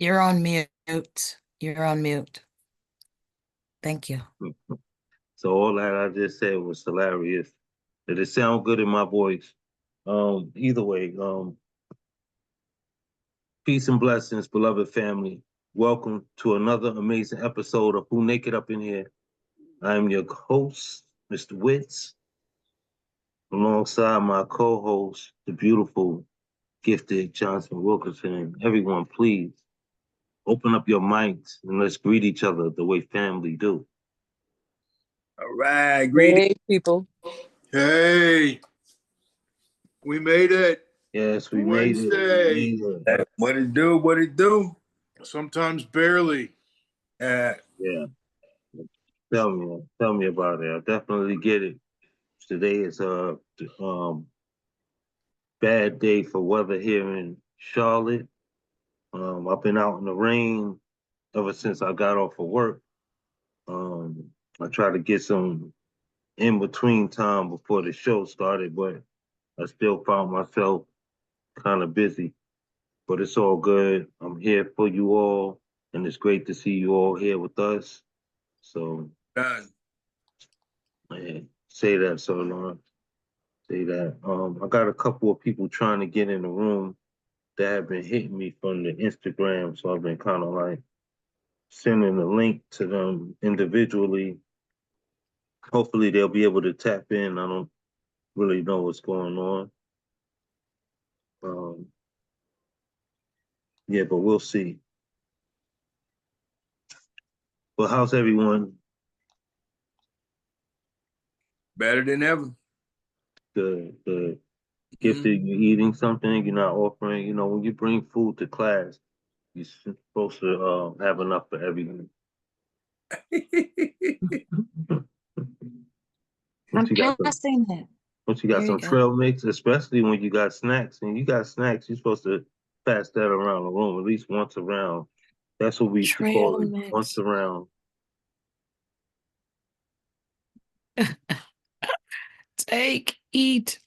You're on mute. You're on mute. Thank you. So all that I just said was hilarious. Did it sound good in my voice? Either way, peace and blessings, beloved family. Welcome to another amazing episode of Who Naked Up in Here. I am your host, Mr. Witz, alongside my co-host, the beautiful, gifted Johnson Wilkerson. Everyone, please open up your mics and let's greet each other the way family do. All right, greetings. Hey, people. Hey, we made it. Yes, we Wednesday. made it. What it do? What it do? Sometimes barely. Yeah. Tell me about it. I definitely get it. Today is a bad day for weather here in Charlotte. I've been out in the rain ever since I got off of work. I tried to get some in between time before the show started, but I still found myself kind of busy. But it's all good. I'm here for you all, and it's great to see you all here with us. So, Done. say that, so Lauren. Say that. I got a couple of people trying to get in the room that have been hitting me from the Instagram, so I've been kind of like sending a link to them individually. Hopefully they'll be able to tap in. I don't really know what's going on. Yeah, but we'll see. But how's everyone? Better than ever. The gifted, you're eating something, you're not offering. You know, when you bring food to class, you're supposed to have enough for everyone. I'm Once you got passing that. once you got some trail mix, especially when you got snacks, and you got snacks, you're supposed to pass that around the room at least once around. That's what we used to call it, once around. Eat.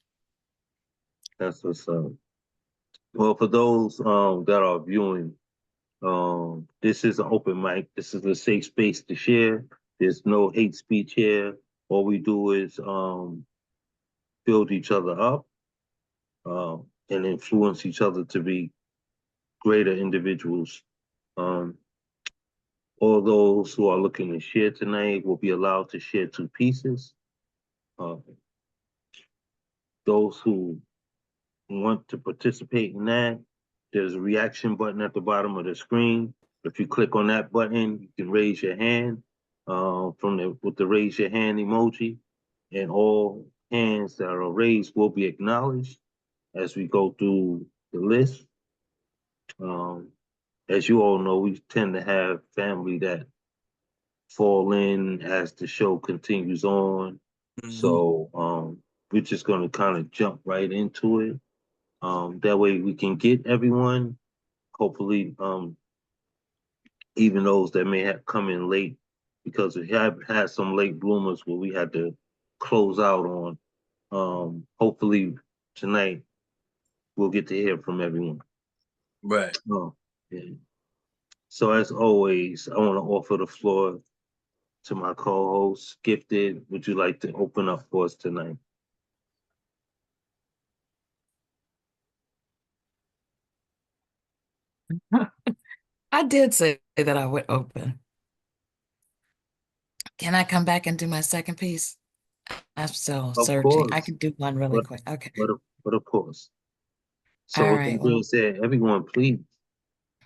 That's what's up. Well, for those that are viewing, this is an open mic. This is a safe space to share. There's no hate speech here. All we do is build each other up and influence each other to be greater individuals. Um, all those who are looking to share tonight will be allowed to share 2 pieces. Those who want to participate in that, there's a reaction button at the bottom of the screen. If you click on that button, you can raise your hand with the raise your hand emoji, and all hands that are raised will be acknowledged as we go through the list. As you all know, we tend to have family that fall in as the show continues on. So we're just going to kind of jump right into it. That way we can get everyone, hopefully, even those that may have come in late, because we have had some late bloomers where we had to close out on. Hopefully tonight we'll get to hear from everyone. Right. Yeah. So as always, I want to offer the floor to my co-host, Gifted. Would you like to open up for us tonight? I did say that I would open. Can I come back and do my second piece? I'm still searching. I can do one really quick. Okay. But of course. So All with that right. being said, everyone, please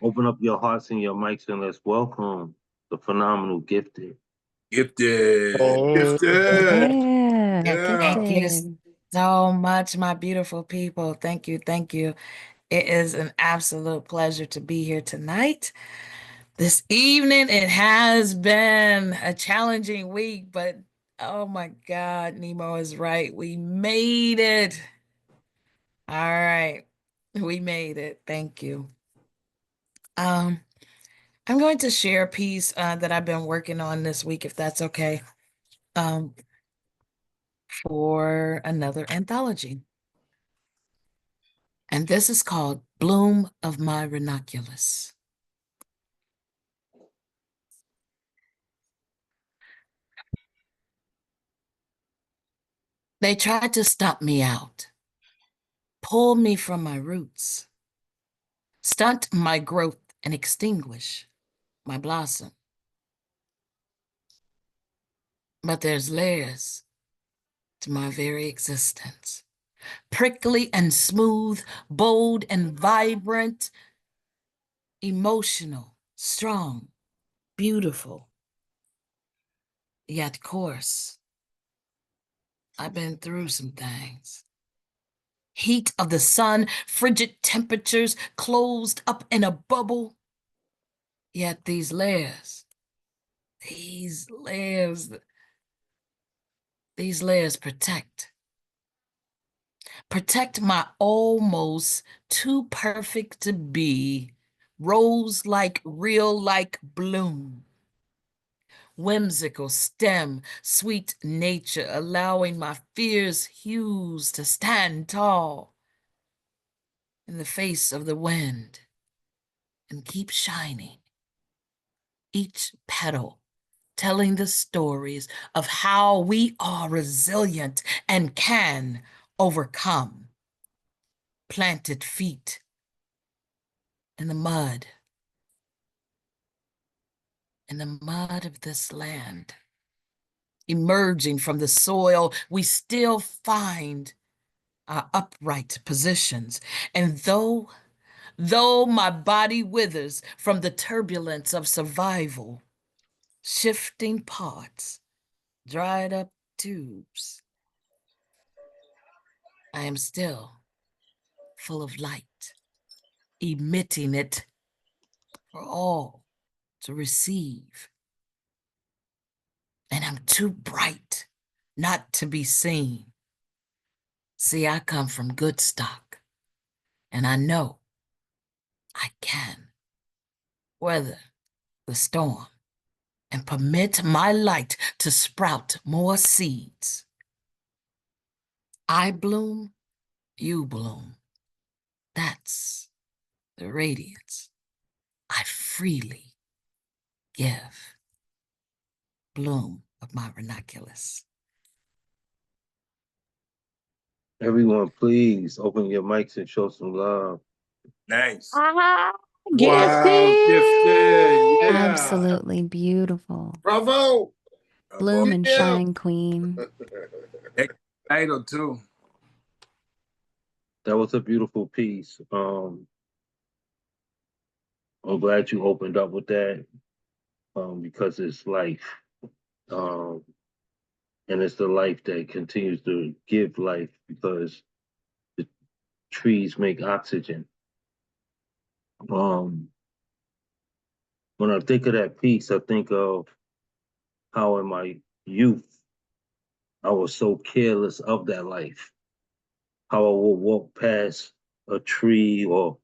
open up your hearts and your mics and let's welcome the phenomenal Gifted. Gifted. Yeah, Thank you so much, my beautiful people. Thank you. Thank you. It is an absolute pleasure to be here tonight. This evening, it has been a challenging week, but oh my God, Nemo is right. We made it. All right. We made it. Thank you. I'm going to share a piece that I've been working on this week, if that's okay, um, for another anthology. And this is called Bloom of My Ranunculus. They tried to stomp me out, pull me from my roots, stunt my growth and extinguish my blossom. But there's layers to my very existence. Prickly and smooth, bold and vibrant, emotional, strong, beautiful, yet coarse. I've been through some things. Heat of the sun, frigid temperatures, closed up in a bubble. Yet these layers protect my almost too perfect to be rose-like, real-like bloom. Whimsical stem, sweet nature, allowing my fierce hues to stand tall in the face of the wind and keep shining. Each petal telling the stories of how we are resilient and can overcome. Planted feet in the mud, of this land. Emerging from the soil, we still find our upright positions. And though my body withers from the turbulence of survival, shifting parts, dried up tubes, I am still full of light, emitting it for all to receive. And I'm too bright not to be seen. See, I come from good stock, and I know I can weather the storm and permit my light to sprout more seeds. I bloom, you bloom. That's the radiance I freely give. Bloom of my ranunculus. Everyone, please open your mics and show some love. Nice. Ah, Wow, gifted. gifted. Yeah. Absolutely beautiful. Bravo. Bloom and Yeah. shine, queen. Title too. That was a beautiful piece. I'm glad you opened up with that because it's life. Um, and it's the life that continues to give life because the trees make oxygen. Um, when I think of that piece, I think of how in my youth I was so careless of that life. How I would walk past a tree or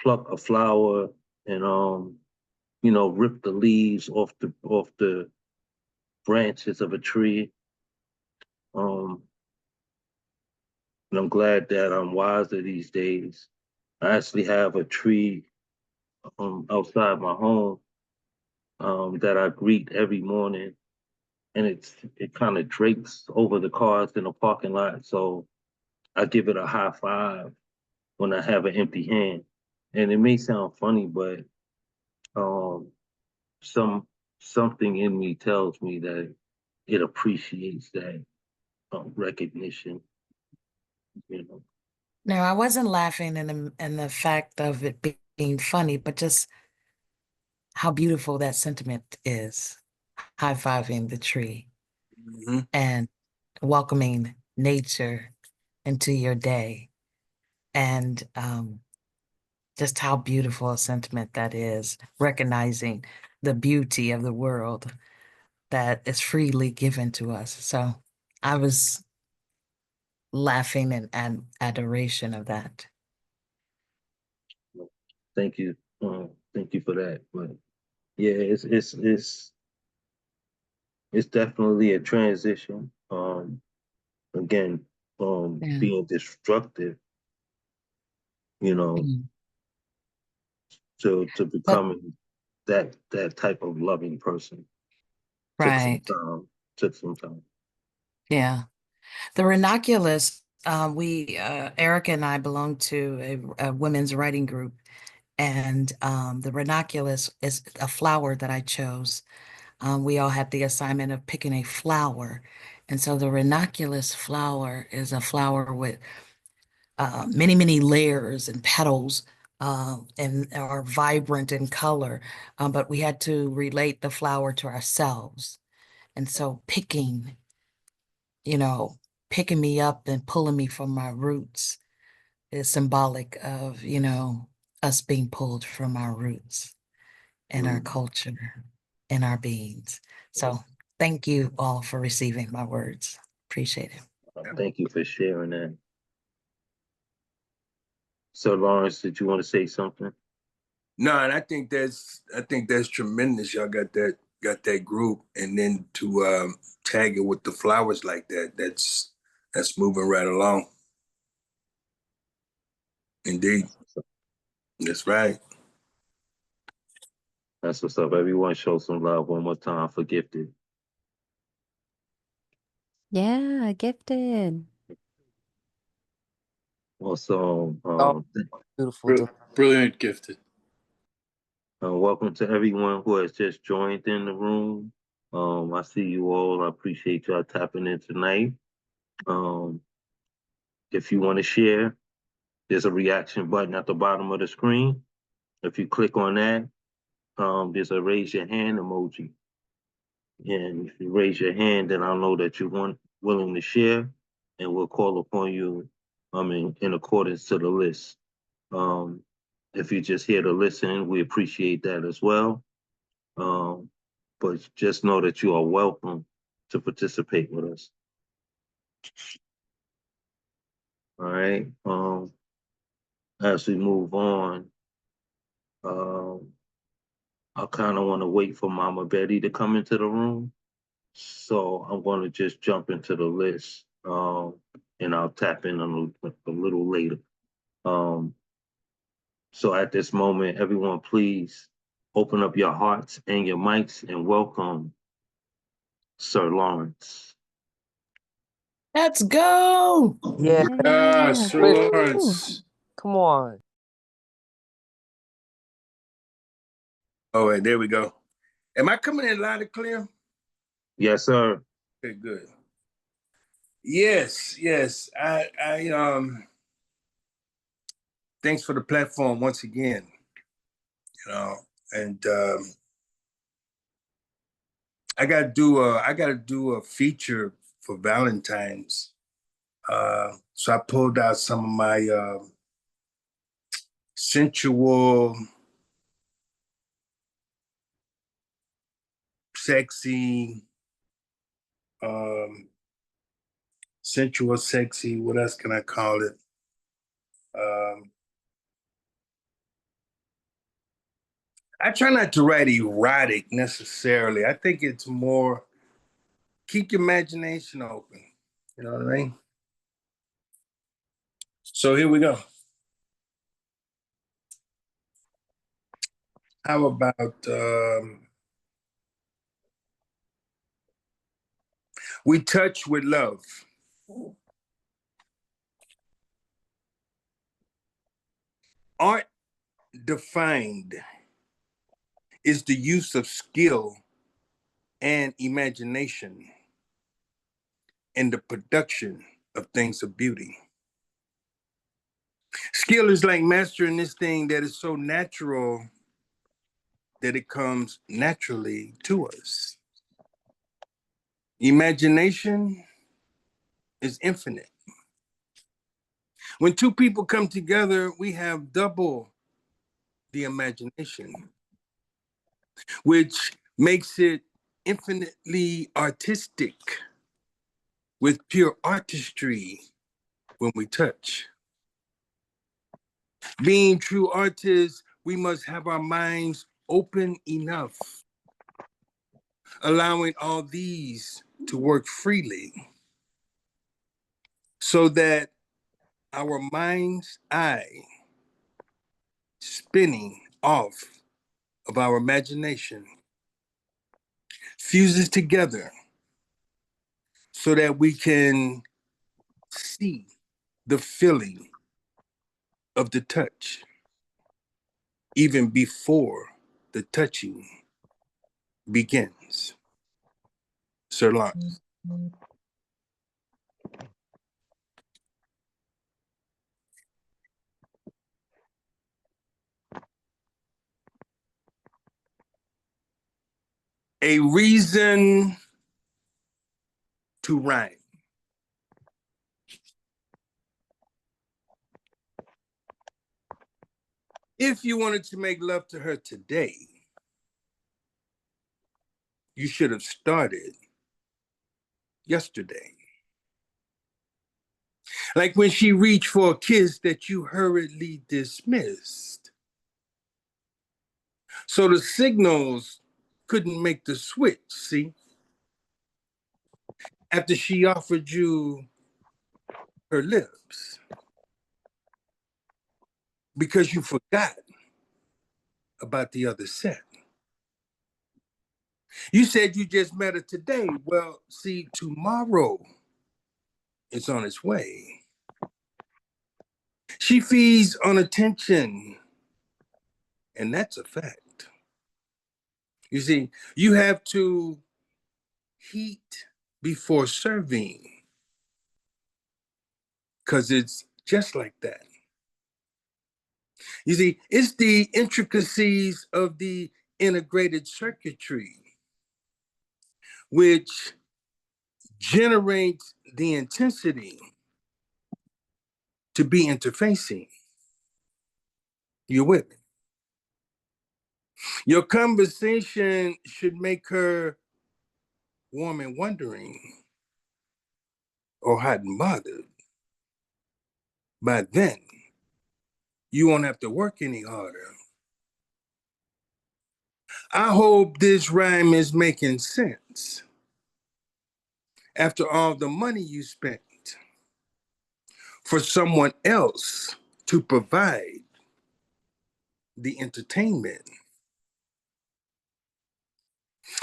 pluck a flower and rip the leaves off the branches of a tree. Um, and I'm glad that I'm wiser these days. I actually have a tree outside my home that I greet every morning, and it kind of drapes over the cars in the parking lot. So I give it a high five when I have an empty hand. And it may sound funny, but um, some something in me tells me that it appreciates that recognition. You know, No, I wasn't laughing in the fact of it being funny, but just how beautiful that sentiment is. High-fiving the tree Mhm. and welcoming nature into your day. And just how beautiful a sentiment that is, recognizing the beauty of the world that is freely given to us. So I was laughing and adoration of that. thank you, thank you for that. But Yeah, it's definitely a transition. Again, Yeah. being destructive, you know, Mm. to But becoming that type of loving person. Took some right. time. Took some time. Yeah. The Renoculus, Erica and I belong to a women's writing group, and the Renoculus is a flower that I chose. We all had the assignment of picking a flower. And so the Renoculus flower is a flower with many, many layers and petals and are vibrant in color. But we had to relate the flower to ourselves. And so you know, picking me up and pulling me from my roots is symbolic of, us being pulled from our roots and our Mm. culture and our beings. So thank you all for receiving my words. Appreciate it. Thank you for sharing that. So, Lawrence, did you want to say something? No, and I think that's tremendous. Y'all got that group, and then to tag it with the flowers like that. That's moving right along. Indeed, that's right. That's what's up. Everyone show some love one more time for Gifted. Yeah, gifted. Also, Oh, beautiful. Brilliant, gifted. welcome to everyone who has just joined in the room. I see you all. I appreciate y'all tapping in tonight. Um, if you want to share, there's a reaction button at the bottom of the screen. If you click on that, there's a raise your hand emoji. And if you raise your hand, then I'll know that willing to share, and we'll call upon you in accordance to the list. Um, if you're just here to listen, we appreciate that as well. Um, but just know that you are welcome to participate with us. All right. As we move on, um, I kind of want to wait for Mama Betty to come into the room. So I'm going to just jump into the list, and I'll tap in a little later. Um, so at this moment, everyone, please open up your hearts and your mics and welcome Sir Lawrence. Let's go. Yeah, Ah, Yeah. Sir wait, Ooh. Lawrence. come on. All right, there we go. Am I coming in loud and clear? Yes, sir. Okay, good. Yes, yes. I thanks for the platform once again. You know, and I gotta do a feature for Valentine's. So I pulled out some of my sensual, sexy, um, sensual, sexy. What else can I call it? Um, I try not to write erotic necessarily. I think it's more keep your imagination open. You know what I mean? So here we go. How about we touch with love? Art defined is the use of skill and imagination in the production of things of beauty. Skill is like mastering this thing that is so natural that it comes naturally to us. Imagination is infinite. When two people come together, we have double the imagination, which makes it infinitely artistic with pure artistry when we touch. Being true artists, we must have our minds open enough, allowing all these to work freely so that our mind's eye spinning off of our imagination fuses together so that we can see the feeling of the touch even before the touching begins. Sir Lawrence. A reason to rhyme. If you wanted to make love to her today, you should have started yesterday. Like when she reached for a kiss that you hurriedly dismissed. So the signals couldn't make the switch, see? After she offered you her lips. Because you forgot about the other set. You said you just met her today. Well, see, tomorrow is on its way. She feeds on attention, and that's a fact. You see, you have to heat before serving, because it's just like that. You see, it's the intricacies of the integrated circuitry which generates the intensity to be interfacing. You with me? Your conversation should make her warm and wondering or hot and bothered. By then, you won't have to work any harder. I hope this rhyme is making sense. After all the money you spent for someone else to provide the entertainment.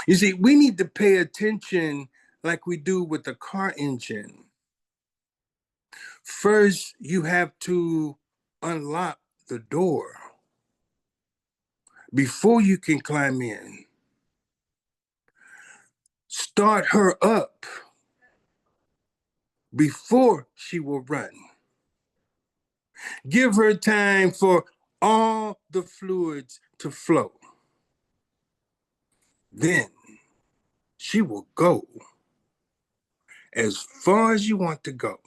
You see, we need to pay attention like we do with the car engine. First, you have to unlock the door before you can climb in. Start her up before she will run. Give her time for all the fluids to flow. Then she will go as far as you want to go.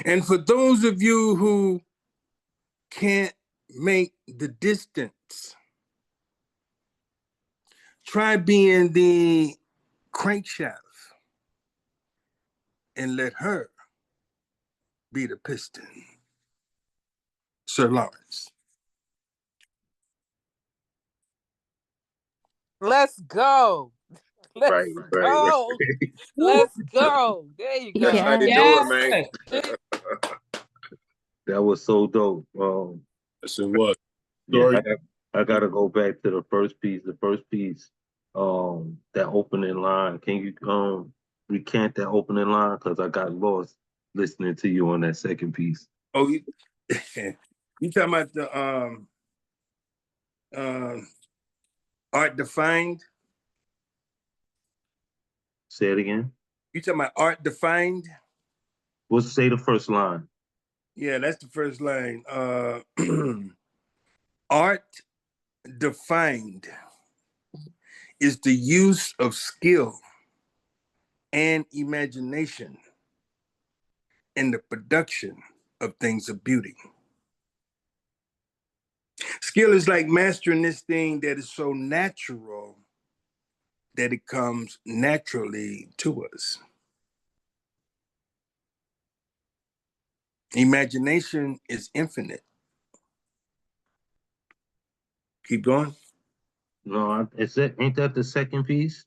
And for those of you who can't make the distance, try being the crankshaft and let her be the piston. Sir Lawrence. Let's go. Let's Right, right, go. right. Let's go. There you That's go. how you Yeah. do Yes. it, man. That was so dope. Yes, it was. Yeah, Sorry. I gotta go back to the first piece. The first piece, that opening line. Can you recant that opening line? Because I got lost listening to you on that second piece. Oh, you talking about the um, art defined? Say it again. You talking about art defined? What's say the first line? Yeah, that's the first line. Art defined is the use of skill and imagination in the production of things of beauty. Skill is like mastering this thing that is so natural that it comes naturally to us. Imagination is infinite. Keep going. No, ain't that the second piece?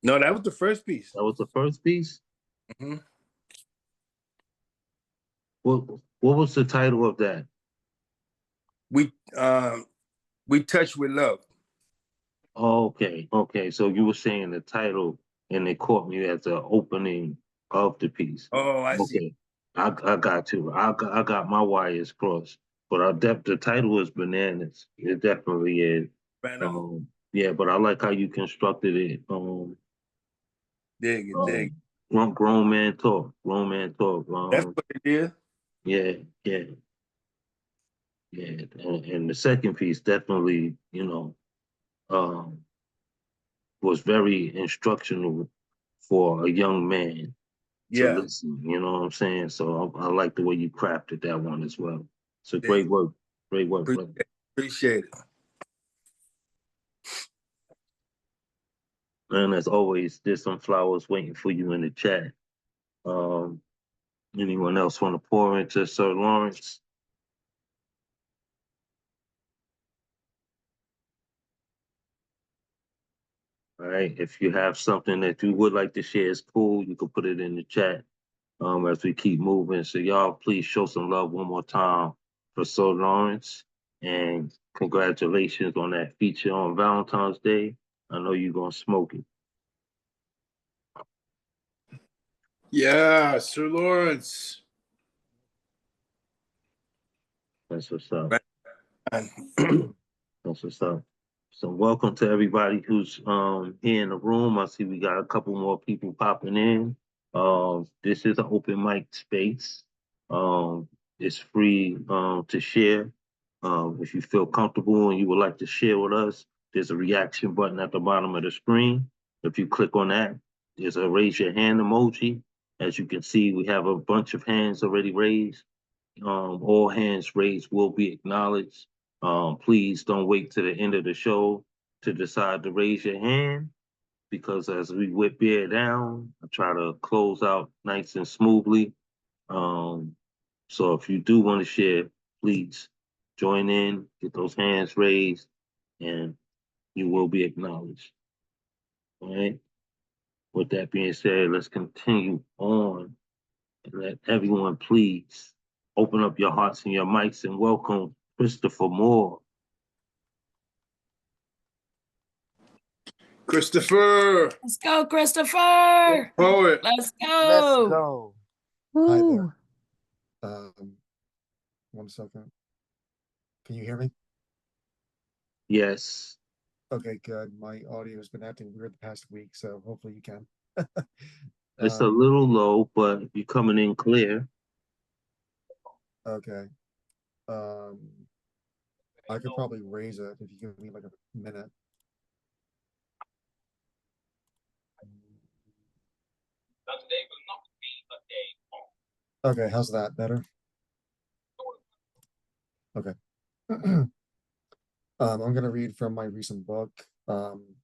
No, that was the first piece. That was the first piece? Mhm. What what was the title of that? We touch with love. Oh, okay. So you were saying the title and it caught me as the opening of the piece. Oh, I see. Okay. I got you. I got my wires crossed. But the title is bananas. It definitely is. Right on. Yeah, but I like how you constructed it. Dig it, dig. Grown man talk. Grown man talk. That's what it is. Yeah, yeah, yeah. And the second piece definitely, um, was very instructional for a young man to Yeah. listen. You know what I'm saying? So I like the way you crafted that one as well. So Dig. great work, brother. Appreciate it. And as always, there's some flowers waiting for you in the chat. Um, Anyone else want to pour into Sir Lawrence? All right. If you have something that you would like to share, it's cool. You can put it in the chat as we keep moving. So y'all, please show some love one more time for Sir Lawrence, and congratulations on that feature on Valentine's Day. I know you're gonna smoke it. Yeah, Sir Lawrence. That's what's up. Right. That's what's up. So welcome to everybody who's here in the room. I see we got a couple more people popping in. This is an open mic space. It's free to share. If you feel comfortable and you would like to share with us, there's a reaction button at the bottom of the screen. If you click on that, there's a raise your hand emoji. As you can see, we have a bunch of hands already raised. All hands raised will be acknowledged. Please don't wait to the end of the show to decide to raise your hand, because as we whip beer down, I try to close out nice and smoothly. Um, so if you do want to share, please join in, get those hands raised, and you will be acknowledged. All right. With that being said, let's continue on and let everyone please open up your hearts and your mics and welcome Christopher Moore. Christopher. Let's go, Christopher. Poet. Let's Let's go. go. Hi Woo. there. 1 second. Can you hear me? Yes. Okay, good. My audio has been acting weird the past week, so hopefully you can. It's a little low, but you're coming in clear. Okay. I could probably raise it if you give me like a minute. Okay, how's that better? Okay. I'm gonna read from my recent book,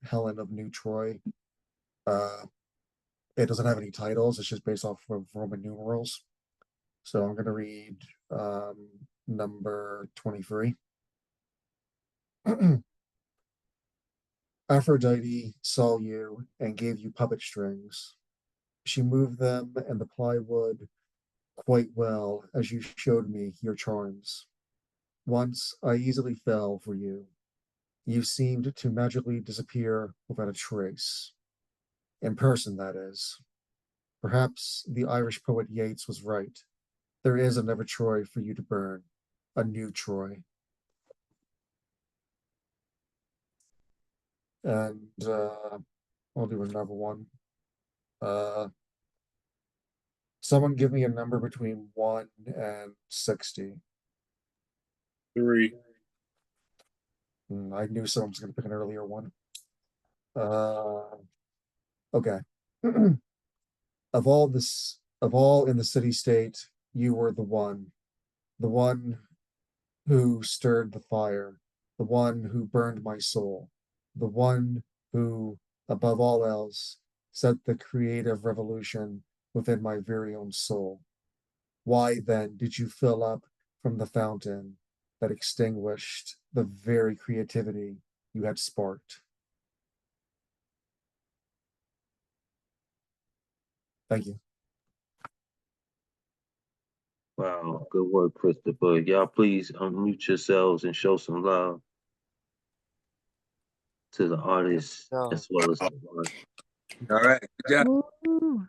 Helen of New Troy. It doesn't have any titles, it's just based off of Roman numerals. So I'm gonna read number 23. Aphrodite saw you and gave you puppet strings. She moved them and the plywood quite well as you showed me your charms. Once I easily fell for you. You seemed to magically disappear without a trace. In person, that is. Perhaps the Irish poet Yeats was right. There is another Troy for you to burn, a new Troy. And I'll do another one. Someone give me a number between 1 and 60. 3. I knew someone was going to pick an earlier one. Okay. Of all in the city state, you were the one who stirred the fire, the one who burned my soul, the one who, above all else, set the creative revolution within my very own soul. Why then did you fill up from the fountain that extinguished the very creativity you had sparked. Thank you. Wow, good work, Christopher. Y'all please unmute yourselves and show some love to the artists as well as the art. All right. Good job. Ooh.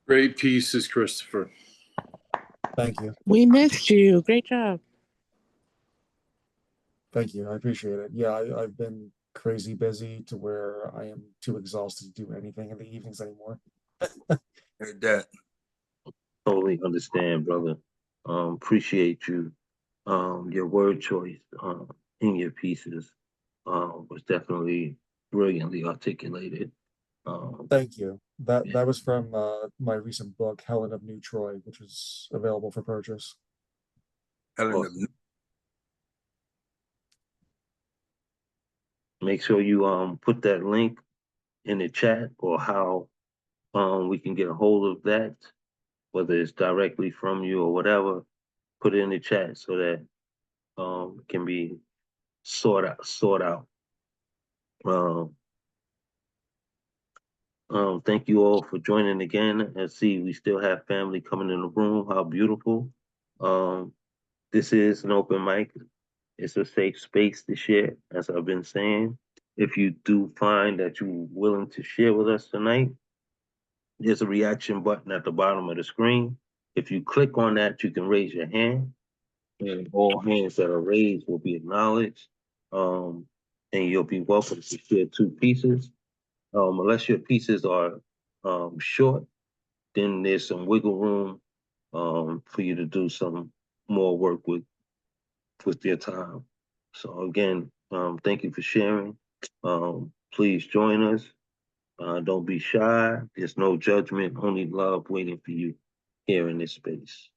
Great pieces, Christopher. Thank you. We missed you. Great job. Thank you. I appreciate it. Yeah, I've been crazy busy to where I am too exhausted to do anything in the evenings anymore. Heard that. Totally understand, brother. Appreciate you. Your word choice in your pieces was definitely brilliantly articulated. Thank you. That Yeah. that was from my recent book, Helen of New Troy, which is available for purchase. Helen of Awesome. Make sure you put that link in the chat or how we can get a hold of that, whether it's directly from you or whatever. Put it in the chat so that it can be sort out. Thank you all for joining again. And see, we still have family coming in the room. How beautiful. This is an open mic. It's a safe space to share, as I've been saying. If you do find that you're willing to share with us tonight, there's a reaction button at the bottom of the screen. If you click on that, you can raise your hand, and all hands that are raised will be acknowledged. And you'll be welcome to share two pieces. Unless your pieces are short, then there's some wiggle room for you to do some more work with their time. So again, thank you for sharing. Please join us. Don't be shy. There's no judgment, only love waiting for you here in this space.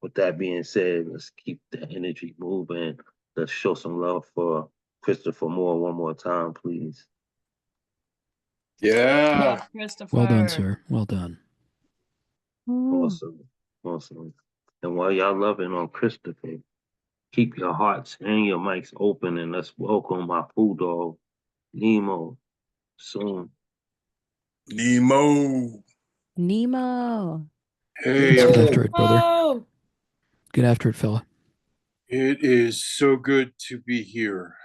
With that being said, let's keep the energy moving. Let's show some love for Christopher Moore one more time, please. Yeah. Christopher. Well done, sir. Well done. Ooh. Awesome. Awesome. And while y'all loving on Christopher, keep your hearts and your mics open and let's welcome my food dog, Nemo, soon. Nemo. Nemo. Hey, Let's get everyone. after it, brother. Oh, Get after it, fella. It is so good to be here.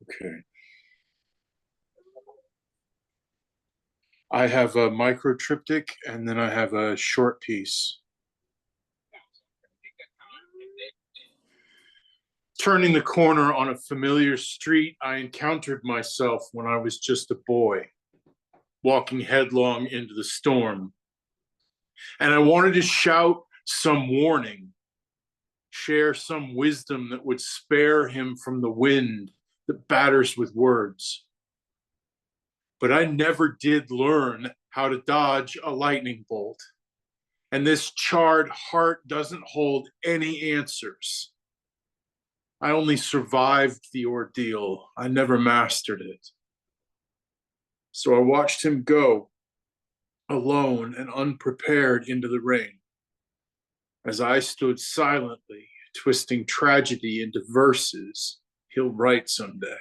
Okay. I have a micro triptych and then I have a short piece. Turning the corner on a familiar street, I encountered myself when I was just a boy, walking headlong into the storm. And I wanted to shout some warning, share some wisdom that would spare him from the wind that batters with words. But I never did learn how to dodge a lightning bolt. And this charred heart doesn't hold any answers. I only survived the ordeal. I never mastered it. So I watched him go, alone and unprepared, into the rain. As I stood silently, twisting tragedy into verses he'll write someday.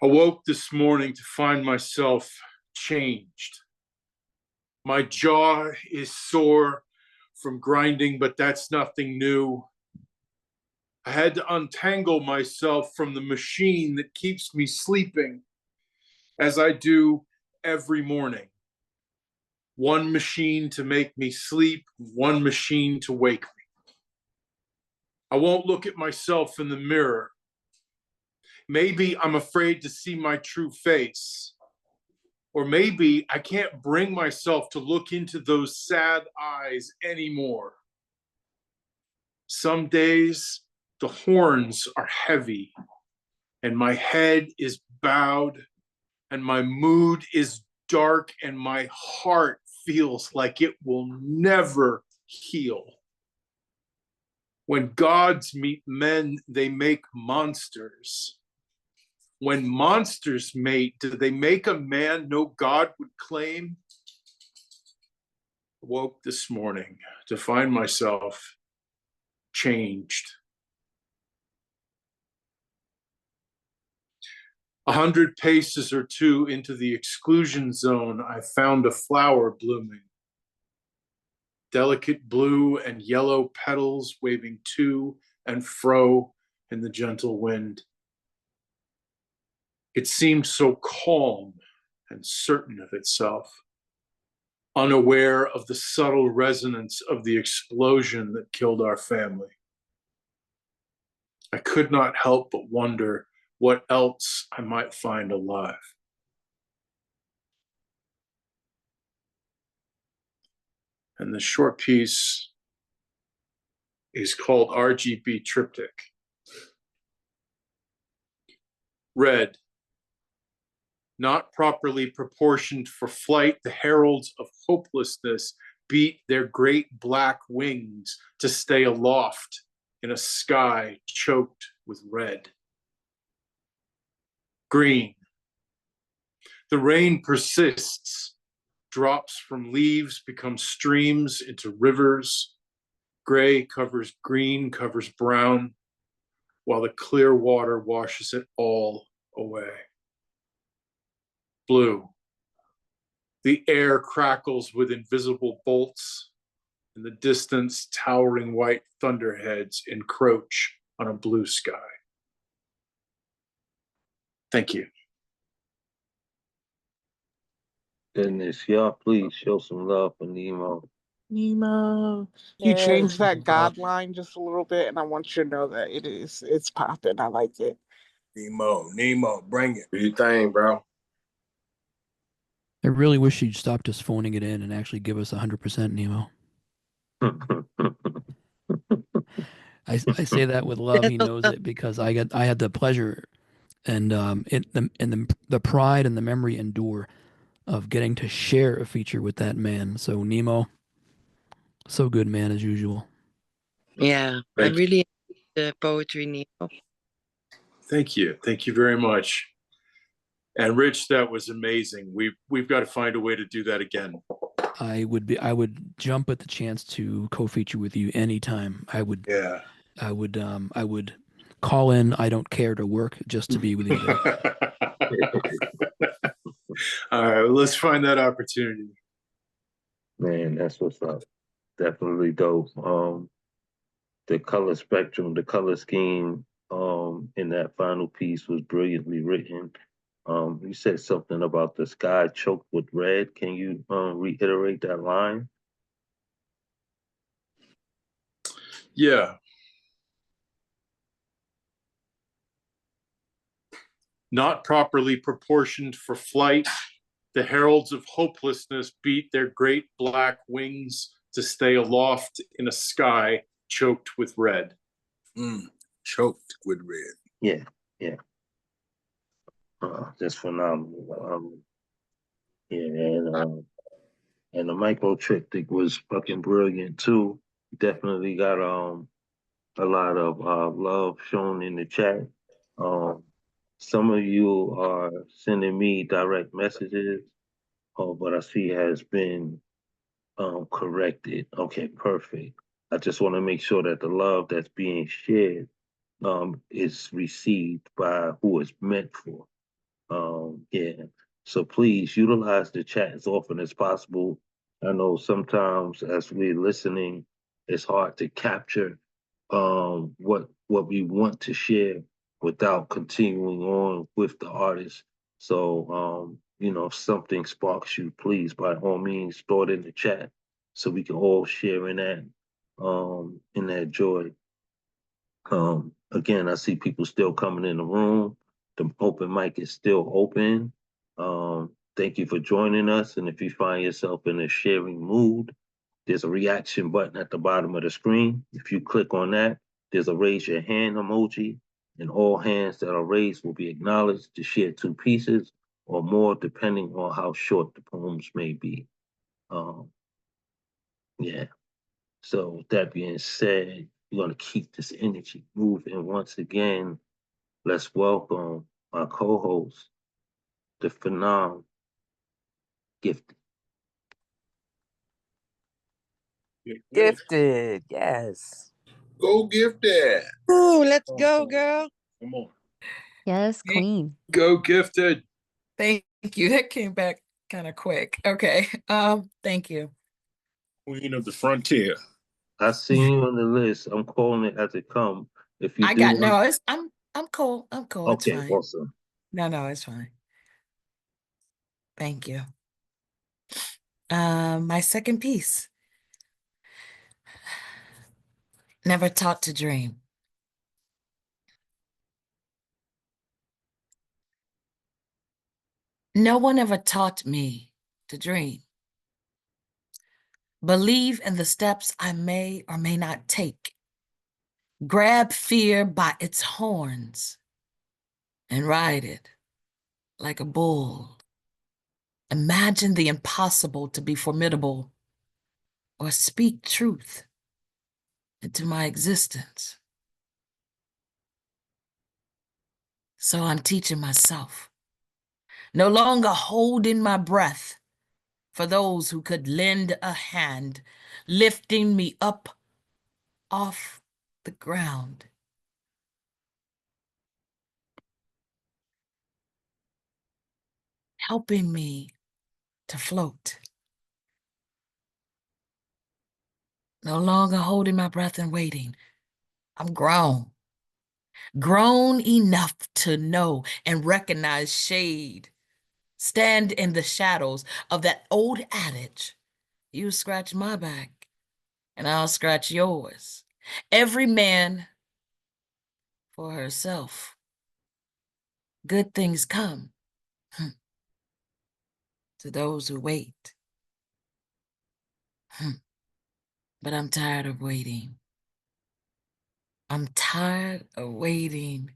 I woke this morning to find myself changed. My jaw is sore from grinding, but that's nothing new. I had to untangle myself from the machine that keeps me sleeping, as I do every morning. One machine to make me sleep, one machine to wake me. I won't look at myself in the mirror. Maybe I'm afraid to see my true face. Or maybe I can't bring myself to look into those sad eyes anymore. Some days the horns are heavy and my head is bowed and my mood is dark and my heart feels like it will never heal. When gods meet men, they make monsters. When monsters mate, do they make a man no God would claim? woke this morning to find myself changed. 100 paces or two into the exclusion zone, I found a flower blooming. Delicate blue and yellow petals waving to and fro in the gentle wind. It seemed so calm and certain of itself, unaware of the subtle resonance of the explosion that killed our family. I could not help but wonder what else I might find alive. And the short piece is called RGB Triptych. Red, not properly proportioned for flight, the heralds of hopelessness beat their great black wings to stay aloft in a sky choked with red. Green, the rain persists. Drops from leaves become streams into rivers. Gray covers green, covers brown, while the clear water washes it all away. Blue. The air crackles with invisible bolts. In the distance, towering white thunderheads encroach on a blue sky. Thank you. Goodness, y'all please show some love for Nemo. Nemo. You Yes. changed that God line just a little bit, and I want you to know that it's popping. I like it. Nemo, bring it. Do your thing, bro. I really wish you'd stop just phoning it in and actually give us 100% Nemo. I say that with love. He knows it because I had the pleasure and the pride and the memory endure of getting to share a feature with that man. So Nemo, so good, man, as usual. Yeah, I Thank you. really enjoyed the poetry, Nemo. Thank you. Thank you very much. And Rich, that was amazing. We've got to find a way to do that again. I would jump at the chance to co-feature with you anytime. I would call in. I don't care to work just to be with you guys. All right, well, let's find that opportunity. Man, that's what's up. Definitely dope. The color spectrum, the color scheme, in that final piece was brilliantly written. You said something about the sky choked with red. Can you reiterate that line? Yeah. Not properly proportioned for flight, the heralds of hopelessness beat their great black wings to stay aloft in a sky choked with red. Choked with red. Yeah. Just phenomenal. And the micro triptych was fucking brilliant too. Definitely got a lot of love shown in the chat. Some of you are sending me direct messages, but I see has been corrected. Okay, perfect. I just want to make sure that the love that's being shared is received by who it's meant for. Yeah. So please utilize the chat as often as possible. I know sometimes as we're listening, it's hard to capture what we want to share without continuing on with the artist. So if something sparks you, please by all means throw it in the chat so we can all share in that joy. Again, I see people still coming in the room. The open mic is still open. Thank you for joining us. And if you find yourself in a sharing mood, there's a reaction button at the bottom of the screen. If you click on that, there's a raise your hand emoji, and all hands that are raised will be acknowledged to share 2 pieces or more, depending on how short the poems may be. Yeah. So with that being said, we're going to keep this energy moving. Once again, let's welcome our co-host, the phenomenal Gifted. Gifted. Yes. Go Gifted. Ooh, let's go, girl. Come on. Yes, queen. Go Gifted. Thank you. That came back kind of quick. Okay. Thank you. Queen of the frontier. I seen you on the list. I'm calling it as it come. If you I do got want, no, I'm cool. I'm cool. It's okay, fine. awesome. No, it's fine. Thank you. My second piece. Never taught to dream. No one ever taught me to dream. Believe in the steps I may or may not take. Grab fear by its horns and ride it like a bull. Imagine the impossible to be formidable, or speak truth into my existence. So I'm teaching myself. No longer holding my breath for those who could lend a hand, lifting me up off the ground. Helping me to float. No longer holding my breath and waiting. I'm grown. Grown enough to know and recognize shade. Stand in the shadows of that old adage, you scratch my back and I'll scratch yours. Every man for herself. Good things come to those who wait. But I'm tired of waiting. I'm tired of waiting.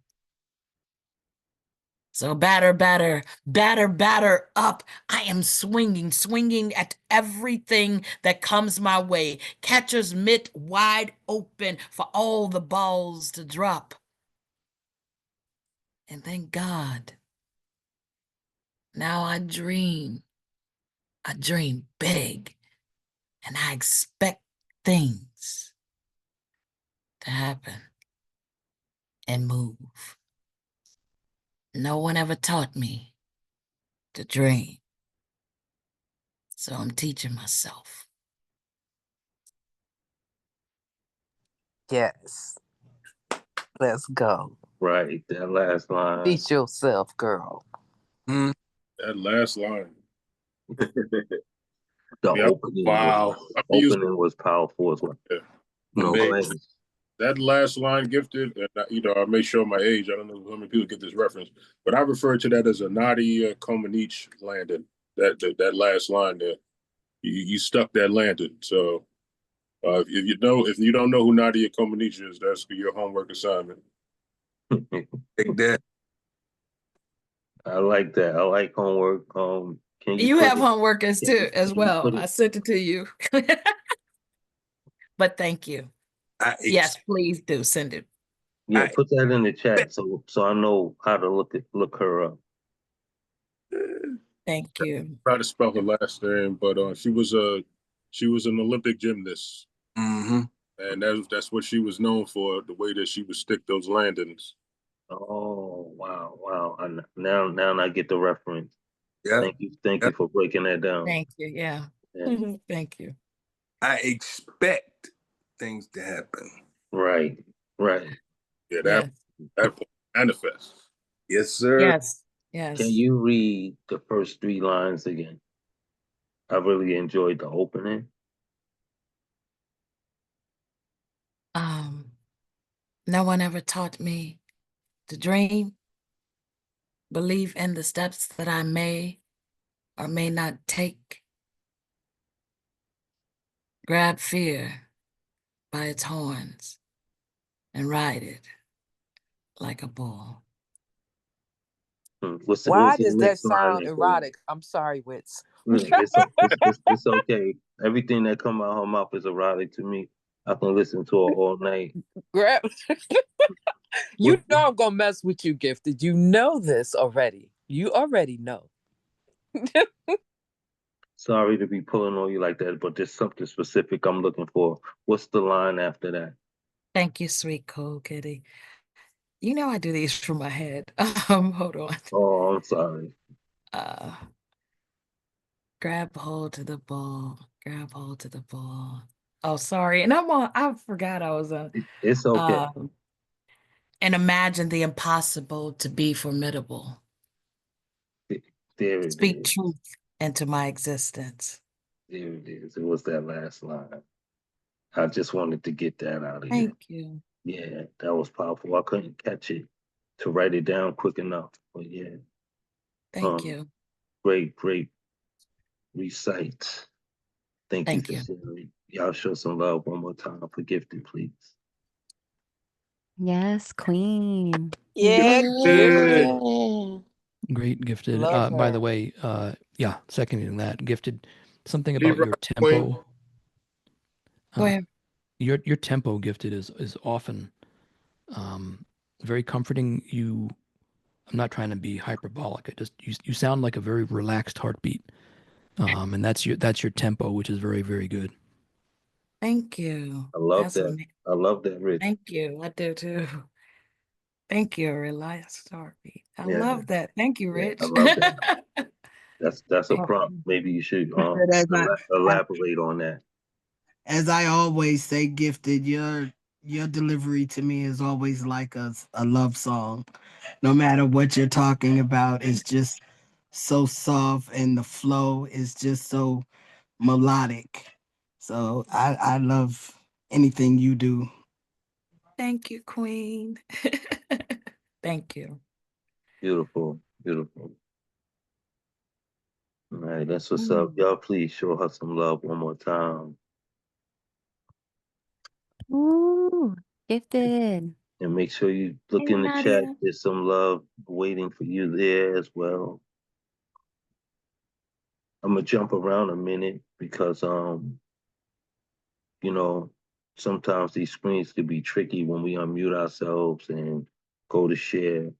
So batter, batter, batter, batter up. I am swinging, swinging at everything that comes my way. Catcher's mitt wide open for all the balls to drop. And thank God, now I dream big, and I expect things to happen and move. No one ever taught me to dream, so I'm teaching myself. Yes. Let's go. Right, that last line. Teach yourself, girl. Mm. That last line. The Yeah, opening, wow. opening was powerful as well. Yeah. No, go ahead. That last line, Gifted, and I may show my age. I don't know how many people get this reference, but I refer to that as a Nadia Comaneci landing. That last line there, you stuck that landing. So if you don't know who Nadia Comaneci is, that's your homework assignment. Take that. I like that. I like homework. Can you You put have it? homework as Can you well. put I it? sent it to you. But thank you. Yes, please do send it. Yeah, put that in the chat so I know how to look her up. Thank you. Try to spell her last name, but she was an Olympic gymnast, Mm-hmm. and that's what she was known for. The way that she would stick those landings. Oh, wow. Now I get the reference. Yeah. Thank you for breaking that down. Thank you. Yeah. Yeah. Thank you. I expect things to happen. Right. Yeah, Yes. that manifests. Yes, sir. Yes. Can you read the first 3 lines again? I really enjoyed the opening. No one ever taught me to dream, believe in the steps that I may or may not take, grab fear by its horns and ride it like a bull. Why the does that next line sound that goes? erotic? I'm sorry, Wits. It's okay. Everything that come out her mouth is erotic to me. I can listen to her all night. Grab. You know I'm gonna mess with you, Gifted. You know this already. You already know. Sorry to be pulling on you like that, but there's something specific I'm looking for. What's the line after that? Thank you, sweet cool kitty. You know I do these from my head. Hold on. Oh, I'm sorry. Uh, grab hold to the ball. Grab hold to the ball. Oh, sorry. And I forgot I was on. It's okay. And imagine the impossible to be formidable. There it Speak is. truth into my existence. There it is. It was that last line. I just wanted to get that out of you. Thank you. Yeah, that was powerful. I couldn't catch it to write it down quick enough. But yeah. Thank you. Great, great recite. Thank you Thank for you. sharing. Y'all show some love one more time for Gifted, please. Yes, queen. Yeah, Good. gifted. Great, Gifted. Love By the her. way, yeah, seconding that, Gifted. Something Leave about your rock, queen. tempo. Go ahead. Your tempo, Gifted, is often very comforting. I'm not trying to be hyperbolic. You sound like a very relaxed heartbeat, and that's your tempo, which is very, very good. Thank you. I love That's that. amazing. I love that, Rich. Thank you. I do too. Thank you, Reliance Starbeat. I Yeah, love that. Thank you, yeah, I Rich. love that. That's a Thank prompt. you. Maybe you should Gifted, elaborate on that. as I always say, gifted, your delivery to me is always like a love song. No matter what you're talking about, it's just so soft and the flow is just so melodic. So I love anything you do. Thank you, Queen. Thank you. Beautiful, beautiful. All right, that's what's up. Y'all please show her some love one more time. Ooh, gifted. And make sure you look Hey, in the chat. Nadia. There's some love waiting for you there as well. I'm gonna jump around a minute because you know, sometimes these screens could be tricky when we unmute ourselves and go to share.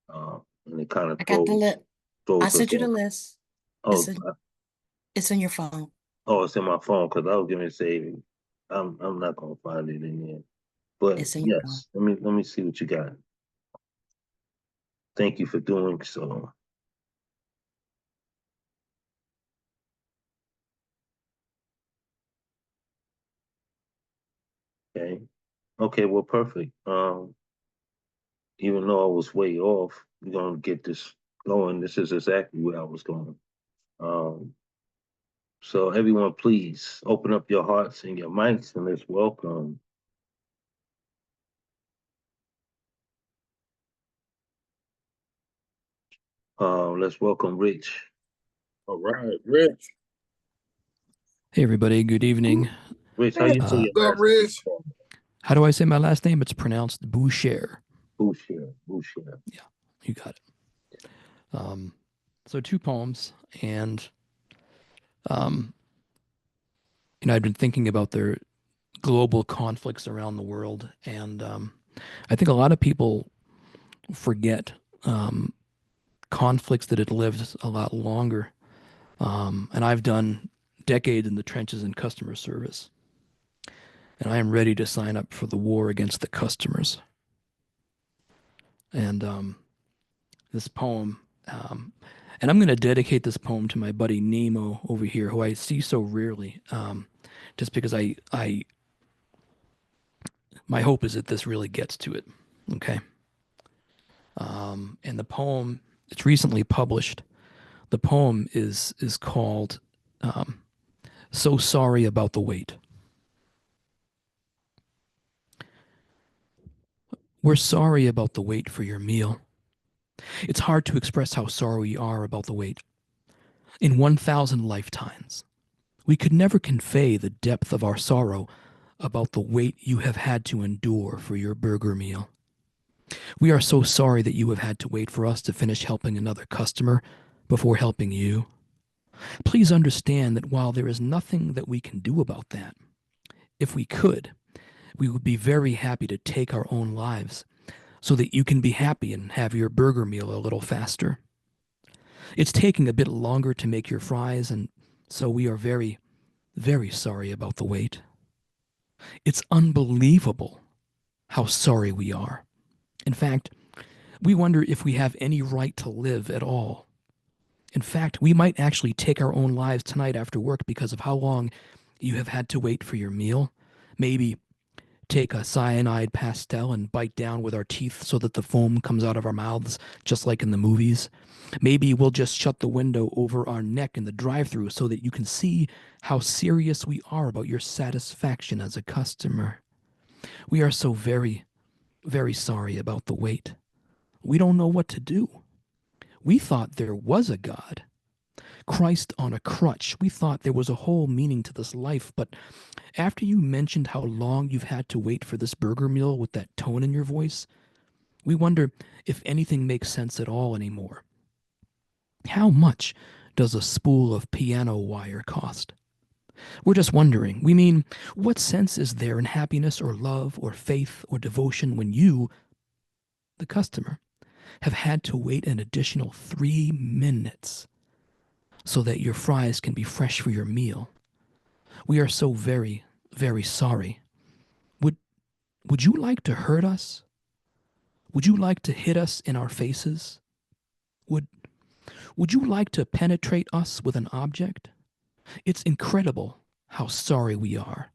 And it kind of I got the list. I throws us sent you the off. list. Oh, It's in your phone. oh, it's in my phone because I was gonna say I'm not gonna find it in there. But It's in your phone. yes, let me see what you got. Thank you for doing so. Okay. Okay, well, perfect. Even though I was way off, we're gonna get this going. This is exactly where I was going. Um, so everyone, please open up your hearts and your mics and let's welcome. Let's welcome Rich. All right, Rich. Hey, everybody. Good evening. Rich, how you say your Go, last name? Rich. How do I say my last name? It's pronounced Boucher. Boucher. Boucher. Yeah, you got it. So 2 poems, and I've been thinking about their global conflicts around the world, and I think a lot of people forget conflicts that had lived a lot longer. And I've done decades in the trenches in customer service, and I am ready to sign up for the war against the customers. And this poem, and I'm going to dedicate this poem to my buddy Nemo over here, who I see so rarely, just because my hope is that this really gets to it. Okay. And the poem, it's recently published. The poem is called "So Sorry About the Wait." We're sorry about the wait for your meal. It's hard to express how sorry we are about the wait. In 1,000 lifetimes, we could never convey the depth of our sorrow about the wait you have had to endure for your burger meal. We are so sorry that you have had to wait for us to finish helping another customer before helping you. Please understand that while there is nothing that we can do about that, if we could, we would be very happy to take our own lives so that you can be happy and have your burger meal a little faster. It's taking a bit longer to make your fries, and So we are very, very sorry about the wait. It's unbelievable how sorry we are. In fact, we wonder if we have any right to live at all. In fact, we might actually take our own lives tonight after work because of how long you have had to wait for your meal. Maybe take a cyanide pastel and bite down with our teeth so that the foam comes out of our mouths, just like in the movies. Maybe we'll just shut the window over our neck in the drive-thru so that you can see how serious we are about your satisfaction as a customer. We are so very, very sorry about the wait. We don't know what to do. We thought there was a God, Christ on a crutch. We thought there was a whole meaning to this life, but after you mentioned how long you've had to wait for this burger meal with that tone in your voice, we wonder if anything makes sense at all anymore. How much does a spool of piano wire cost? We're just wondering. We mean, what sense is there in happiness or love or faith or devotion when you, the customer, have had to wait an additional 3 minutes so that your fries can be fresh for your meal? We are so very, very sorry. Would you like to hurt us? Would you like to hit us in our faces? Would you like to penetrate us with an object? It's incredible how sorry we are.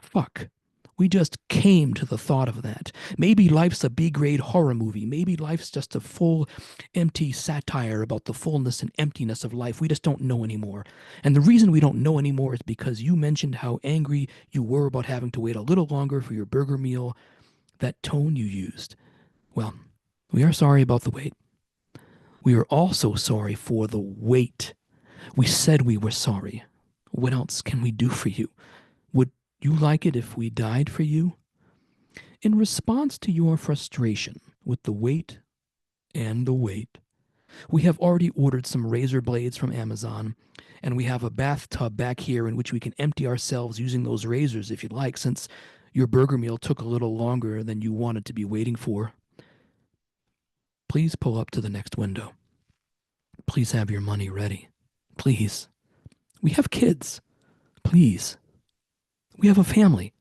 Fuck. We just came to the thought of that. Maybe life's a B-grade horror movie. Maybe life's just a full, empty satire about the fullness and emptiness of life. We just don't know anymore. And the reason we don't know anymore is because you mentioned how angry you were about having to wait a little longer for your burger meal. That tone you used. Well, we are sorry about the wait. We are also sorry for the wait. We said we were sorry. What else can we do for you? Would you like it if we died for you? In response to your frustration with the wait and the wait, we have already ordered some razor blades from Amazon, and we have a bathtub back here in which we can empty ourselves using those razors if you'd like, since your burger meal took a little longer than you wanted to be waiting for. Please pull up to the next window. Please have your money ready. Please. We have kids. Please. We have a family.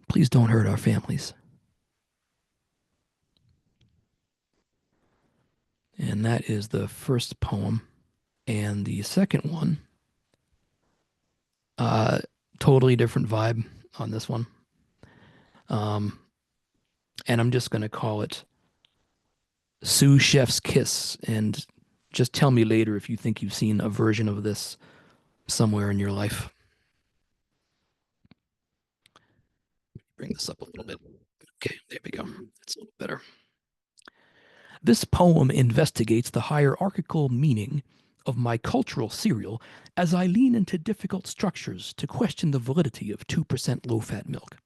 Please don't hurt our families. And that is the first poem. And the second one, totally different vibe on this one. And I'm just going to call it Sous Chef's Kiss. And just tell me later if you think you've seen a version of this somewhere in your life. Bring this up a little bit. Okay, there we go. That's a little better. This poem investigates the hierarchical meaning of my cultural cereal as I lean into difficult structures to question the validity of 2% low-fat milk.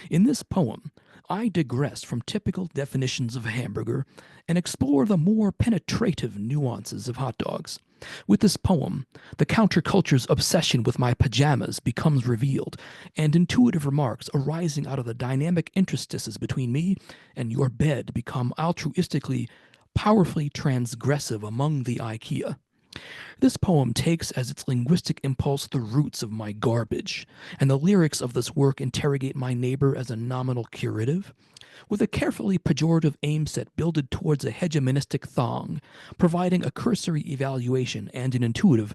In this poem, I digress from typical definitions of hamburger and explore the more penetrative nuances of hot dogs. With this poem, the counterculture's obsession with my pajamas becomes revealed, and intuitive remarks arising out of the dynamic interstices between me and your bed become altruistically, powerfully transgressive among the IKEA. This poem takes as its linguistic impulse the roots of my garbage, and the lyrics of this work interrogate my neighbor as a nominal curative, with a carefully pejorative aim set builded towards a hegemonistic thong, providing a cursory evaluation and an intuitive,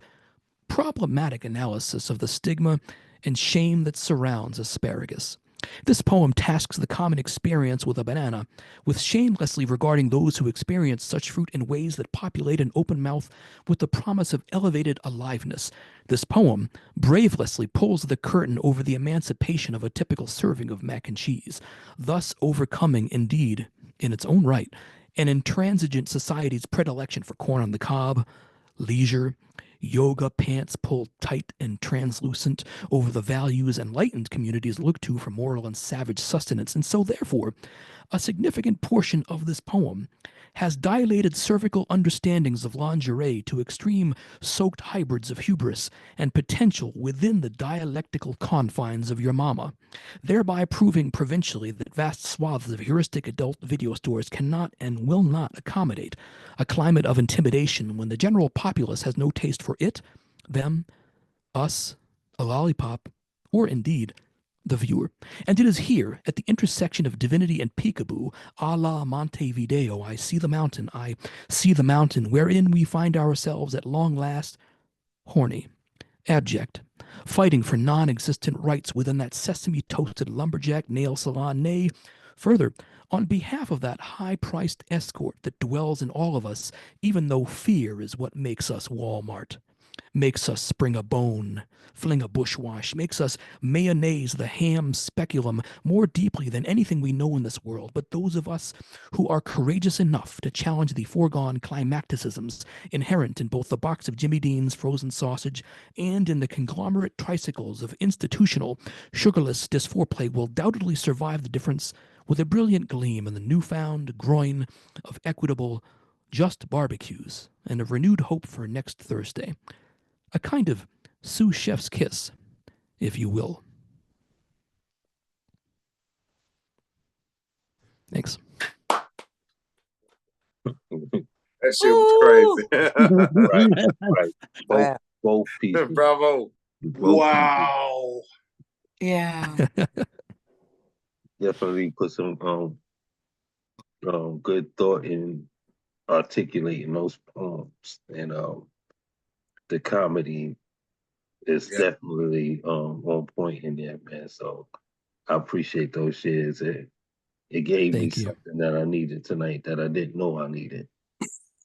problematic analysis of the stigma and shame that surrounds asparagus. This poem tasks the common experience with a banana with shamelessly regarding those who experience such fruit in ways that populate an open mouth with the promise of elevated aliveness. This poem bravelessly pulls the curtain over the emancipation of a typical serving of mac and cheese, thus overcoming, indeed, in its own right, an intransigent society's predilection for corn on the cob, leisure, yoga pants pulled tight and translucent over the values enlightened communities look to for moral and savage sustenance. And so, therefore, a significant portion of this poem has dilated cervical understandings of lingerie to extreme soaked hybrids of hubris and potential within the dialectical confines of your mama, thereby proving provincially that vast swaths of heuristic adult video stores cannot and will not accommodate a climate of intimidation when the general populace has no taste for it, them, us, a lollipop, or indeed the viewer. And it is here, at the intersection of divinity and peekaboo, a la Montevideo, I see the mountain, wherein we find ourselves at long last horny, abject, fighting for non-existent rights within that sesame-toasted lumberjack nail salon, nay, further, on behalf of that high-priced escort that dwells in all of us, even though fear is what makes us Walmart, makes us spring a bone, fling a bushwash, makes us mayonnaise the ham speculum more deeply than anything we know in this world. But those of us who are courageous enough to challenge the foregone climacticisms inherent in both the box of Jimmy Dean's frozen sausage and in the conglomerate tricycles of institutional, sugarless disforeplay will doubtedly survive the difference with a brilliant gleam in the newfound groin of equitable, just barbecues and of renewed hope for next Thursday. A kind of sous chef's kiss, if you will. Thanks. That shit was crazy. Right. Both pieces. Bravo. Wow. Yeah. Definitely put some good thought in articulating those poems, and the comedy is definitely on point in there, man. So I appreciate those shares. It gave me something that I needed tonight that I didn't know I needed.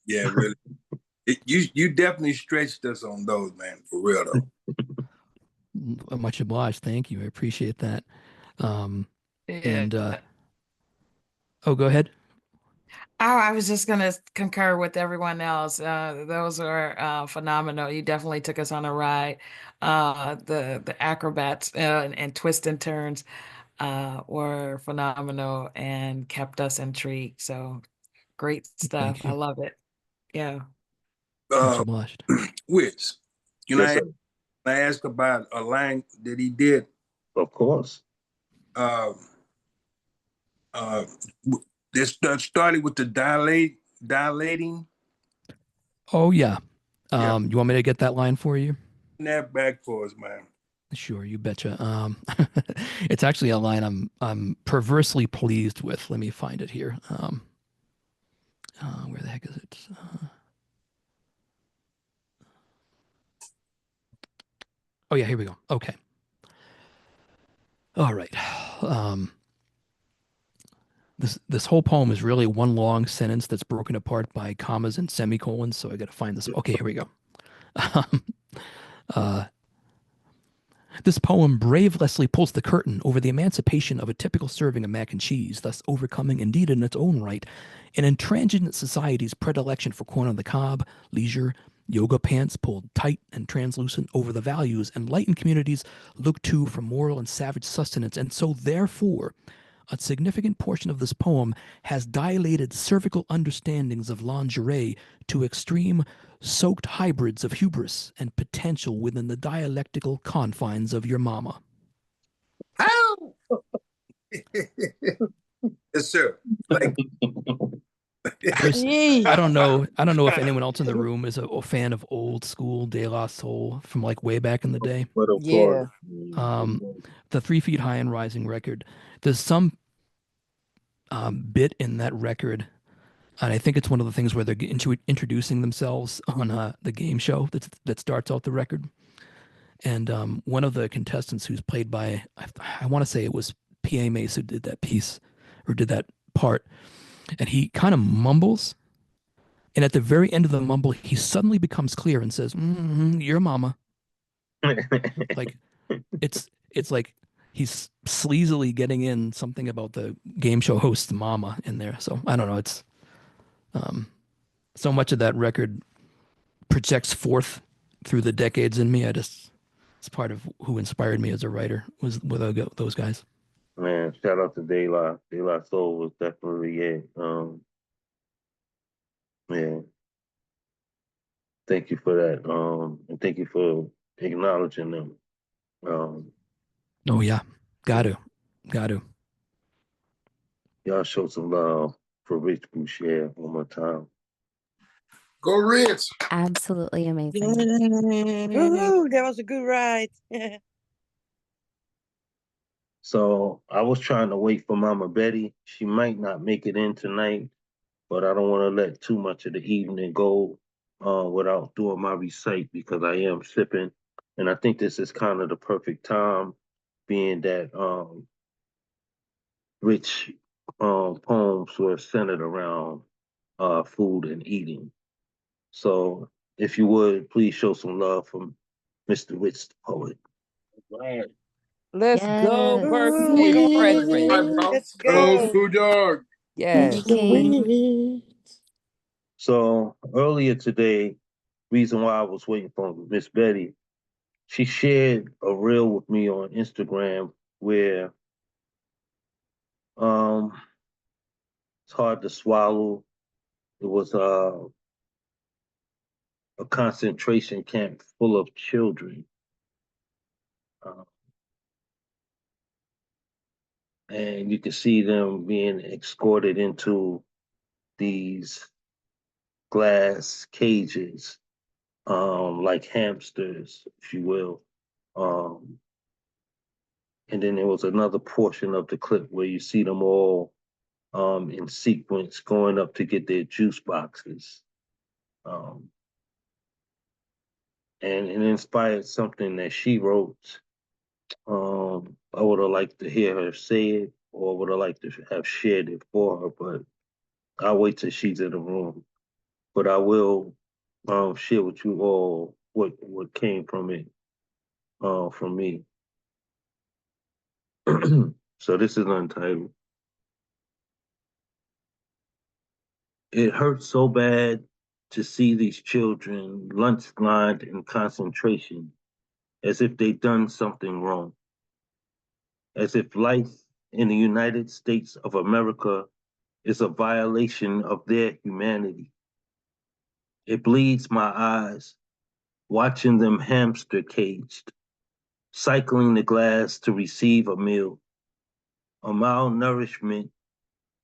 Yeah, really. You definitely stretched us on those, man, for real though. Much obliged. Thank you. I appreciate that. And oh, go ahead. Oh, I was just going to concur with everyone else. Those are phenomenal. You definitely took us on a ride. The acrobats and twists and turns were phenomenal and kept us intrigued. So great stuff. I love it. Yeah. Much obliged. Wiz, Yes, sir. I ask about a line that he did? Of course. This started with the dilating. Oh yeah. You want me to get that line for you? That back for us, man. Sure, you betcha. It's actually a line I'm perversely pleased with. Let me find it here. Where the heck is it? Oh yeah, here we go. Okay. All right. This whole poem is really one long sentence that's broken apart by commas and semicolons. So I got to find this. Okay, here we go. This poem bravelessly pulls the curtain over the emancipation of a typical serving of mac and cheese, thus overcoming, indeed in its own right, an intransigent society's predilection for corn on the cob, leisure, yoga pants pulled tight and translucent over the values enlightened communities look to for moral and savage sustenance. And so, therefore, a significant portion of this poem has dilated cervical understandings of lingerie to extreme soaked hybrids of hubris and potential within the dialectical confines of your mama. Ow! Yes, sir. Like, I don't know if anyone else in the room is a fan of old school De La Soul from like way back in the day. Yeah. The 3 Feet High and Rising record. There's some bit in that record, and I think it's one of the things where they're introducing themselves on the game show that starts out the record. And one of the contestants, who's played by, I want to say it was P.A. Mace, who did that piece or did that part, and he kind of mumbles, and at the very end of the mumble, he suddenly becomes clear and says, "Your mama." Like it's like he's sleazily getting in something about the game show host's mama in there. So I don't know. It's so much of that record projects forth through the decades in me. It's part of who inspired me as a writer were those guys. Man, shout out to De La. De La Soul was definitely it. Yeah. Thank you for that. And thank you for acknowledging them. Oh yeah, got to. Y'all show some love for Rich Boucher one more time. Go Rich. Absolutely amazing. Woohoo, that was a good ride. So I was trying to wait for Mama Betty. She might not make it in tonight, but I don't want to let too much of the evening go without doing my recite because I am sipping. And I think this is kind of the perfect time, being that Rich poems were centered around food and eating. So if you would, please show some love from Mr. Mrwitzthepoet. Right. Let's go, Yes. birthday brethren. Let's Go go. Food Dog. Yes. Thank you, King. So earlier today, reason why I was waiting for Miss Betty, she shared a reel with me on Instagram where um it's hard to swallow. It was a concentration camp full of children. Uh, and you could see them being escorted into these glass cages, like hamsters, if you will. Um, and then there was another portion of the clip where you see them all in sequence going up to get their juice boxes. Um, and it inspired something that she wrote. I would have liked to hear her say it, or would have liked to have shared it for her, but I'll wait till she's in the room. But I will share with you all what came from it from me. So this is untitled. It hurts so bad to see these children lunch lined in concentration as if they'd done something wrong, as if life in the United States of America is a violation of their humanity. It bleeds my eyes watching them hamster caged, cycling the glass to receive a meal, a malnourishment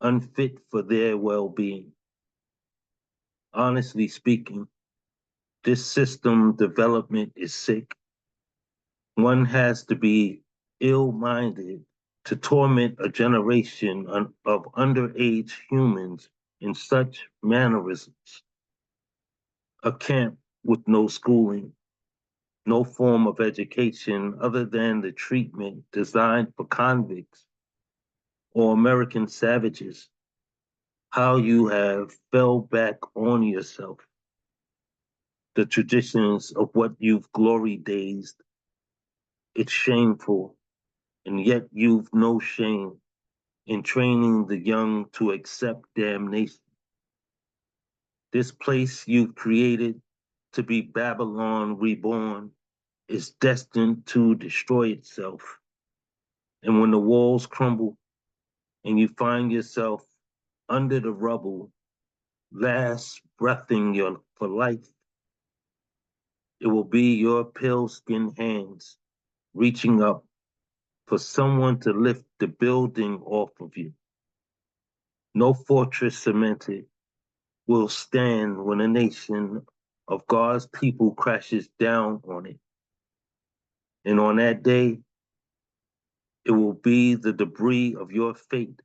unfit for their well being. Honestly speaking, this system development is sick. One has to be ill minded to torment a generation of underage humans in such mannerisms. A camp with no schooling, no form of education other than the treatment designed for convicts or American savages. How you have fell back on yourself, the traditions of what you've glory dazed. It's shameful, and yet you've no shame in training the young to accept damnation. This place you've created to be Babylon reborn is destined to destroy itself. And when the walls crumble and you find yourself under the rubble, last breathing your for life, it will be your pale-skinned hands reaching up for someone to lift the building off of you. No fortress cemented will stand when a nation of God's people crashes down on it. And on that day, it will be the debris of your fate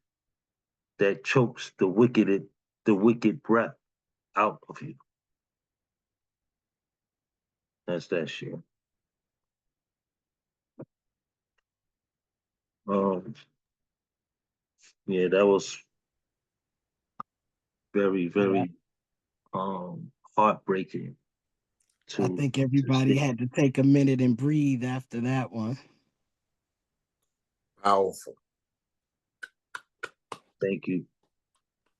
that chokes the wicked breath out of you. That's that shit. Um, yeah, that was very, Yeah, very heartbreaking I to think everybody see. had to take a minute and breathe after that one. Powerful. Thank you.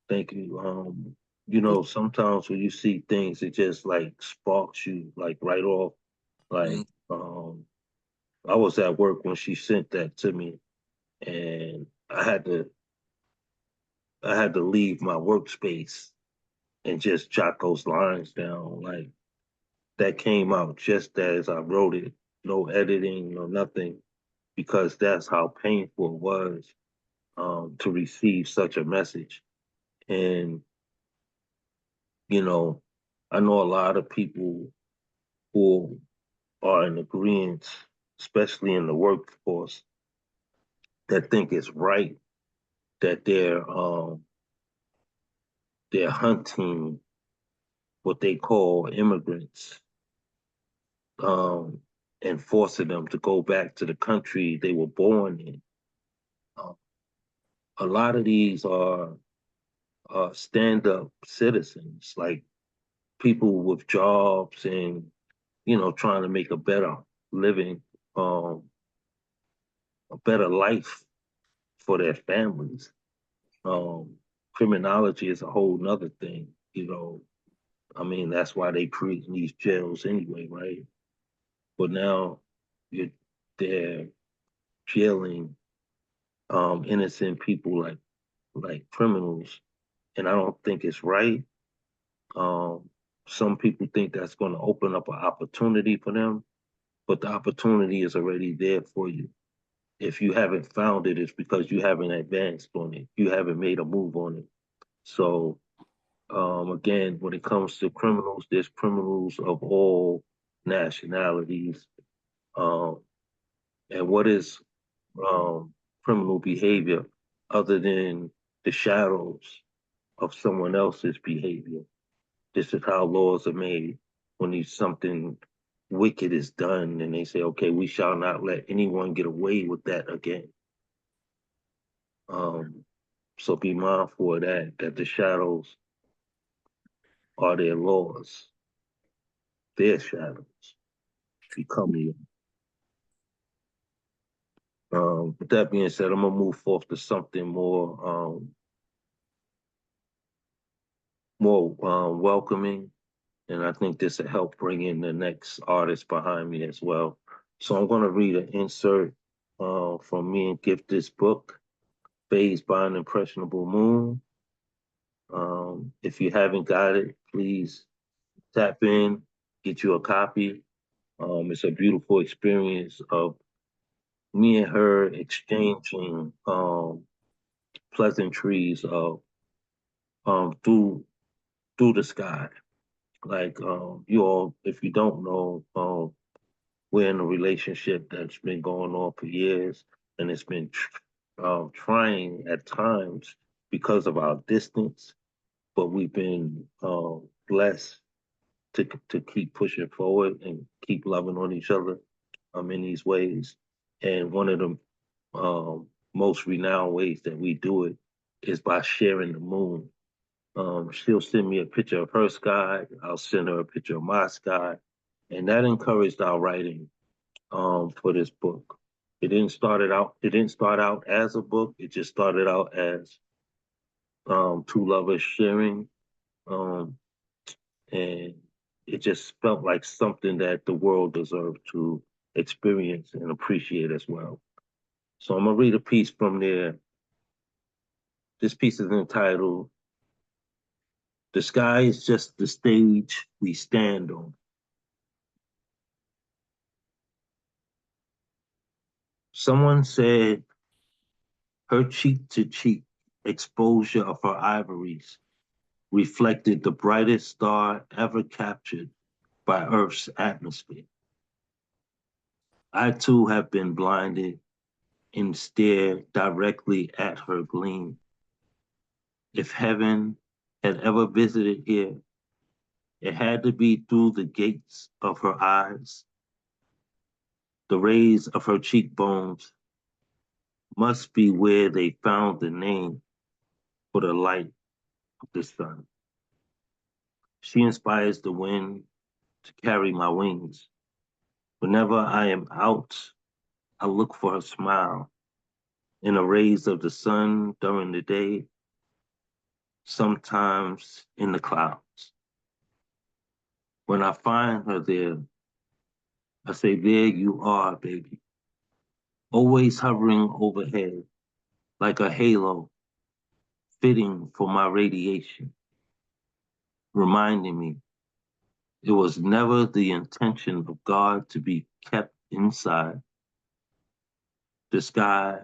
Thank you. You know, sometimes when you see things, it just like sparks you like right off. Like, I was at work when she sent that to me, and I had to leave my workspace and just jot those lines down. Like that came out just as I wrote it, no editing, no nothing, because that's how painful it was to receive such a message. And, you know, I know a lot of people who are in agreement, especially in the workforce, that think it's right that they're hunting what they call immigrants, um, and forcing them to go back to the country they were born in. Uh, a lot of these are stand-up citizens, like people with jobs and trying to make a better living, um, a better life for their families. Criminology is a whole nother thing, I mean, that's why they create these jails anyway, right? But now you're they're jailing innocent people like criminals, and I don't think it's right. Um, some people think that's going to open up an opportunity for them, but the opportunity is already there for you. If you haven't found it, it's because you haven't advanced on it. You haven't made a move on it. So again, when it comes to criminals, there's criminals of all nationalities. Um, and what is criminal behavior other than the shadows of someone else's behavior? This is how laws are made. When something wicked is done, and they say, okay, we shall not let anyone get away with that again. So be mindful of that the shadows are their laws, their shadows become you. With that being said, I'm gonna move forth to something more welcoming, and I think this will help bring in the next artist behind me as well. So I'm gonna read an insert from me and Gift this book, Phased by an Impressionable Moon. If you haven't got it, please tap in, get you a copy. It's a beautiful experience of me and her exchanging pleasantries of through the sky. Like you all, if you don't know, we're in a relationship that's been going on for years, and it's been trying at times because of our distance, but we've been blessed to keep pushing forward and keep loving on each other in these ways. And one of the most renowned ways that we do it is by sharing the moon. She'll send me a picture of her sky. I'll send her a picture of my sky. And that encouraged our writing for this book. It didn't start out as a book. It just started out as two lovers sharing. Um, and it just felt like something that the world deserved to experience and appreciate as well. So I'm gonna read a piece from there. This piece is entitled, "The Sky is Just the Stage We Stand on." Someone said her cheek to cheek exposure of her ivories reflected the brightest star ever captured by Earth's atmosphere. I too have been blinded and stare directly at her gleam. If heaven had ever visited here, it had to be through the gates of her eyes. The rays of her cheekbones must be where they found the name for the light of the sun. She inspires the wind to carry my wings. Whenever I am out, I look for her smile in the rays of the sun during the day, sometimes in the clouds. When I find her there, I say, there you are, baby, always hovering overhead like a halo fitting for my radiation. reminding me it was never the intention of God to be kept inside. The sky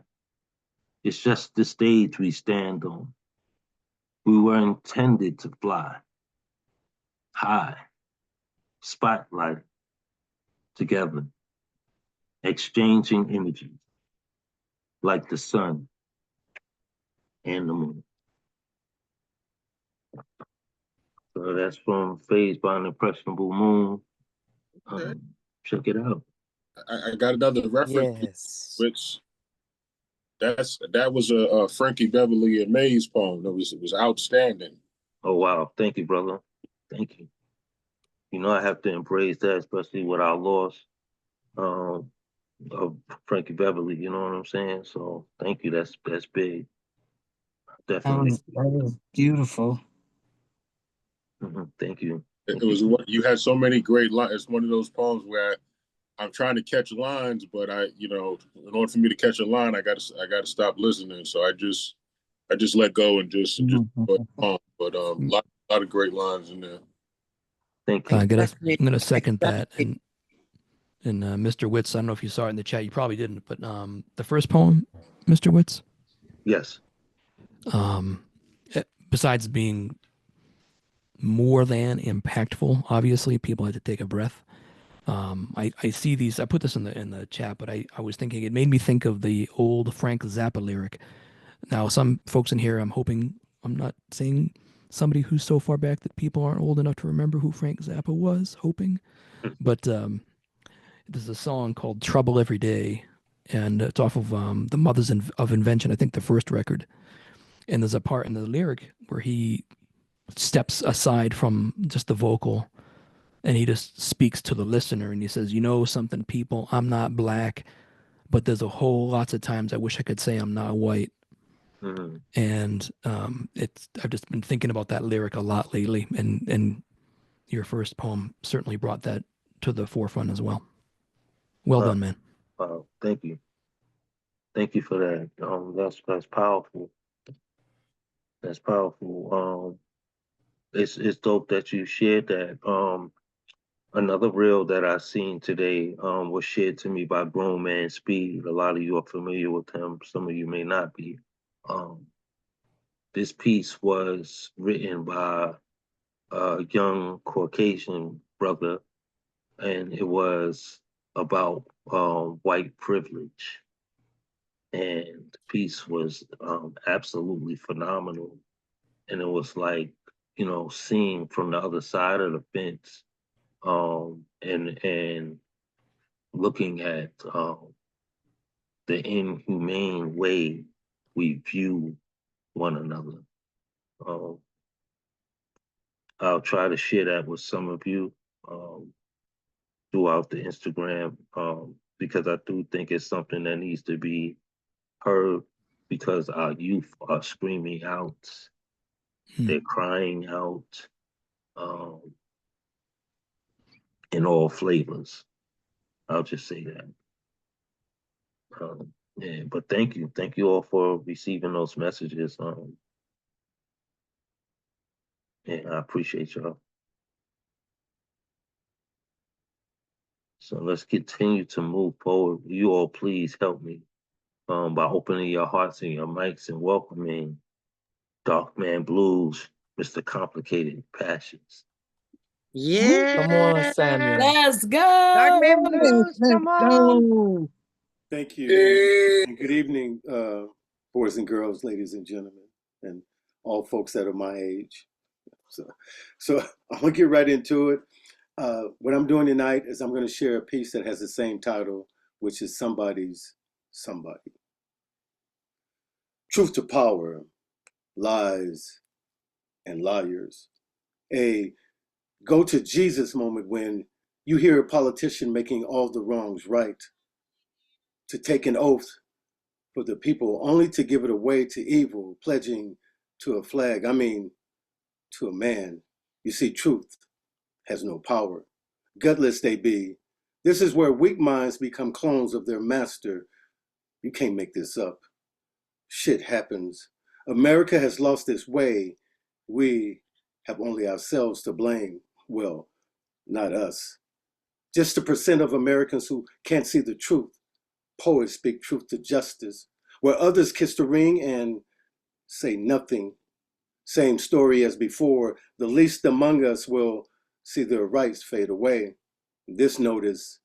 is just the stage we stand on. We were intended to fly high, spotlight together, exchanging energies like the sun and the moon. So that's from Phase by an Impressionable Moon. Check it out. I got another reference, Yes. which that was a Frankie Beverly and Mays poem. It was outstanding. Oh wow, thank you, brother. Thank you. You know I have to embrace that, especially with our loss of Frankie Beverly. You know what I'm saying? So thank you. That's big. Definitely. That was beautiful. Thank you. It was what you had so many great lines. It's one of those poems where I'm trying to catch lines, but in order for me to catch a line, I got to stop listening. So I just let go and just put on. But a lot of great lines in there. Thank you. I'm gonna second that. And Mr. Witz, I don't know if you saw it in the chat. You probably didn't, but the first poem, Mr. Witz. Yes. Besides being more than impactful, obviously, people had to take a breath. I see these. I put this in the chat, but I was thinking it made me think of the old Frank Zappa lyric. Now, some folks in here, I'm hoping I'm not saying somebody who's so far back that people aren't old enough to remember who Frank Zappa was. Hoping, but there's a song called "Trouble Every Day," and it's off of the Mothers of Invention. I think the first record. And there's a part in the lyric where he steps aside from just the vocal and he just speaks to the listener and he says, you know something, people, I'm not black, but there's a whole lots of times I wish I could say I'm not white. And I've just been thinking about that lyric a lot lately, and your first poem certainly brought that to the forefront as well. Well done, man. Thank you. Thank you for that. That's powerful. That's powerful. It's dope that you shared that. Another reel that I seen today was shared to me by Grown Man Speed. A lot of you are familiar with him. Some of you may not be. This piece was written by a young Caucasian brother, and it was about white privilege. And the piece was absolutely phenomenal. And it was like, seeing from the other side of the fence, and looking at the inhumane way we view one another. I'll try to share that with some of you throughout the Instagram, because I do think it's something that needs to be heard, because our youth are screaming out, they're crying out in all flavors. I'll just say that. Yeah, but thank you all for receiving those messages. Yeah, I appreciate y'all. So let's continue to move forward. You all please help me by opening your hearts and your mics and welcoming Dark Man Blues, Mr. Complicated Passions. Yeah. Come on, Samuel. Let's Dark Man go. Blues, come on. Thank you. And good evening, boys and girls, ladies and gentlemen, and all folks that are my age. So I'm gonna get right into it. What I'm doing tonight is I'm gonna share a piece that has the same title, which is Somebody's Somebody. Truth to power, lies and liars. A go to Jesus moment when you hear a politician making all the wrongs right, to take an oath for the people only to give it away to evil, pledging to a flag, to a man. You see, truth has no power. Gutless they be. This is where weak minds become clones of their master. You can't make this up. Shit happens. America has lost its way. We have only ourselves to blame. Well, not us. Just the percent of Americans who can't see the truth. Poets speak truth to justice, where others kiss the ring and say nothing. Same story as before. The least among us will see their rights fade away. This notice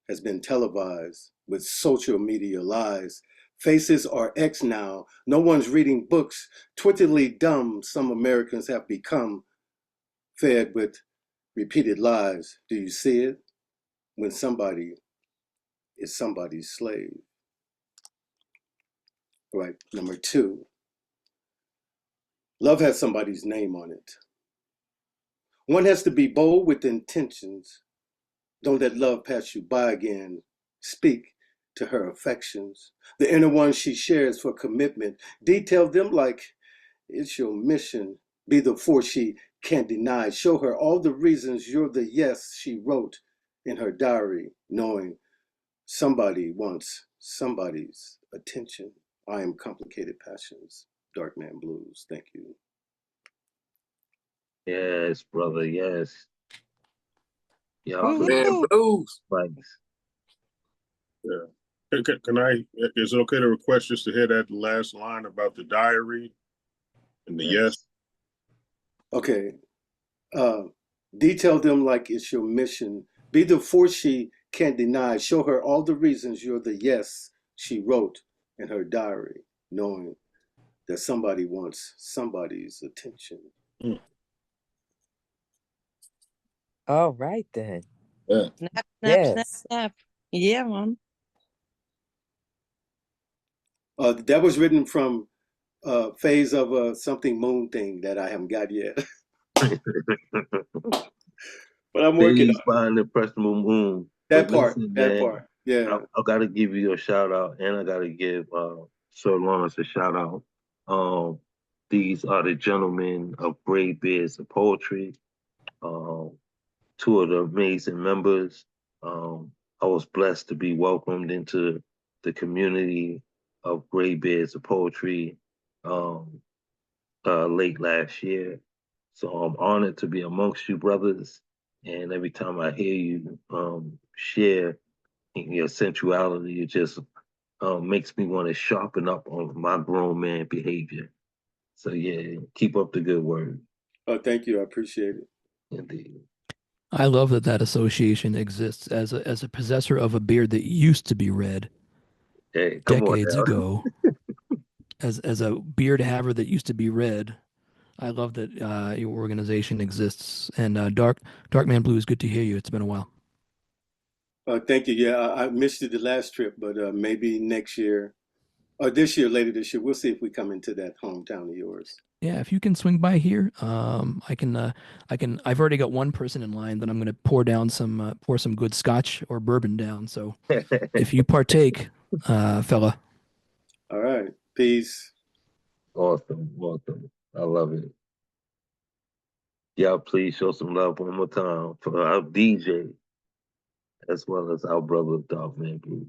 has been televised with social media lies. Faces are X now. No one's reading books. Twittedly dumb some Americans have become, fed with repeated lies. Do you see it? When somebody is somebody's slave. Right, number 2. Love has somebody's name on it. One has to be bold with intentions. Don't let love pass you by again. Speak to her affections, the inner ones she shares for commitment. Detail them like it's your mission. Be the force she can't deny. Show her all the reasons you're the yes she wrote in her diary, knowing somebody wants somebody's attention. I am Complicated Passions, Dark Man Blues. Thank you. Yes, brother. Yes. Y'all Man, blues. Thanks. Yeah. Can I? Is it okay to request just to hear that last line about the diary and the yes? Okay. Detail them like it's your mission. Be the force she can't deny. Show her all the reasons you're the yes she wrote in her diary, knowing that somebody wants somebody's attention. All right then. Yeah. Snap, snap, Yes. snap, snap. Yeah, man. That was written from a phase of a something moon thing that I haven't got yet. But I'm working Days on it. behind the impressionable moon. That But part, listen, that man, part. Yeah. I gotta give you a shout out, and I gotta give Sir Lawrence a shout out. These are the gentlemen of Brave Beards of Poetry. Two of the amazing members. I was blessed to be welcomed into the community of Gray Beards of Poetry late last year. So I'm honored to be amongst you, brothers. And every time I hear you share your sensuality, it just makes me want to sharpen up on my grown man behavior. So yeah, keep up the good work. Oh, thank you. I appreciate it. Indeed. I love that that association exists as a possessor of a beard that used to be red Hey, come on decades now. ago. As a beard haver that used to be red, I love that your organization exists. And Dark Man Blue is good to hear you. It's been a while. Thank you. Yeah, I missed you the last trip, but maybe next year or this year, later this year, we'll see if we come into that hometown of yours. Yeah, if you can swing by here, I can. I've already got one person in line that I'm going to pour some good scotch or bourbon down. So if you partake, fella. All right. Peace. Awesome. I love it. Y'all please show some love one more time for our DJ as well as our brother Dark Man Blue.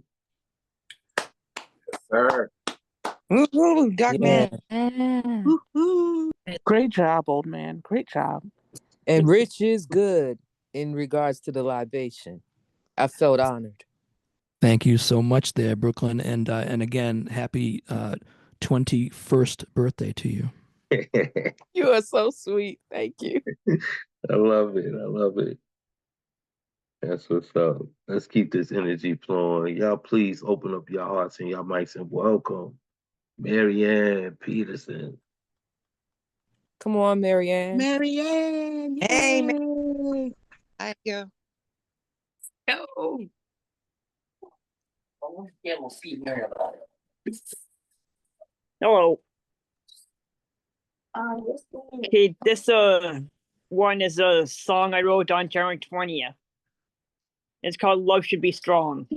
Sir. Woo-hoo, Dark Man. Yeah. Woo-hoo. Great job, old man. Great job. And Rich is good in regards to the libation. I felt honored. Thank you so much, there, Brooklyn, and again, happy 21st birthday to you. You are so sweet. Thank you. I love it. That's what's up. Let's keep this energy flowing. Y'all please open up your hearts and your mics and welcome Marianne Peterson. Come on, Marianne. Marianne. Hey, man. Thank you. Oh. Hello. Okay, this one is a song I wrote on January 20th. It's called Love Should Be Strong.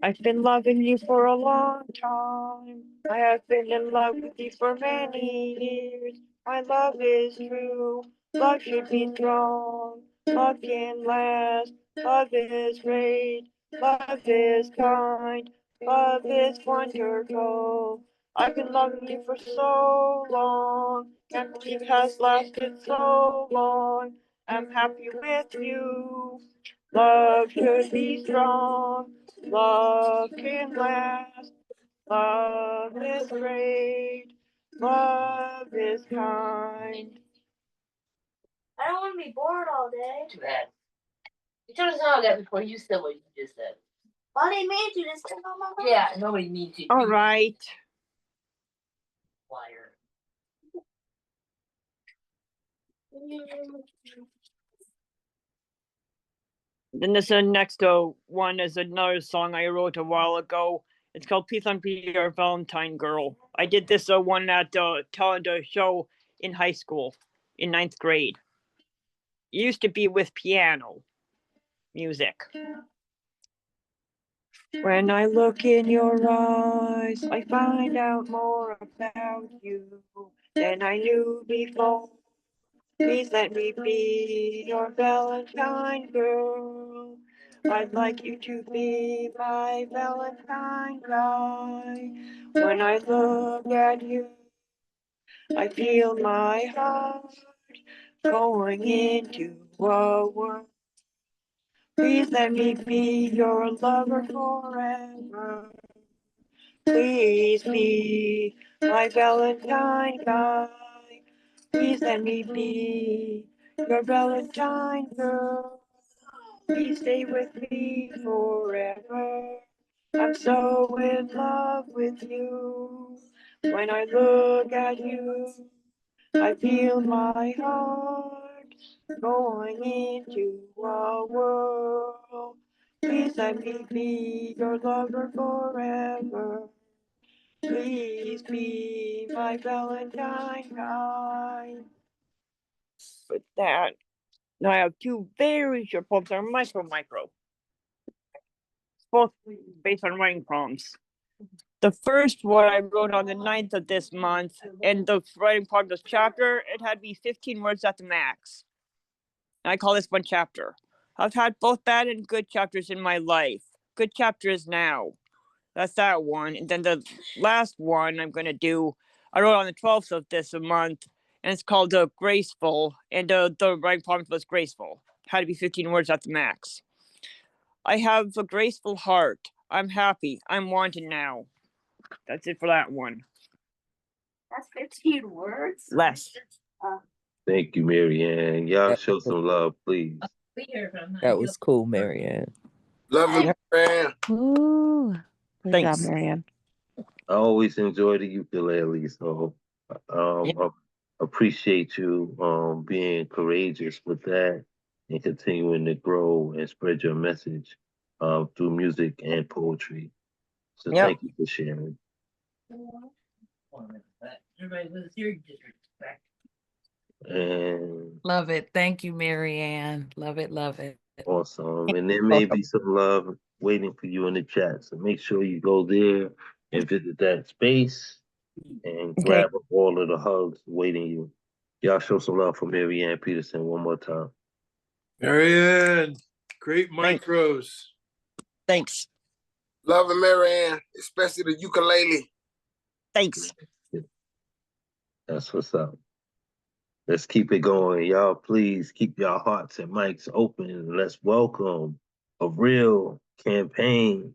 I've been loving you for a long time. I have been in love with you for many years. My love is true. Love should be strong. Love can last. Love is great. Love is kind. Love is wonderful. I've been loving you for so long. Can't believe it has lasted so long. I'm happy with you. Love should be strong. Love can last. Love is great. Love is kind. I don't want to be bored all day. Too bad. You should have saw that before you said what you just said. Well, I didn't mean to. Just on my mind. Yeah, nobody needs to. All right. Liar. Then this next one is another song I wrote a while ago. It's called Peace on Your Valentine Girl. I did this one at talent show in high school in 9th grade. It used to be with piano music. When I look in your eyes, I find out more about you than I knew before. Please let me be your Valentine girl. I'd like you to be my Valentine guy. When I look at you, I feel my heart going into a world. Please let me be your lover forever. Please be my Valentine guy. Please let me be your Valentine girl. Please stay with me forever. I'm so in love with you. When I look at you, I feel my heart going into a world. Please let me be your lover forever. Please be my Valentine guy. With that, now I have two very short poems. They're micro. Both based on writing prompts. The first one I wrote on the 9th of this month, and the writing part of this chapter, it had to be 15 words at the max. And I call this one chapter. I've had both bad and good chapters in my life. Good chapter is now. That's that one. And then the last one I'm going to do, I wrote on the 12th of this month, and it's called Graceful. And the writing prompt was graceful. Had to be 15 words at the max. I have a graceful heart. I'm happy. I'm wanted now. That's it for that one. That's 15 words? Less. Thank you, Marianne. Y'all That, show some love, please. that was cool, Marianne. Love you, man. Ooh. Good job, Thanks. Marianne. I always enjoy the ukulele, so I appreciate you being courageous with that and continuing to grow and spread your message through music and poetry. So Yep. thank you for sharing. And Love it. Thank you, Marianne. Love it. Love it. awesome. And there may be some love waiting for you in the chat. So make sure you go there and visit that space and grab all of the hugs waiting you. Y'all show some love for Marianne Peterson one more time. Marianne, great micros. Thanks. Love you, Marianne, especially the ukulele. Thanks. That's what's up. Let's keep it going. Y'all, please keep your hearts and mics open. And let's welcome a real campaign.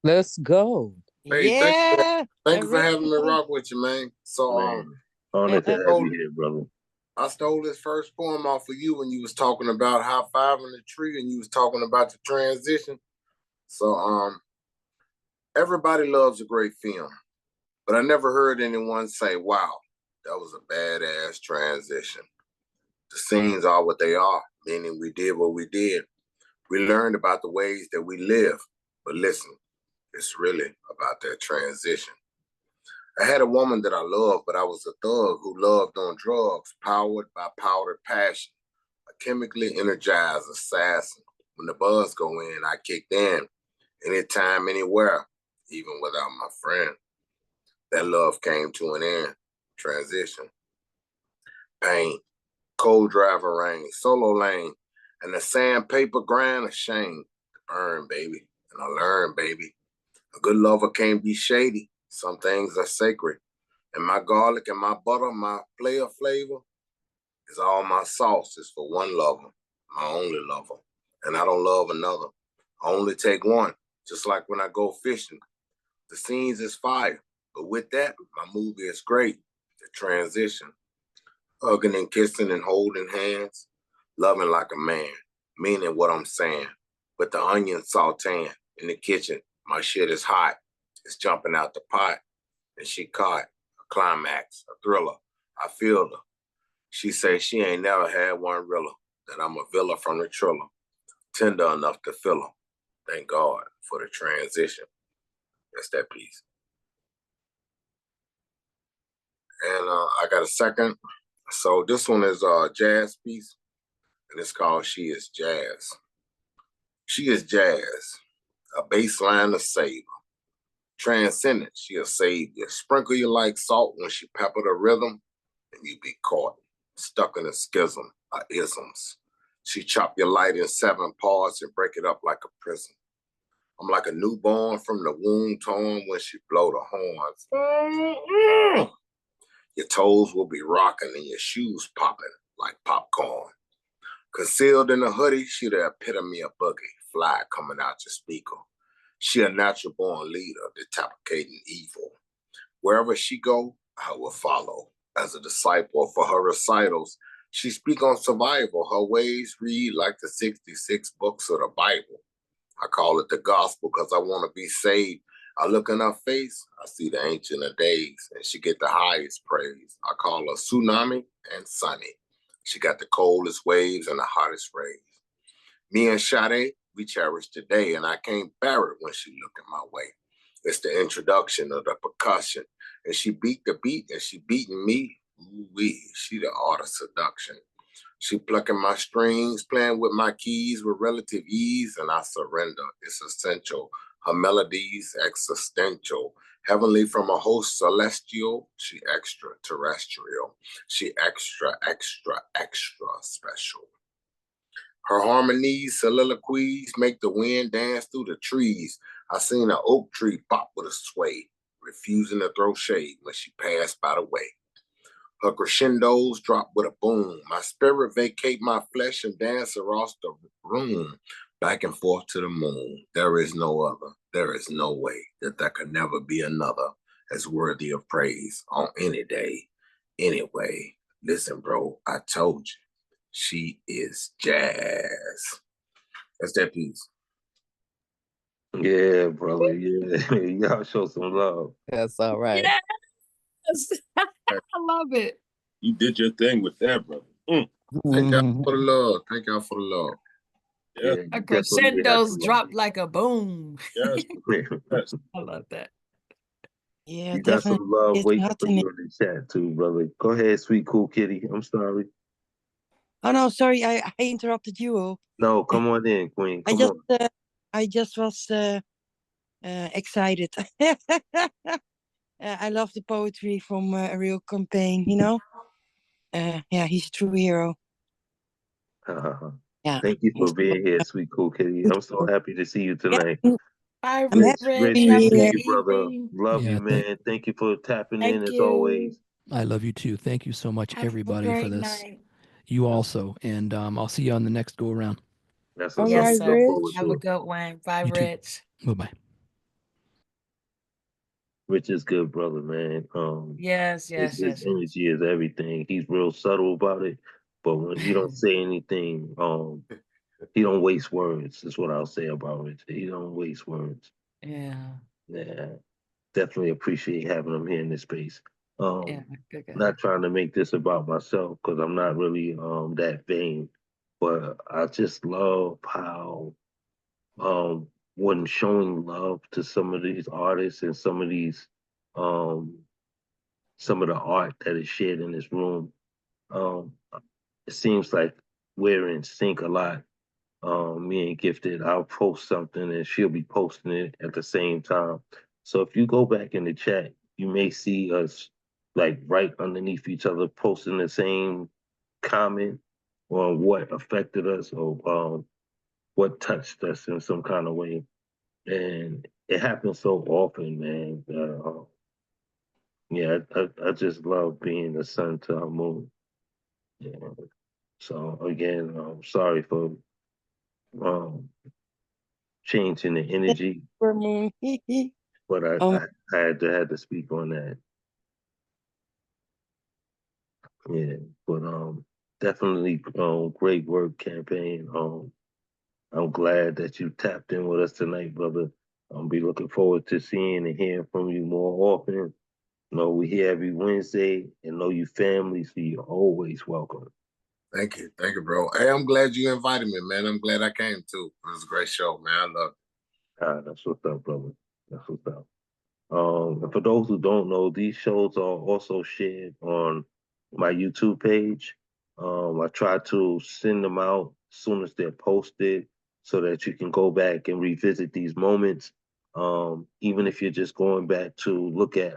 Let's go. Hey, Yeah. thank you for having me rock with you, man. So, Man, honored to have you here, brother. I stole this first poem off of you when you was talking about high fiving the tree and you was talking about the transition. So, everybody loves a great film, but I never heard anyone say, wow, that was a badass transition. The scenes are what they are, meaning we did what we did. We learned about the ways that we live, but listen, it's really about that transition. I had a woman that I loved, but I was a thug who loved on drugs, powered by powdered passion, a chemically energized assassin. When the buzz go in, I kicked in, anytime, anywhere, even without my friend. That love came to an end. Transition. Pain. Cold driver rain. Solo lane. And the sandpaper grind of shame. Burn, baby. And I learned, baby. A good lover can't be shady. Some things are sacred. And my garlic and my butter, my player flavor, is all my sauce is for one lover, my only lover. And I don't love another. I only take one, just like when I go fishing. The scenes is fire. But with that, my movie is great. The transition. Hugging and kissing and holding hands. Loving like a man. Meaning what I'm saying. With the onion sauteing in the kitchen. My shit is hot. It's jumping out the pot. And she caught a climax, a thriller. I feel her. She says she ain't never had one realer. That I'm a villa from the Triller. Tender enough to fill her. Thank God for the transition. That's that piece. And I got a second. So this one is a jazz piece. And it's called She Is Jazz. She is jazz. A bass line to save her. Transcendent, she a savior. Sprinkle you like salt when she pepper the rhythm. And you be caught. Stuck in a schism of isms. She chop your light in 7 parts and break it up like a prison. I'm like a newborn from the womb torn when she blow the horns. Your toes will be rocking and your shoes popping like popcorn. Concealed in a hoodie, she the epitome of boogie, fly coming out your speaker. She a natural born leader, decapicating evil. Wherever she go, I will follow. As a disciple for her recitals, she speak on survival. Her ways read like the 66 books of the Bible. I call it the gospel because I want to be saved. I look in her face, I see the Ancient of Days, and she get the highest praise. I call her Tsunami and Sunny. She got the coldest waves and the hottest rays. Me and Sade, we cherish today, and I can't bear it when she looking my way. It's the introduction of the percussion, and she beat the beat, and she beating me. Ooh-wee, she the art of seduction. She plucking my strings, playing with my keys with relative ease, and I surrender. It's essential. Her melodies existential. Heavenly from a host celestial, she extraterrestrial. She extra, extra, extra special. Her harmonies, soliloquies, make the wind dance through the trees. I seen an oak tree pop with a sway, refusing to throw shade when she passed by the way. Her crescendos drop with a boom. My spirit vacate my flesh and dance across the room, back and forth to the moon. There is no other. There is no way that there could never be another as worthy of praise on any day. Anyway, listen, bro, I told you, she is jazz. That's that piece. Yeah, brother. Yeah, y'all show some love. That's all right. Yes. I love it. You did your thing with that, brother. Thank y'all for the love. Thank y'all for the love. Yeah. A crescendos dropped like a boom. Yes. Yes. I love that. Yeah, You got some definitely. love It's waiting hot for in you in the chat too, brother. Go ahead, sweet cool kitty. I'm sorry. Oh no, sorry, I interrupted you. Oh. No, come on in, Queen. Come on. I just was excited. I love the poetry from A Real Campaign. You know, yeah, he's a true hero. Yeah. Thank you for being here, sweet cool kitty. I'm so happy to see you tonight. Bye, Rich, Rich. Rich, Have a see good you, brother. evening. Love Yeah, you, man. Thank you for tapping in Thank as you. always. I love you too. Thank you so much, Have a everybody, for great this. night. You also. And I'll see you on the next go around. That's All what's right, up. Look Rich. forward Have to a it. good one. Bye, You too. Rich. Bye-bye. Rich is good, brother, man. Yes, His, yes, his yes, yes. energy is everything. He's real subtle about it, but when he don't say anything, he don't waste words. Is what I'll say about Rich. He don't waste words. Yeah. Yeah, definitely appreciate having him here in this space. Yeah. Good guy. Not trying to make this about myself because I'm not really that vain, but I just love how when showing love to some of these artists and some of these some of the art that is shared in this room, um, it seems like we're in sync a lot. Me and Gifted, I'll post something and she'll be posting it at the same time. So if you go back in the chat, you may see us like right underneath each other posting the same comment on what affected us or what touched us in some kind of way. And it happens so often, man. Yeah, I just love being the sun to our moon. Yeah. So again, I'm sorry for um, changing the energy, For moon. but I, um, I, I had to speak on that. Yeah, but definitely great work campaign. I'm glad that you tapped in with us tonight, brother. I'll be looking forward to seeing and hearing from you more often. We here every Wednesday and know you family, so you're always welcome. Thank you, bro. Hey, I'm glad you invited me, man. I'm glad I came too. It was a great show, man. I love it. That's what's up, brother. That's what's up. And for those who don't know, these shows are also shared on my YouTube page. I try to send them out as soon as they're posted so that you can go back and revisit these moments. Even if you're just going back to look at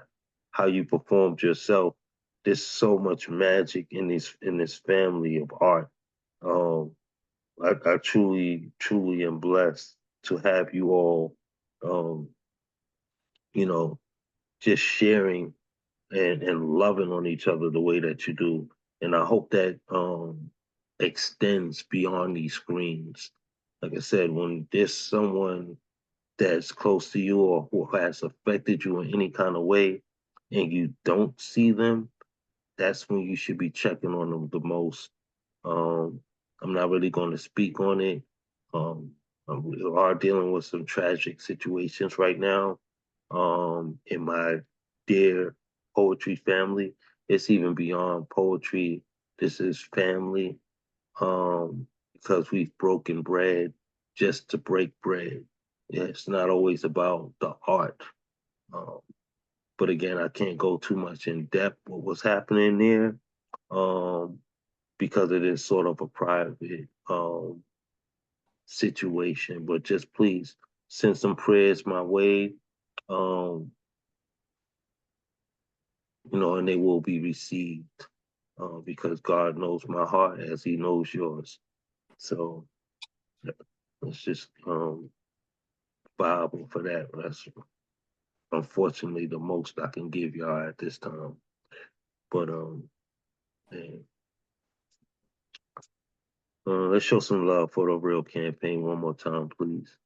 how you performed yourself, there's so much magic in this family of art. Um, I truly, truly am blessed to have you all, um, you know, just sharing and loving on each other the way that you do. And I hope that extends beyond these screens. Like I said, when there's someone that's close to you or who has affected you in any kind of way and you don't see them, that's when you should be checking on them the most. Um, I'm not really going to speak on it. Um, we are dealing with some tragic situations right now in my dear poetry family. It's even beyond poetry. This is family because we've broken bread just to break bread. Yeah, it's not always about the art. Um, but again, I can't go too much in depth what was happening there um, because it is sort of a private situation. But just please send some prayers my way. Um, and they will be received because God knows my heart as He knows yours. So it's just viable for that. That's unfortunately the most I can give y'all at this time. But man, let's show some love for the real campaign one more time, please.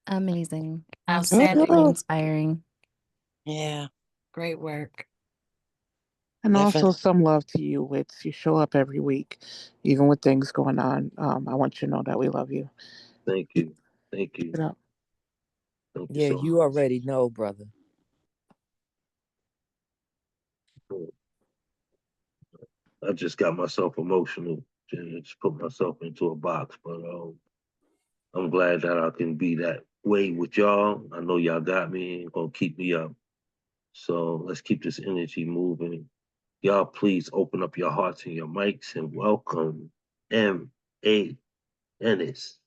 Amazing. Outstanding. Absolutely inspiring. yeah, Great work. And also definitely. some love to you, Wits. You show up every week, even with things going on. I want you to know that we love you. Thank you. Thank Keep you. it up. Thank you Yeah, so you already know, brother. much. I just got myself emotional. Just put myself into a box, but I'm glad that I can be that way with y'all. I know y'all got me and gonna keep me up. So let's keep this energy moving. Y'all, please open up your hearts and your mics and welcome M.A. Ennis.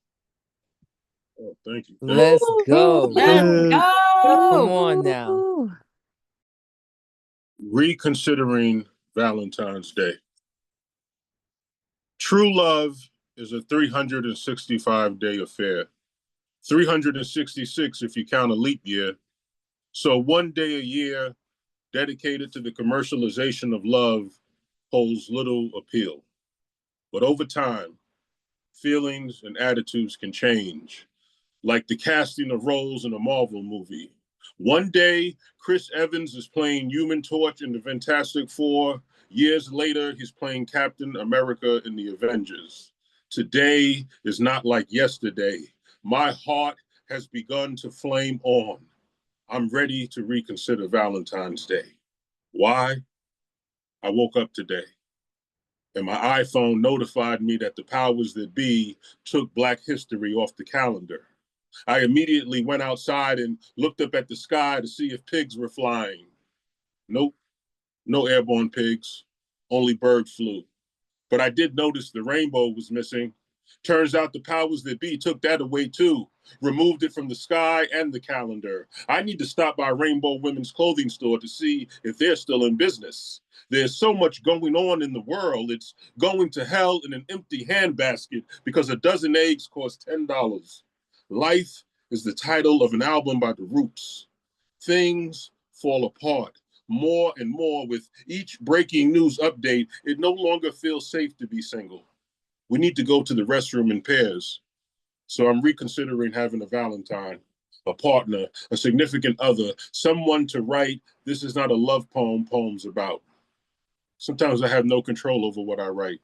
Oh, thank you. Let's go. Let's Come go. on now. Reconsidering Valentine's Day. True love is a 365-day affair. 366 if you count a leap year. So one day a year dedicated to the commercialization of love holds little appeal. But over time, feelings and attitudes can change, like the casting of roles in a Marvel movie. One day, Chris Evans is playing Human Torch in the Fantastic Four. Years later, he's playing Captain America in the Avengers. Today is not like yesterday. My heart has begun to flame on. I'm ready to reconsider Valentine's Day. Why? I woke up today and my iPhone notified me that the powers that be took Black History off the calendar. I immediately went outside and looked up at the sky to see if pigs were flying. Nope, no airborne pigs, only bird flu. But I did notice the rainbow was missing. Turns out the powers that be took that away too, removed it from the sky and the calendar. I need to stop by Rainbow Women's Clothing Store to see if they're still in business. There's so much going on in the world. It's going to hell in an empty handbasket because a dozen eggs cost $10. Life is the title of an album by The Roots. Things fall apart more and more with each breaking news update. It no longer feels safe to be single. We need to go to the restroom in pairs. So I'm reconsidering having a Valentine, a partner, a significant other, someone to write, "This is not a love poem," poems about. Sometimes I have no control over what I write.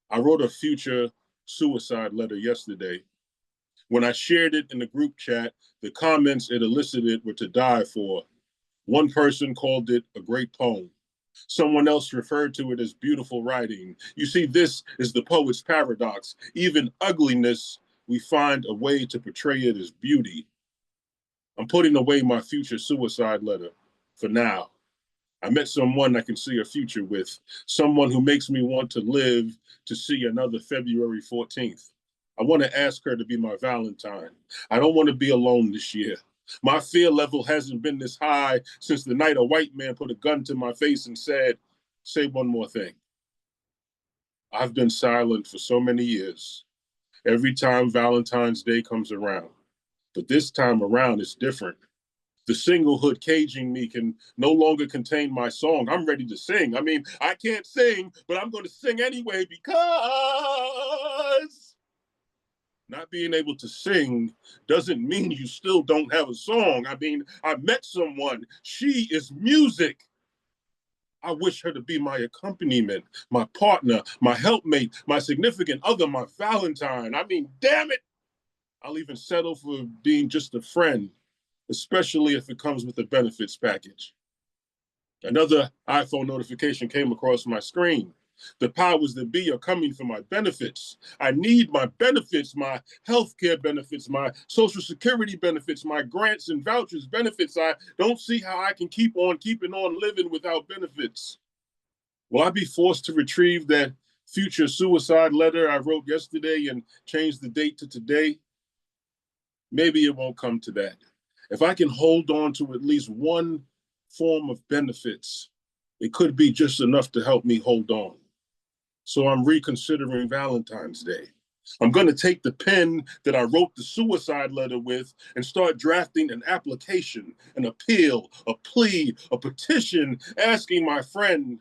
I wrote a future suicide letter yesterday. When I shared it in the group chat, the comments it elicited were to die for. One person called it a great poem. Someone else referred to it as beautiful writing. You see, this is the poet's paradox. Even ugliness, we find a way to portray it as beauty. I'm putting away my future suicide letter for now. I met someone I can see a future with, someone who makes me want to live to see another February 14th. I want to ask her to be my Valentine. I don't want to be alone this year. My fear level hasn't been this high since the night a white man put a gun to my face and said, "Say one more thing." I've been silent for so many years. Every time Valentine's Day comes around. But this time around, it's different. The singlehood caging me can no longer contain my song. I'm ready to sing. I mean, I can't sing, but I'm going to sing anyway because not being able to sing doesn't mean you still don't have a song. I mean, I met someone. She is music. I wish her to be my accompaniment, my partner, my helpmate, my significant other, my Valentine. I mean, damn it. I'll even settle for being just a friend, especially if it comes with a benefits package. Another iPhone notification came across my screen. The powers that be are coming for my benefits. I need my benefits, my healthcare benefits, my social security benefits, my grants and vouchers benefits. I don't see how I can keep on keeping on living without benefits. Will I be forced to retrieve that future suicide letter I wrote yesterday and change the date to today? Maybe it won't come to that. If I can hold on to at least one form of benefits, it could be just enough to help me hold on. So I'm reconsidering Valentine's Day. I'm going to take the pen that I wrote the suicide letter with and start drafting an application, an appeal, a plea, a petition, asking my friend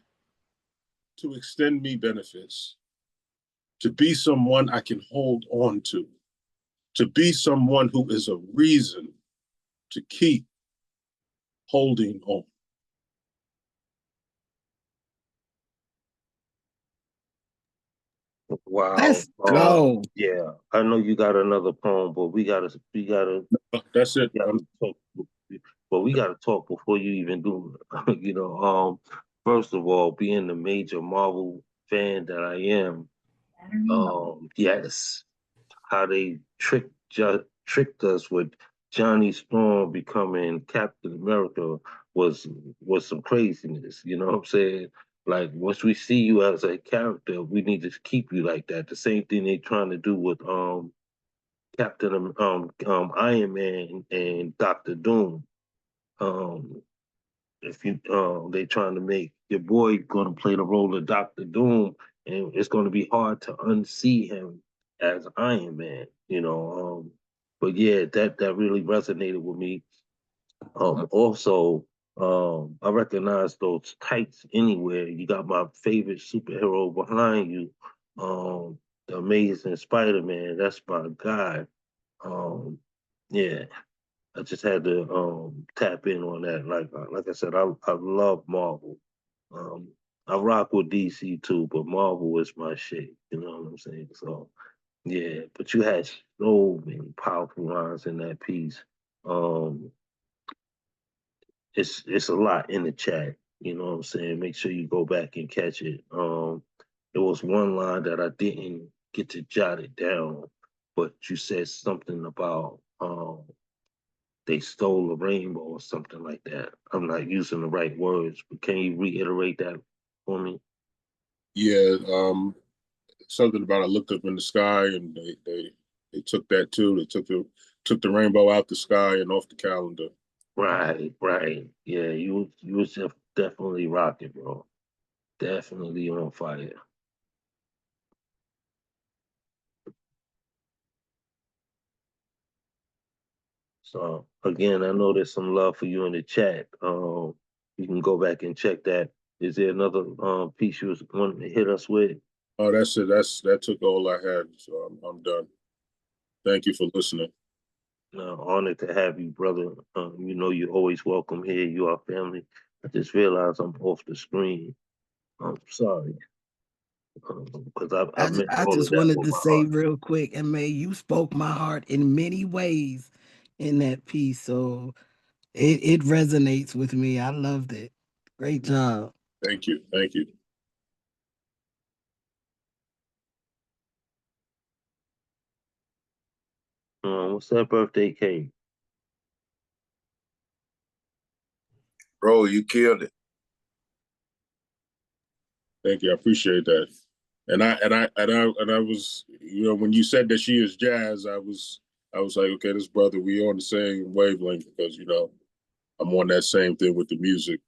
to extend me benefits, to be someone I can hold on to be someone who is a reason to keep holding on. Wow. Let's go. Yeah, I know you got another poem, but That's it. talk, but we gotta talk before you even do it. First of all, being the major Marvel fan that I am, yes, how they tricked us with Johnny Storm becoming Captain America was was some craziness. You know what I'm saying? Like once we see you as a character, we need to keep you like that. The same thing they trying to do with Iron Man and Doctor Doom. Um, if you they trying to make your boy going to play the role of Doctor Doom, and it's going to be hard to unsee him as Iron Man. But yeah, that really resonated with me. Also, I recognize those tights anywhere. You got my favorite superhero behind you, the Amazing Spider-Man. That's my guy. Yeah, I just had to tap in on that. Like I said, I love Marvel. Um, I rock with DC too, but Marvel is my shit. You know what I'm saying? So yeah, but you had so many powerful lines in that piece. Um, it's a lot in the chat. You know what I'm saying? Make sure you go back and catch it. There was one line that I didn't get to jot it down, but you said something about they stole a rainbow or something like that. I'm not using the right words, but can you reiterate that for me? Yeah, something about I looked up in the sky and they took that too. They took the rainbow out the sky and off the calendar. Right, right. Yeah, you was just definitely rocking, bro. Definitely on fire. So again, I know there's some love for you in the chat. You can go back and check that. Is there another piece you was wanting to hit us with? Oh, that's it. That took all I had. So I'm done. Thank you for listening. Honored to have you, brother. You know you're always welcome here. You are family. I just realized I'm off the screen. I'm sorry. Because I meant I all of just that wanted with to my say heart. real quick, and May, you spoke my heart in many ways in that piece. So it resonates with me. I loved it. Great job. Thank you. Thank you. What's that birthday cake? Bro, you killed it. Thank you. I appreciate that. And I was, you know, when you said that she is jazz, I was like, okay, this brother, we on the same wavelength because, you know, I'm on that same thing with the music.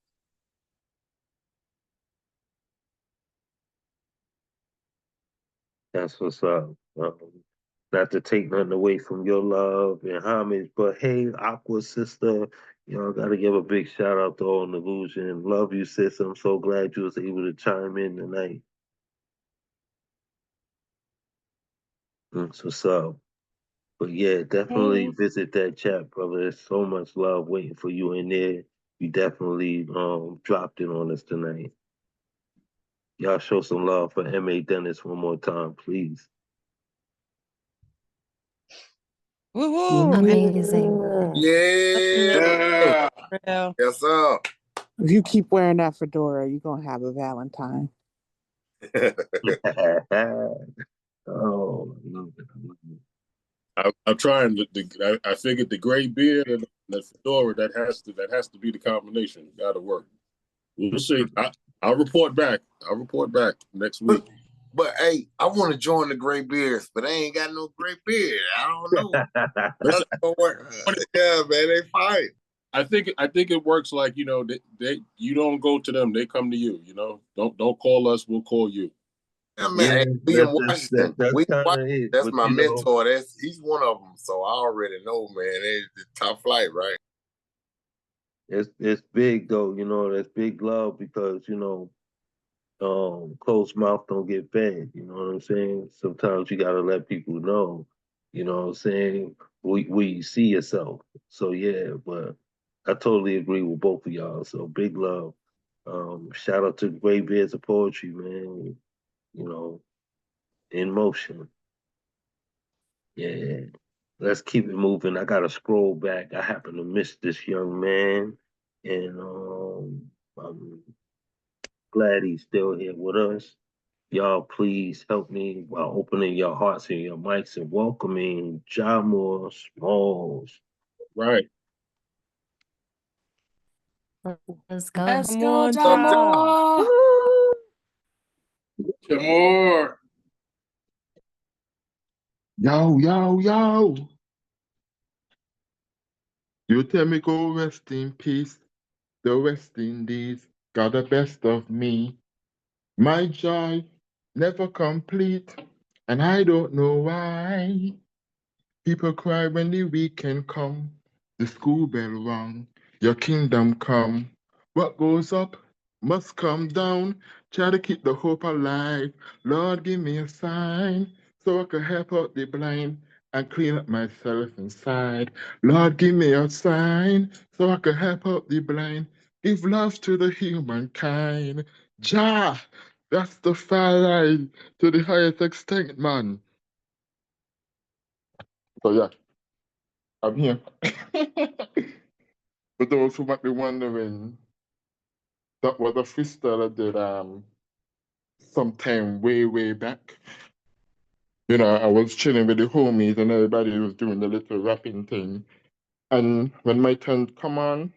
That's what's up. Not to take nothing away from your love and homage, but hey, Aqua sister, you know, I gotta give a big shout out to all Illusion. Love you, sis. I'm so glad you was able to chime in tonight. That's what's up. But yeah, definitely Hey. visit that chat, brother. There's so much love waiting for you in there. You definitely dropped it on us tonight. Y'all show some love for M.A. Dennis one more time, please. Woohoo! Amazing. Yeah. Real. Yes, sir. If you keep wearing that fedora, you're gonna have a Valentine. Oh, I'm trying I figured the gray beard and the fedora that has to be the combination. Got to work. We'll see. I'll report back. I'll report back next week. But hey, I want to join the gray beards, but I ain't got no gray beard. I don't know. That's gonna work. Yeah, man, they fight. I think it works like, you know, they you don't go to them, they come to you. You know, don't call us, we'll call you. Yeah, man, yeah, hey, we in Washington. that's We in kind of Washington. it. That's But my you know, mentor. He's one of them. So I already know, man. It's the top flight, right? it's big though. You know, that's big love because you know, closed mouth don't get fed. You know what I'm saying? Sometimes you gotta let people know. You know what I'm saying? We see yourself. So yeah, but I totally agree with both of y'all. So big love. Shout out to Great Beards of Poetry, man. You know, in motion. Yeah. Let's keep it moving. I gotta scroll back. I happen to miss this young man, and I'm glad he's still here with us. Y'all, please help me by opening your hearts and your mics and welcoming Jamor Smalls. Right. Let's go. Let's Come go, on, child. Jamor. Some more. Yo, yo, yo. You tell me go rest in peace. The West Indies got the best of me. My joy never complete, and I don't know why. People cry when the weekend come. The school bell rung. Your kingdom come. What goes up must come down. Try to keep the hope alive. Lord, give me a sign so I can help out the blind and clean up myself inside. Lord, give me a sign so I can help out the blind. Give love to the humankind. Jah, that's the fire to the highest extent, man. So yeah, I'm here. For those who might be wondering, that was a freestyle I did sometime way, way back. You know, I was chilling with the homies and everybody was doing the little rapping thing. And when my turn come on,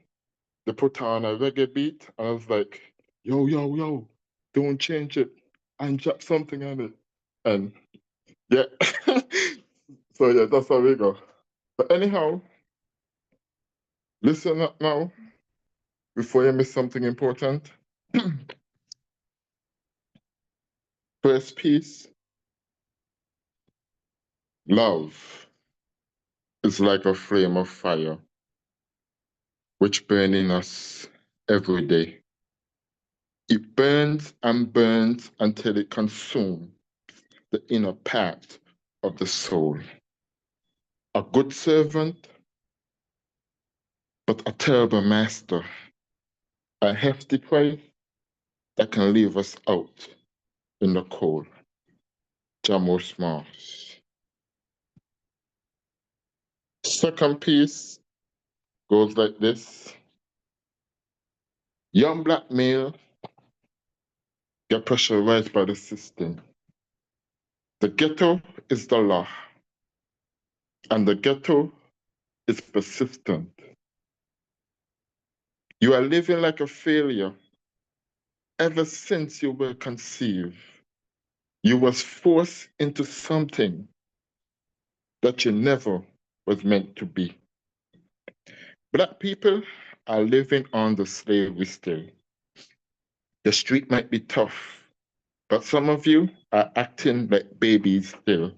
they put on a reggae beat, and I was like, yo, yo, yo, don't change it. And drop something on it. And yeah. So yeah, that's how we go. But anyhow, listen up now before you miss something important. First piece, love. is like a flame of fire, which burns in us every day. It burns and burns until it consumes the inner part of the soul. A good servant, but a terrible master. A hefty price that can leave us out in the cold. Jamo Smalls. Second piece goes like this. Young black male get pressurized by the system. The ghetto is the law, and the ghetto is persistent. You are living like a failure ever since you were conceived. You was forced into something that you never was meant to be. Black people are living on the slavery still. The street might be tough, but some of you are acting like babies still.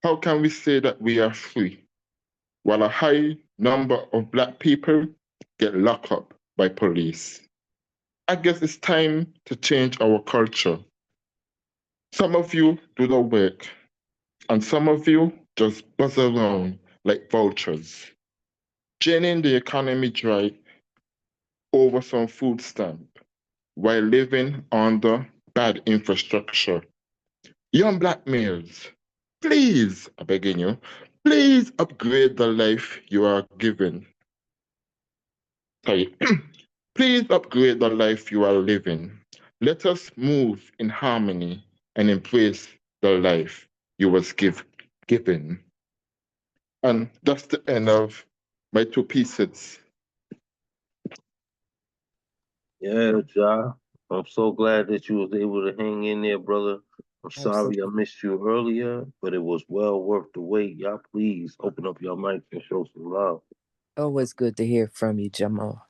How can we say that we are free while a high number of black people get locked up by police? I guess it's time to change our culture. Some of you do the work, and some of you just buzz around like vultures, draining the economy dry over some food stamp while living under bad infrastructure. Young black males, please, I'm begging you, please upgrade the life you are given. Sorry, please upgrade the life you are living. Let us move in harmony and embrace the life you was given. And that's the end of my two pieces. Yeah, Ja. I'm so glad that you was able to hang in there, brother. I'm sorry I Absolutely. missed you earlier, but it was well worth the wait. Y'all please open up your mic and show some love. Always good to hear from you, Jamal.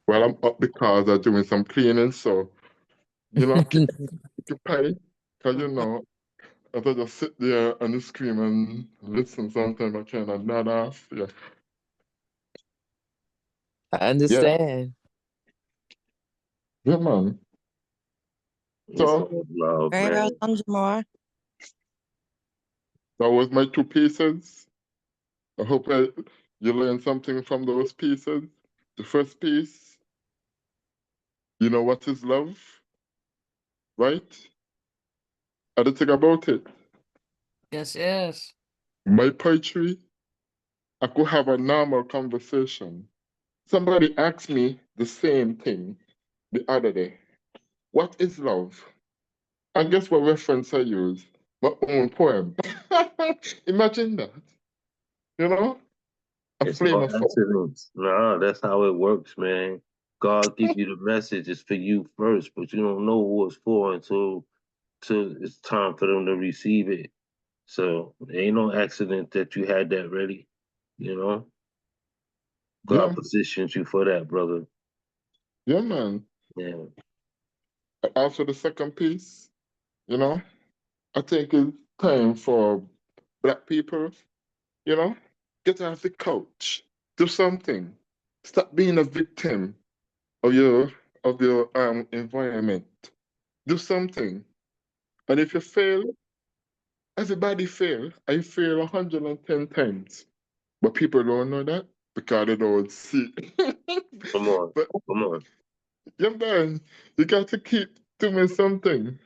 Well, I'm up because I'm doing some cleaning, so keep occupied. Because if I just sit there on the screen and listen, sometimes I kind of nod off. Yeah. I understand. Yeah, man. It's So all love, Very well man. done, Jamal. that was my two pieces. I hope you learned something from those pieces. The first piece, you know what is love, right? I did think about it. Yes, yes. My poetry, I could have a normal conversation. Somebody asked me the same thing the other day. What is love? And guess what reference I use? My own poem. Imagine that. A It's flame no of fire. accidents. Nah, that's how it works, man. God give you the message. It's for you first, but you don't know who it's for until it's time for them to receive it. So it ain't no accident that you had that ready. You know, God Yeah, positions you for that, brother. yeah, man. Yeah. Also, the second piece, I think it's time for Black people, you know, get off the couch, do something. Stop being a victim of your environment. Do something. And if you fail, everybody fail. I fail 110 times. But people don't know that because they don't see. Come on. But Come on. yeah, man, you got to keep doing something.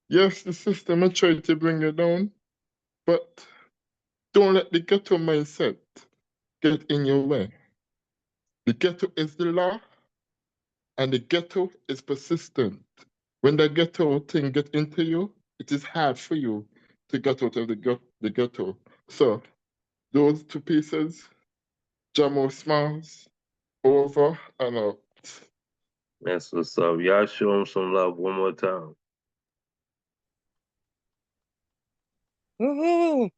Yes, the system will try to bring you down, but don't let the ghetto mindset get in your way. The ghetto is the law, and the ghetto is persistent. When the ghetto thing get into you, it is hard for you to get out of the ghetto. So those two pieces, Jamo Smiles, over and out. That's what's up. Y'all show them some love one more time. Woohoo!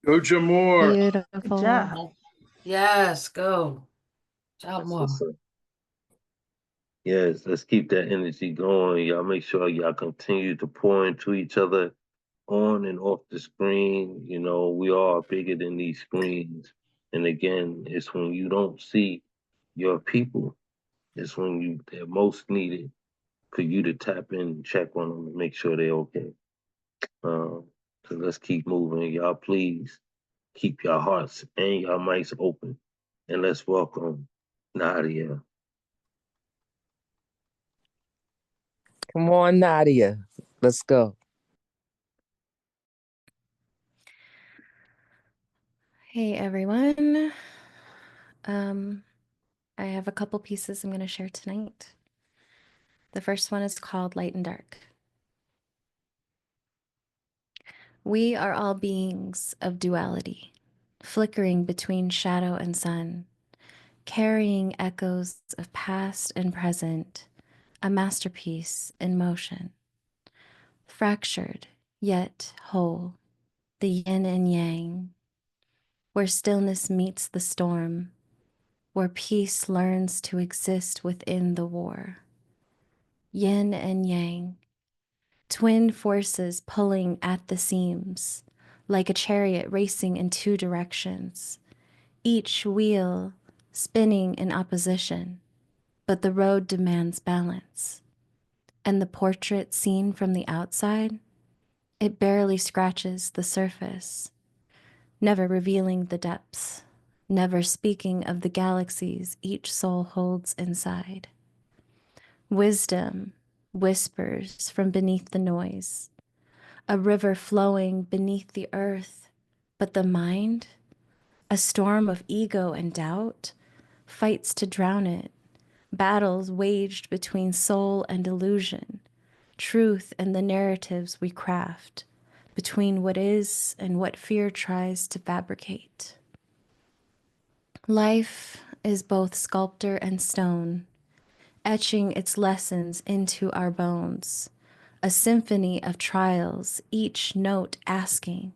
Go Jamor. Beautiful. Good job. Yes, go. Job That's more. what's up. Yes, let's keep that energy going. Y'all make sure y'all continue to pour into each other. on and off the screen. You know, we are bigger than these screens. And again, it's when you don't see your people, it's when they're most needed for you to tap in and check on them and make sure they're okay. So let's keep moving. Y'all, please keep your hearts and your mics open. And let's welcome Nadia. Come on, Nadia. Let's go. Hey everyone. I have a couple pieces I'm going to share tonight. The first one is called Light and Dark. We are all beings of duality, flickering between shadow and sun, carrying echoes of past and present, a masterpiece in motion. Fractured, yet whole, the yin and yang, where stillness meets the storm, where peace learns to exist within the war. Yin and yang, twin forces pulling at the seams, like a chariot racing in two directions, each wheel spinning in opposition, but the road demands balance. And the portrait seen from the outside, it barely scratches the surface, never revealing the depths, never speaking of the galaxies each soul holds inside. Wisdom whispers from beneath the noise, a river flowing beneath the earth, but the mind, a storm of ego and doubt, fights to drown it, battles waged between soul and illusion, truth and the narratives we craft, between what is and what fear tries to fabricate. Life is both sculptor and stone, etching its lessons into our bones, a symphony of trials, each note asking,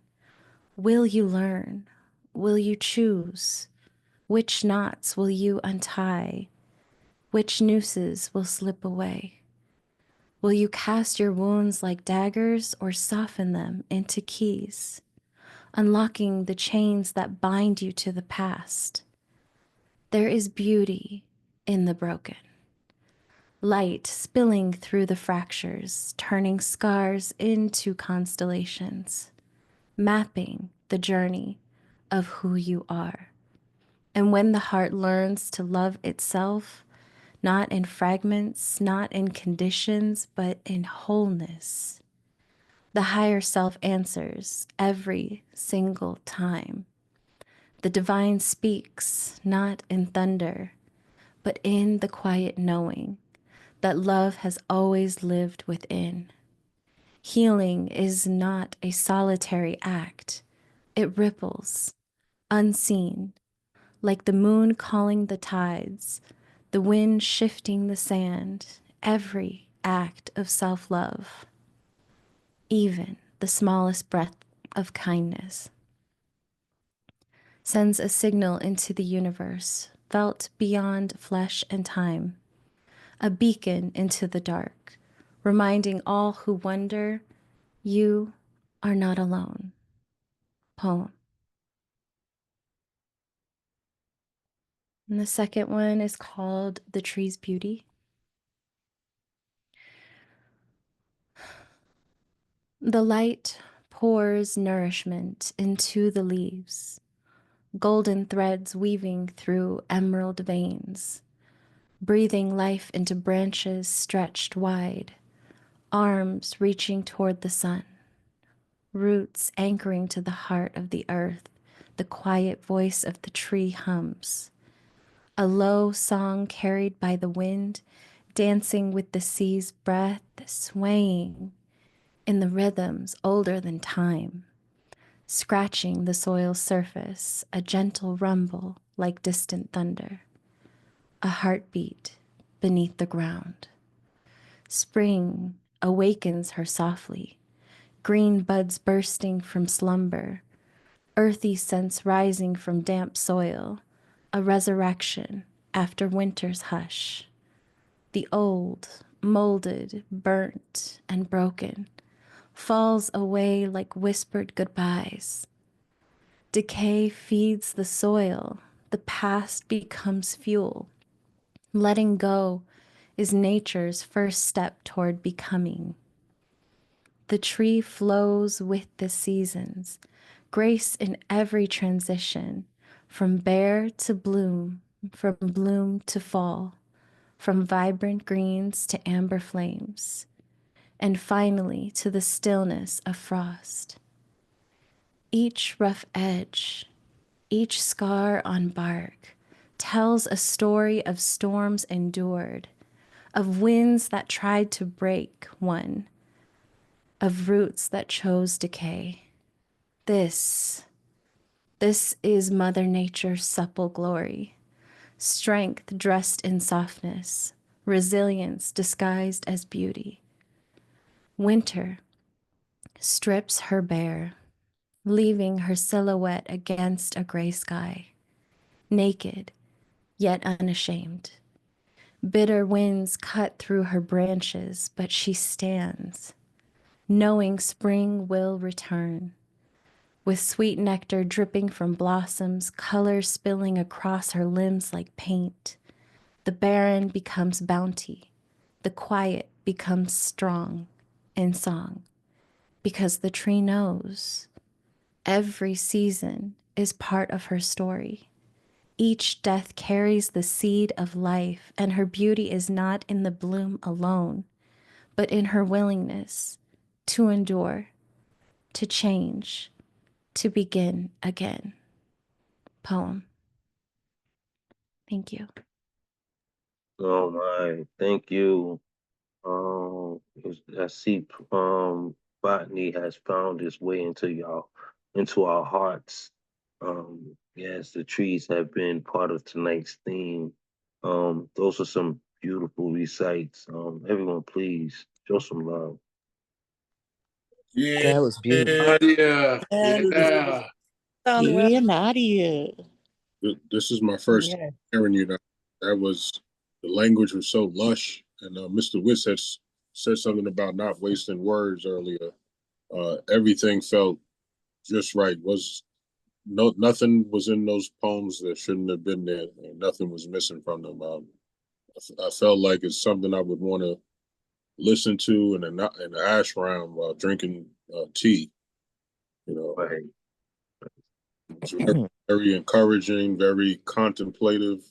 will you learn? Will you choose? Which knots will you untie? Which nooses will slip away? Will you cast your wounds like daggers or soften them into keys, unlocking the chains that bind you to the past? There is beauty in the broken. Light spilling through the fractures, turning scars into constellations, mapping the journey of who you are. And when the heart learns to love itself, not in fragments, not in conditions, but in wholeness, the higher self answers every single time. The divine speaks not in thunder, but in the quiet knowing that love has always lived within. Healing is not a solitary act. It ripples, unseen, like the moon calling the tides, the wind shifting the sand, every act of self-love, even the smallest breath of kindness, sends a signal into the universe, felt beyond flesh and time, a beacon into the dark, reminding all who wonder, you are not alone. Poem. And the second one is called The Tree's Beauty. The light pours nourishment into the leaves, golden threads weaving through emerald veins, breathing life into branches stretched wide, arms reaching toward the sun, roots anchoring to the heart of the earth. The quiet voice of the tree hums, a low song carried by the wind, dancing with the sea's breath, swaying in the rhythms older than time, scratching the soil's surface, a gentle rumble like distant thunder, a heartbeat beneath the ground. Spring awakens her softly, green buds bursting from slumber, earthy scents rising from damp soil, a resurrection after winter's hush. The old, molded, burnt, and broken falls away like whispered goodbyes. Decay feeds the soil, the past becomes fuel. Letting go is nature's first step toward becoming. The tree flows with the seasons, grace in every transition, from bare to bloom, from bloom to fall, from vibrant greens to amber flames, and finally to the stillness of frost. Each rough edge, each scar on bark, tells a story of storms endured, of winds that tried to break one, of roots that chose decay. This is Mother Nature's supple glory, strength dressed in softness, resilience disguised as beauty. Winter strips her bare, leaving her silhouette against a gray sky, naked yet unashamed. Bitter winds cut through her branches, but she stands, knowing spring will return. With sweet nectar dripping from blossoms, color spilling across her limbs like paint, the barren becomes bounty, the quiet becomes strong in song, because the tree knows every season is part of her story. Each death carries the seed of life, and her beauty is not in the bloom alone, but in her willingness to endure, to change, to begin again. Poem. Thank you. Oh my, thank you. I see botany has found its way into our hearts. Yes, the trees have been part of tonight's theme. Those are some beautiful recites. Everyone, please show some love. Yeah, That was beautiful. Yeah. And Yeah. done well. Yeah, Nadia. this is my first time Yeah. hearing you. That was the language was so lush, and Mr. Witz had said something about not wasting words earlier. Everything felt just right. Was nothing was in those poems that shouldn't have been there, and nothing was missing from them. I felt like it's something I would want to listen to in an ashram while drinking tea. You know, Right. it's very, very encouraging, very contemplative.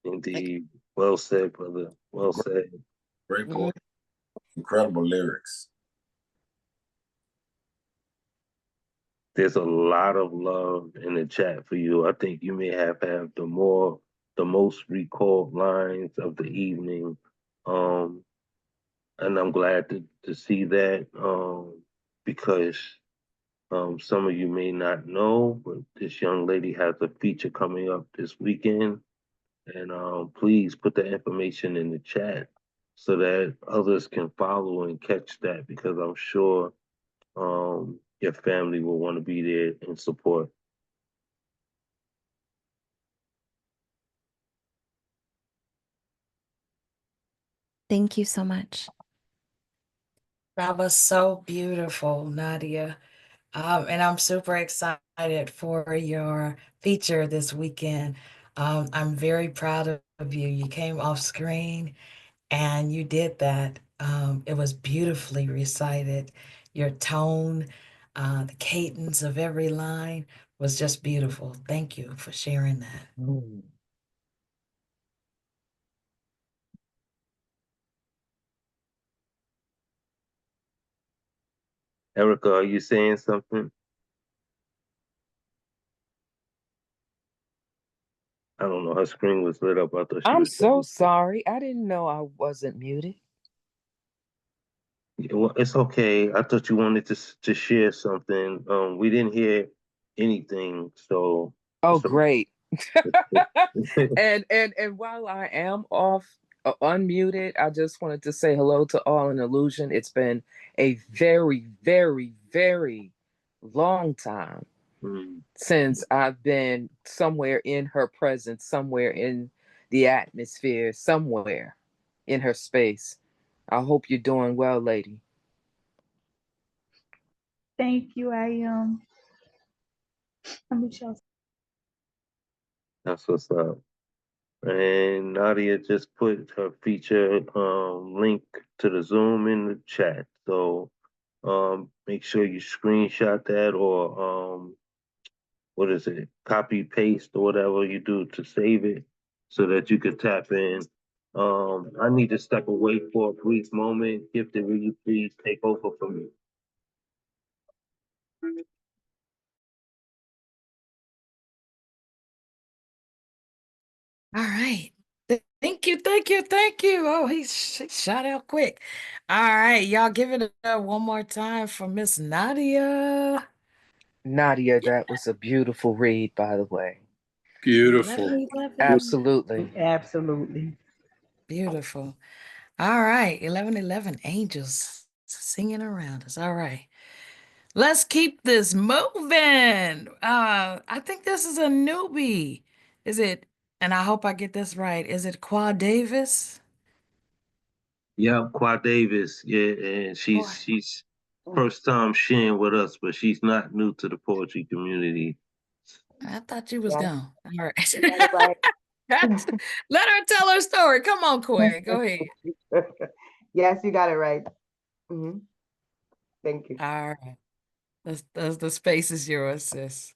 Indeed. Well said, brother. Well said. Great poem. Incredible lyrics. There's a lot of love in the chat for you. I think you may have the most recalled lines of the evening. Um, and I'm glad to see that because some of you may not know, but this young lady has a feature coming up this weekend. And please put the information in the chat so that others can follow and catch that because I'm sure your family will want to be there and support. Thank you so much. That was so beautiful, Nadia. And I'm super excited for your feature this weekend. I'm very proud of you. You came off screen and you did that. It was beautifully recited. Your tone, the cadence of every line was just beautiful. Thank you for sharing that. Mm. Erica, are you saying something? I don't know. Her screen was lit up. I thought she I'm was so saying something. sorry. I didn't know I wasn't muted. Yeah, well, it's okay. I thought you wanted to share something. We didn't hear anything, so Oh, it's great. okay. And while I am off unmuted, I just wanted to say hello to all in illusion. It's been a very, very, very long time Mm. since I've been somewhere in her presence, somewhere in the atmosphere, somewhere. in her space. I hope you're doing well, lady. Thank you. I'm Michelle. That's what's up. And Nadia just put her feature link to the Zoom in the chat. So make sure you screenshot that or what is it? Copy paste or whatever you do to save it so that you can tap in. I need to step away for a brief moment. Gifted, will you please take over for me? All right. Thank you, thank you, thank you. Oh, he shot out quick. All right, y'all give it one more time for Miss Nadia. Nadia, that was a beautiful read, by the way. Beautiful. 11. Absolutely. Absolutely. Beautiful. All right, 11 angels singing around us. All right. Let's keep this moving. I think this is a newbie. Is it, and I hope I get this right, is it Qua Davis? Yeah, Qua Davis. Yeah, and Boy, she's first time sharing with us, but she's not new to the poetry community. I thought you was Yes, gone. All right. you got it right. Let her tell her story. Come on, Quinn. Go ahead. Yes, you got it right. Thank you. All right. The space is yours, sis.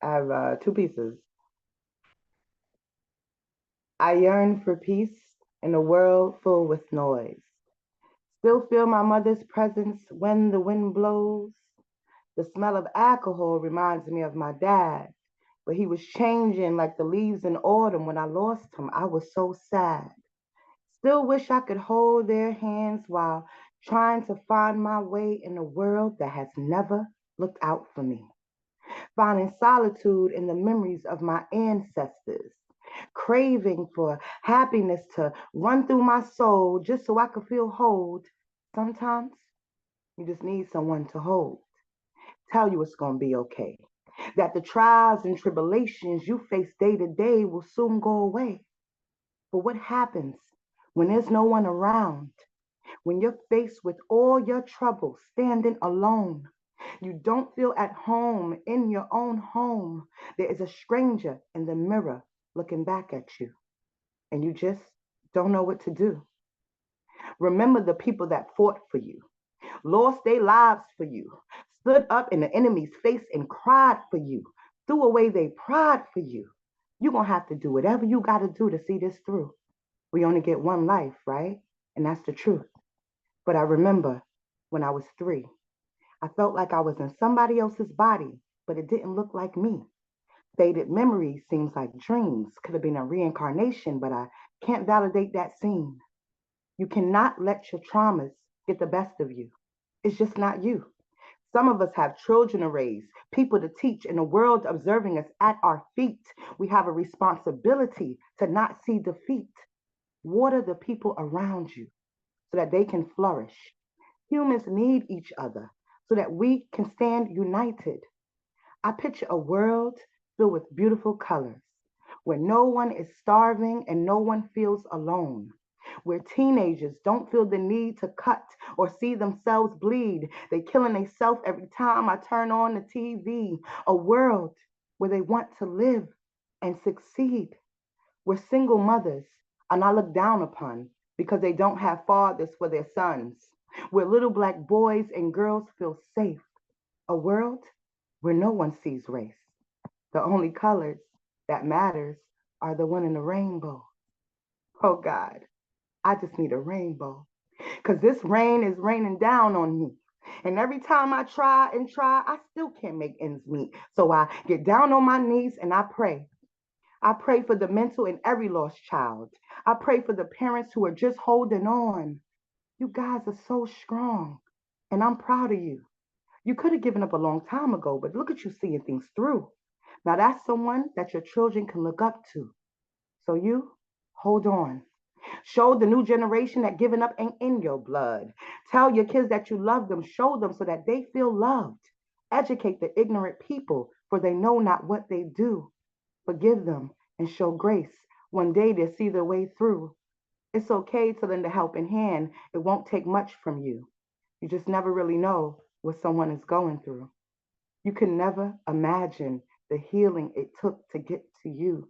I have two pieces. I yearn for peace in a world full with noise. Still feel my mother's presence when the wind blows. The smell of alcohol reminds me of my dad, but he was changing like the leaves in autumn. When I lost him, I was so sad. Still wish I could hold their hands while trying to find my way in a world that has never looked out for me. Finding solitude in the memories of my ancestors, craving for happiness to run through my soul just so I could feel whole. Sometimes you just need someone to hold, tell you it's going to be okay, that the trials and tribulations you face day to day will soon go away. But what happens when there's no one around? When you're faced with all your troubles, standing alone, you don't feel at home in your own home. There is a stranger in the mirror looking back at you, and you just don't know what to do. Remember the people that fought for you, lost their lives for you, stood up in the enemy's face and cried for you, threw away their pride for you. You're going to have to do whatever you got to do to see this through. We only get one life, right? And that's the truth. But I remember when I was 3, I felt like I was in somebody else's body, but it didn't look like me. Faded memories seems like dreams. Could have been a reincarnation, but I can't validate that scene. You cannot let your traumas get the best of you. It's just not you. Some of us have children to raise, people to teach, and the world observing us at our feet. We have a responsibility to not see defeat. Water the people around you so that they can flourish. Humans need each other so that we can stand united. I picture a world filled with beautiful colors, where no one is starving and no one feels alone, where teenagers don't feel the need to cut or see themselves bleed. They killing themselves every time I turn on the TV. A world where they want to live and succeed, where single mothers are not looked down upon because they don't have fathers for their sons, where little black boys and girls feel safe, a world where no one sees race. The only colors that matters are the one in the rainbow. Oh God, I just need a rainbow. Because this rain is raining down on me. And every time I try and try, I still can't make ends meet. So I get down on my knees and I pray. I pray for the mental in every lost child. I pray for the parents who are just holding on. You guys are so strong, and I'm proud of you. You could have given up a long time ago, but look at you seeing things through. Now that's someone that your children can look up to. So you hold on. Show the new generation that giving up ain't in your blood. Tell your kids that you love them. Show them so that they feel loved. Educate the ignorant people, for they know not what they do. Forgive them and show grace. One day they'll see their way through. It's okay to lend a helping hand. It won't take much from you. You just never really know what someone is going through. You can never imagine the healing it took to get to you.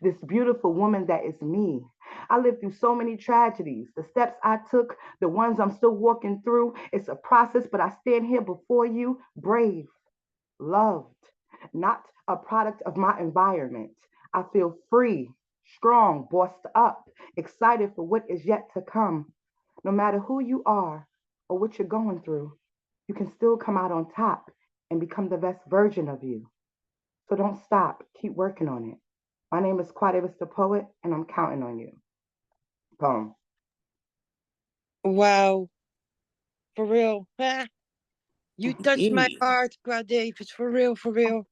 This beautiful woman that is me. I lived through so many tragedies. The steps I took, the ones I'm still walking through, it's a process, but I stand here before you brave, loved, not a product of my environment. I feel free, strong, bossed up, excited for what is yet to come. No matter who you are or what you're going through, you can still come out on top and become the best version of you. So don't stop. Keep working on it. My name is Mrwitzthepoet, and I'm counting on you. Poem. Wow, for real. You touched my Yeah. heart, Quad Davis. For real, for real.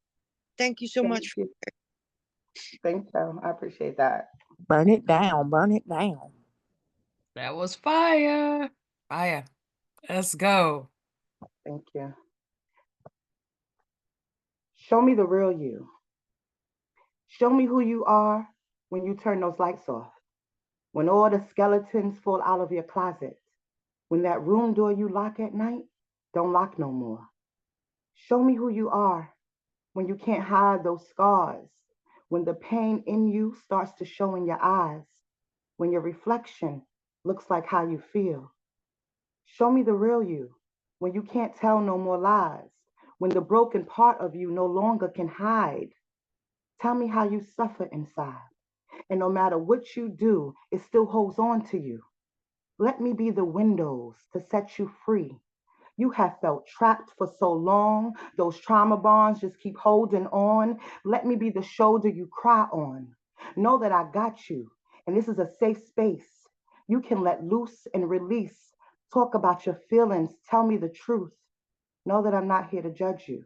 Thank you so Thank much. you. Thank you. I appreciate that. Burn it down, burn it down. That was fire. Fire. Let's go. Thank you. Show me the real you. Show me who you are when you turn those lights off. When all the skeletons fall out of your closet. When that room door you lock at night, don't lock no more. Show me who you are when you can't hide those scars. When the pain in you starts to show in your eyes. When your reflection looks like how you feel. Show me the real you when you can't tell no more lies. When the broken part of you no longer can hide. Tell me how you suffer inside. And no matter what you do, it still holds on to you. Let me be the windows to set you free. You have felt trapped for so long. Those trauma bonds just keep holding on. Let me be the shoulder you cry on. Know that I got you, and this is a safe space. You can let loose and release. Talk about your feelings. Tell me the truth. Know that I'm not here to judge you.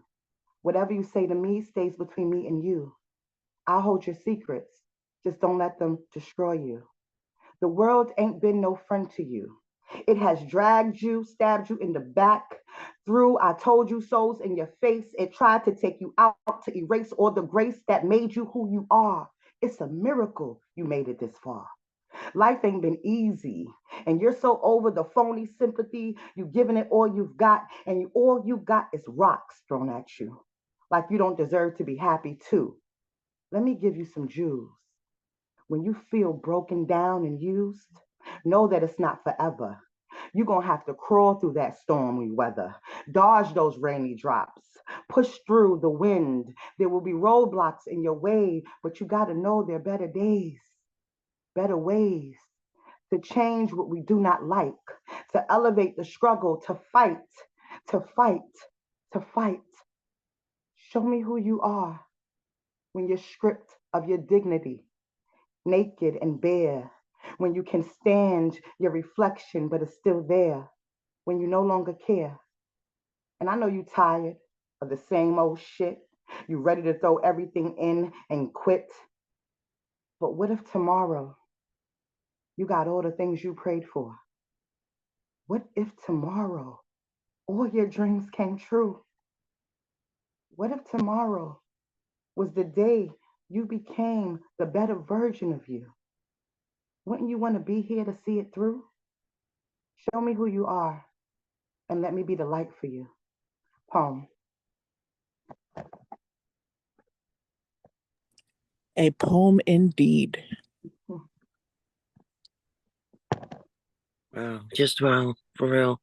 Whatever you say to me stays between me and you. I'll hold your secrets. Just don't let them destroy you. The world ain't been no friend to you. It has dragged you, stabbed you in the back, through I told you so's in your face. It tried to take you out to erase all the grace that made you who you are. It's a miracle you made it this far. Life ain't been easy, and you're so over the phony sympathy. You giving it all you've got, and all you got is rocks thrown at you. Like you don't deserve to be happy too. Let me give you some jewels. When you feel broken down and used, know that it's not forever. You're going to have to crawl through that stormy weather, dodge those rainy drops, push through the wind. There will be roadblocks in your way, but you got to know there are better days, better ways to change what we do not like, to elevate the struggle, to fight, to fight, to fight. Show me who you are when you're stripped of your dignity, naked and bare, when you can stand your reflection but it's still there, when you no longer care. And I know you're tired of the same old shit. You ready to throw everything in and quit. But what if tomorrow you got all the things you prayed for? What if tomorrow all your dreams came true? What if tomorrow was the day you became the better version of you? Wouldn't you want to be here to see it through? Show me who you are and let me be the light for you. Poem. A poem indeed. Wow, just wow, for real.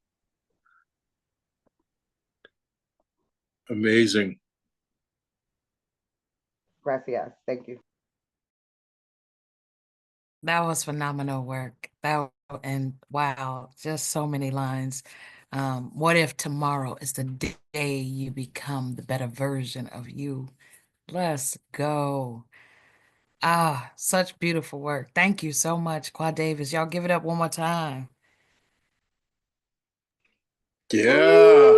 Amazing. Gracias. Thank you. That was phenomenal work. And wow, just so many lines. What if tomorrow is the day you become the better version of you? Let's go. Ah, such beautiful work. Thank you so much, Quad Davis. Y'all give it up one more time. Yeah.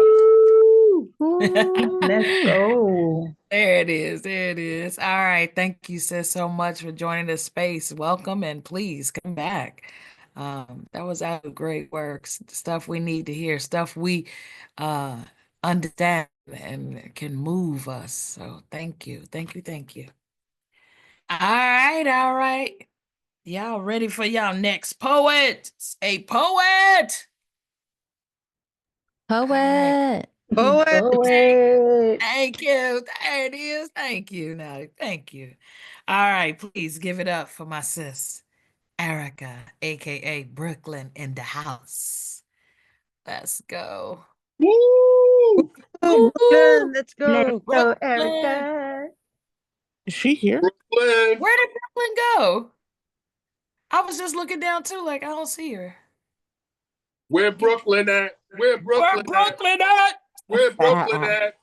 Let's go. There it is. There it is. All right. Thank you, sis, so much for joining this space. Welcome and please come back. That was great work. Stuff we need to hear, stuff we understand and can move us. So thank you. Thank you. Thank you. All right. All right. Y'all ready for y'all next poet? A poet. Poet. Poet. Thank you. There it is. Thank you. No, thank you. All right, please give it up for my sis, Erica, aka Brooklyn in the house. Let's go. Woo! Oh, Woo! Brooklyn, let's Let's go. go, Brooklyn. Erica. Is she here? Brooklyn. Where did Brooklyn go? I was just looking down too, like I don't see her. Where Brooklyn at? Where Where Brooklyn at? Brooklyn at? Where Brooklyn at?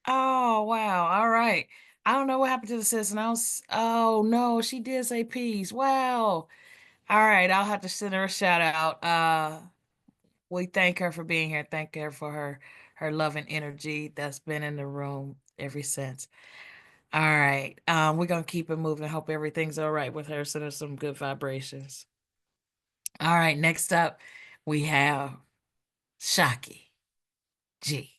Oh wow. All right. I don't know what happened to the sis, and oh no, she did say peace. Wow. All right, I'll have to send her a shout out. We thank her for being here. Thank her for her love and energy that's been in the room ever since. All right. We're gonna keep it moving. Hope everything's all right with her. Send her some good vibrations. All right, next up we have Shaki G.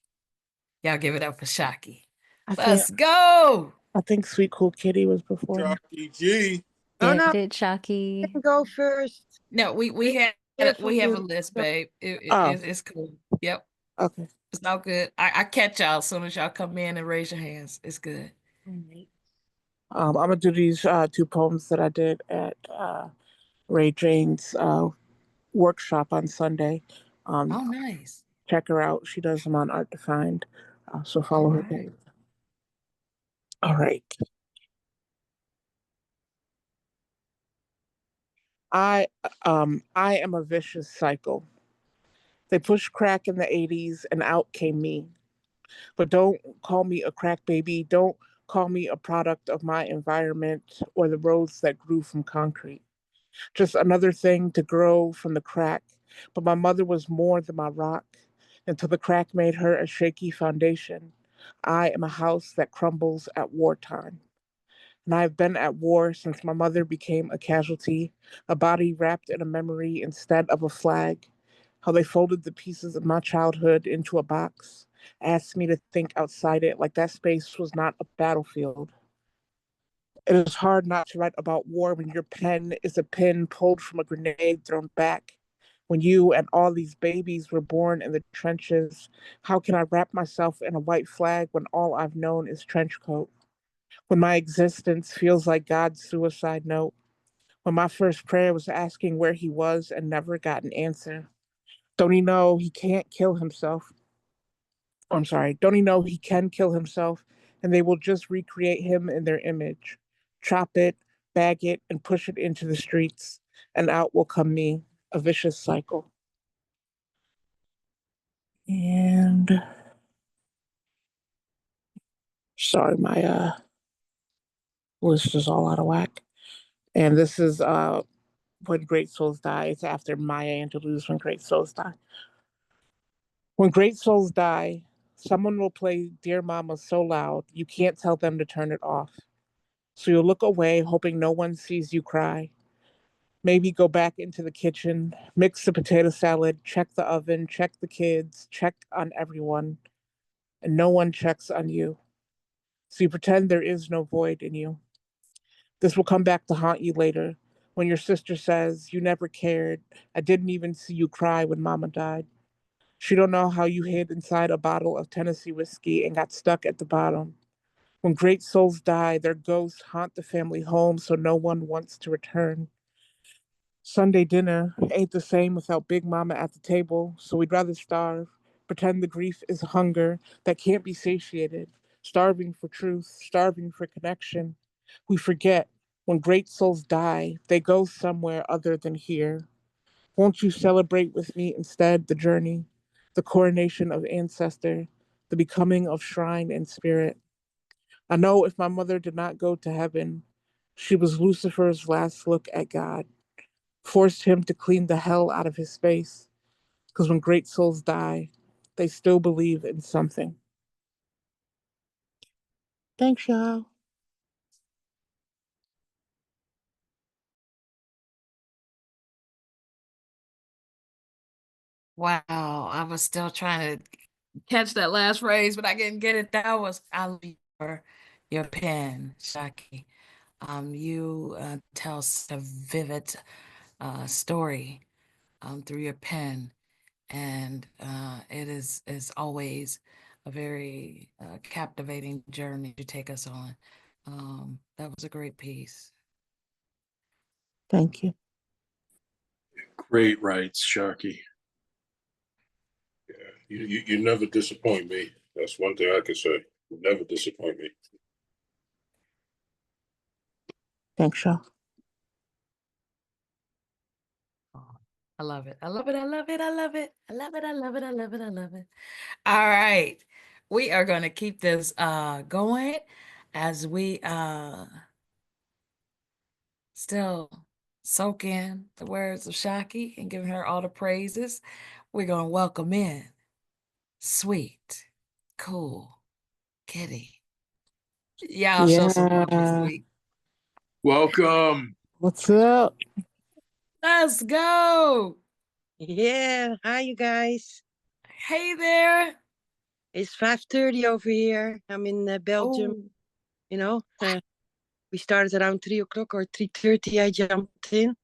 Y'all give it up for Shaki. I think Let's go. I think Sweet Cool Kitty was before me. Jockey G. Oh Get no, it, Shocky. go first. No, Hear from we have a you. list, babe. Oh, It's cool. Yep. okay. It's all good. I catch y'all as soon as y'all come in and raise your hands. It's good. I'm gonna do these two poems that I did at Ray Jane's workshop on Sunday. Oh, nice. Check her out. She does them on Art Defined. So All follow her right. page. All right. I am a vicious cycle. They pushed crack in the 80s and out came me. But don't call me a crack baby. Don't call me a product of my environment or the roads that grew from concrete. Just another thing to grow from the crack. But my mother was more than my rock until the crack made her a shaky foundation. I am a house that crumbles at wartime. And I have been at war since my mother became a casualty, a body wrapped in a memory instead of a flag. How they folded the pieces of my childhood into a box, asked me to think outside it like that space was not a battlefield. It is hard not to write about war when your pen is a pin pulled from a grenade thrown back. When you and all these babies were born in the trenches, how can I wrap myself in a white flag when all I've known is trench coat? When my existence feels like God's suicide note, when my first prayer was asking where he was and never got an answer. Don't he know he can't kill himself? I'm sorry, don't he know he can kill himself and they will just recreate him in their image? Chop it, bag it, and push it into the streets, and out will come me, a vicious cycle. And sorry, my list is all out of whack. And this is When Great Souls Die. It's after Maya Angelou's When Great Souls Die. When great souls die, someone will play Dear Mama so loud you can't tell them to turn it off. So you'll look away, hoping no one sees you cry. Maybe go back into the kitchen, mix the potato salad, check the oven, check the kids, check on everyone, and no one checks on you. So you pretend there is no void in you. This will come back to haunt you later when your sister says, You never cared. I didn't even see you cry when mama died. She don't know how you hid inside a bottle of Tennessee whiskey and got stuck at the bottom. When great souls die, their ghosts haunt the family home so no one wants to return. Sunday dinner ain't the same without Big Mama at the table, so we'd rather starve, pretend the grief is hunger that can't be satiated, starving for truth, starving for connection. We forget when great souls die, they go somewhere other than here. Won't you celebrate with me instead the journey, the coronation of ancestor, the becoming of shrine and spirit? I know if my mother did not go to heaven, she was Lucifer's last look at God, forced him to clean the hell out of his space. Because when great souls die, they still believe in something. Thanks, y'all. Wow. I was still trying to catch that last phrase, but I didn't get it. That was I love your pen, Shaki. You tell such a vivid story through your pen, and it is always a very captivating journey to take us on. That was a great piece. Thank you. Great writes, Sharky. Yeah, you never disappoint me. That's one thing I can say. You never disappoint me. Thanks, Shaw. I love it. I love it. I love it. I love it. I love it. I love it. I love it. I love it. All right. We are going to keep this going as we still soak in the words of Shaki and giving her all the praises. We're going to welcome in Sweet, Cool Kitty. Y'all show some love for Yeah. Sweet. Welcome. What's up? Let's go. Yeah, hi you guys. Hey there. It's 5:30 over here. I'm in Belgium. Oh, You know, we started around 3 o'clock or 3:30. I jumped in.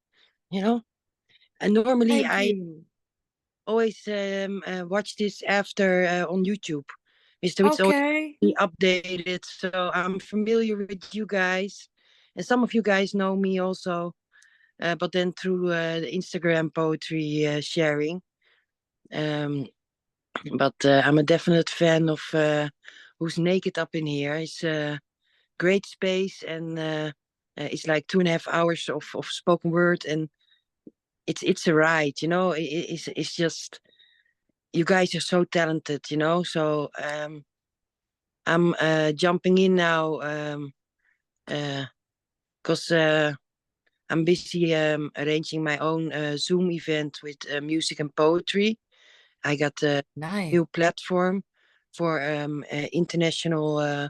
You know, and normally thank I you. always watch this after on YouTube. So it's always Okay. updated. So I'm familiar with you guys, and some of you guys know me also. But then through the Instagram poetry sharing. Um, but I'm a definite fan of Who's Naked Up in Here. It's a great space, and it's like 2.5 hours of spoken word, and it's a ride, you know. It's just you guys are so talented, you know. So I'm jumping in now because I'm busy arranging my own Zoom event with music and poetry. I got a Nice. new platform for international